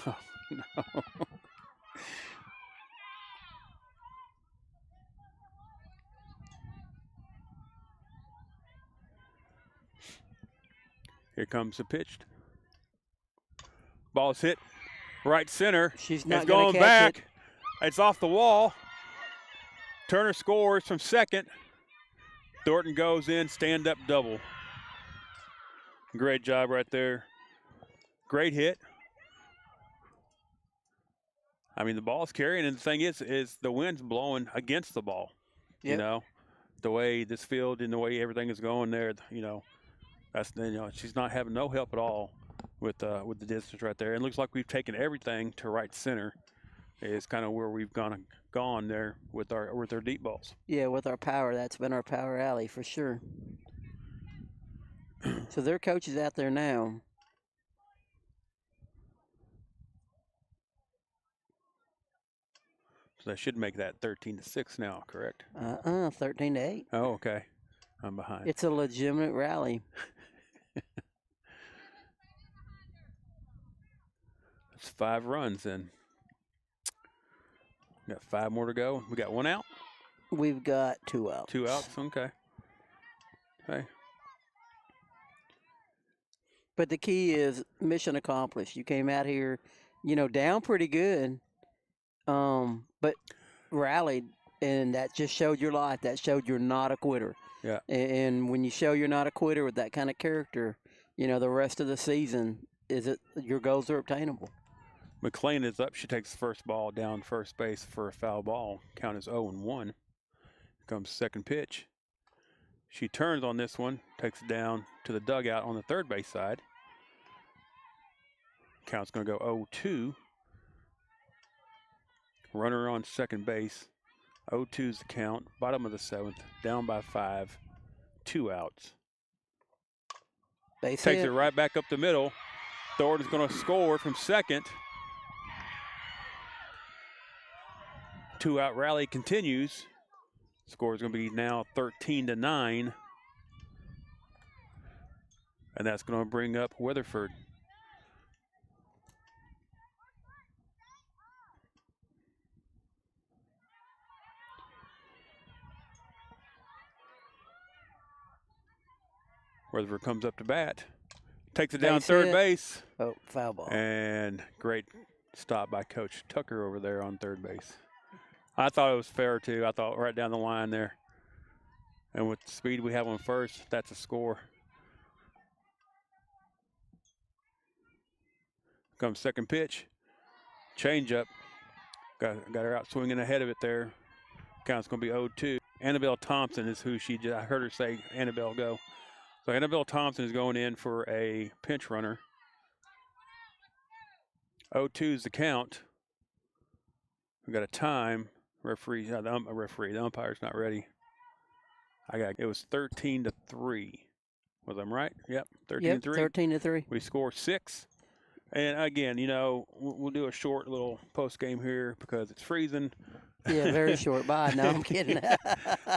Oh, no. Here comes the pitch. Ball's hit right center. She's not it's going catch back. It. It's off the wall. Turner scores from second. Thornton goes in, stand-up double. Great job right there. Great hit. I mean, the ball's carrying, and the thing is the wind's blowing against the ball. Yep. You know, the way this field and the way everything is going there, you know. She's not having no help at all with the distance right there. It looks like we've taken everything to right center. It's kind of where we've gone there with our deep balls. Yeah, with our power, that's been our power alley for sure. So their coach is out there now. So that should make that 13-6 now, correct? 13-8. Oh, okay. I'm behind. It's a legitimate rally. That's 5 runs then. Got 5 more to go. We got 1 out? We've got 2 outs. 2 outs, okay. Okay. But the key is mission accomplished. You came out here, down pretty good, but rallied, and that just showed your life. That showed you're not a quitter. Yeah. And when you show you're not a quitter with that kind of character, the rest of the season, your goals are obtainable. McLean is up. She takes the first ball down first base for a foul ball. Count is 0-1. Here comes second pitch. She turns on this one, takes it down to the dugout on the third base side. Count's going to go 0-2. Runner on second base. 0-2 is the count. Bottom of the seventh. Down by 5. 2 outs. Takes it right back up the middle. Thornton's going to score from second. 2-out rally continues. Score is going to be now 13-9. And that's going to bring up Weatherford. Weatherford comes up to bat. Takes it down third base. Oh, foul ball. And great stop by Coach Tucker over there on third base. I thought it was fair, too. I thought right down the line there. And with the speed we have on first, that's a score. Comes second pitch. Change up. Got her out swinging ahead of it there. Count's going to be 0-2. Annabelle Thompson is who I heard her say, Annabelle, go. So Annabelle Thompson is going in for a pinch runner. 0-2 is the count. We got a time. The umpire's not ready. It was 13-3. Was I right? Yep, 13-3. Yep, 13-3. We score 6. And again, we'll do a short little post game here because it's freezing. Yeah, very short. Bye. No, I'm kidding.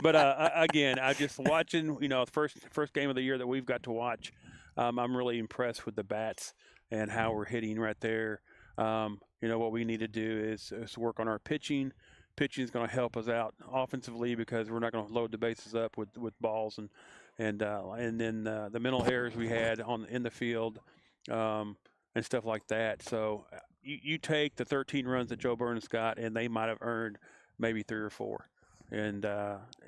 But again, I just watching, the first game of the year that we've got to watch. I'm really impressed with the bats and how we're hitting right there. What we need to do is work on our pitching. Pitching is going to help us out offensively because we're not going to load the bases up with balls and then the mental errors we had in the field and stuff like that. So you take the 13 runs that Joe Byrns got, and they might have earned maybe 3 or 4. And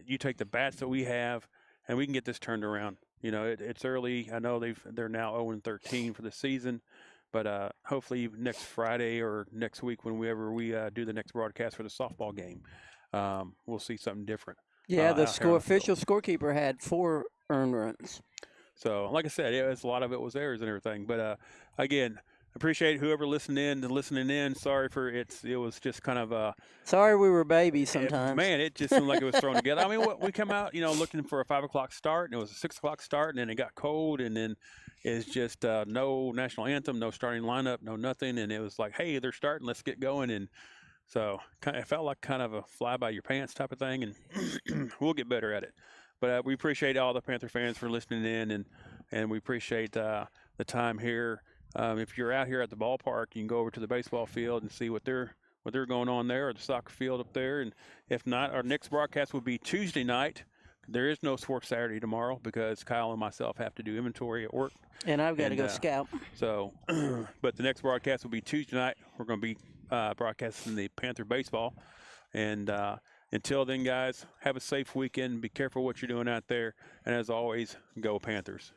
you take the bats that we have, and we can get this turned around. It's early. I know they're now 0-13 for the season, but hopefully next Friday or next week, whenever we do the next broadcast for the softball game, we'll see something different. Yeah, the official scorekeeper had 4 earned runs. So, like I said, a lot of it was errors and everything. But again, appreciate whoever listening in. Sorry for it was just kind of sorry we were babies sometimes. Man, it just seemed like it was thrown together. I mean, we come out, looking for a 5 o'clock start, and it was a 6 o'clock start, and then it got cold, and then it's just no national anthem, no starting lineup, no nothing, and it was like, hey, they're starting, let's get going. And so it felt like kind of a fly by your pants type of thing, and we'll get better at it. But we appreciate all the Panther fans for listening in, and we appreciate the time here. If you're out here at the ballpark, you can go over to the baseball field and see what they're going on there, or the soccer field up there. And if not, our next broadcast will be Tuesday night. There is no Sports Saturday tomorrow because Kyle and myself have to do inventory at work. And I've got to go scout. So, but the next broadcast will be Tuesday night. We're going to be broadcasting the Panther baseball. And until then, guys, have a safe weekend. Be careful what you're doing out there. And as always, go Panthers.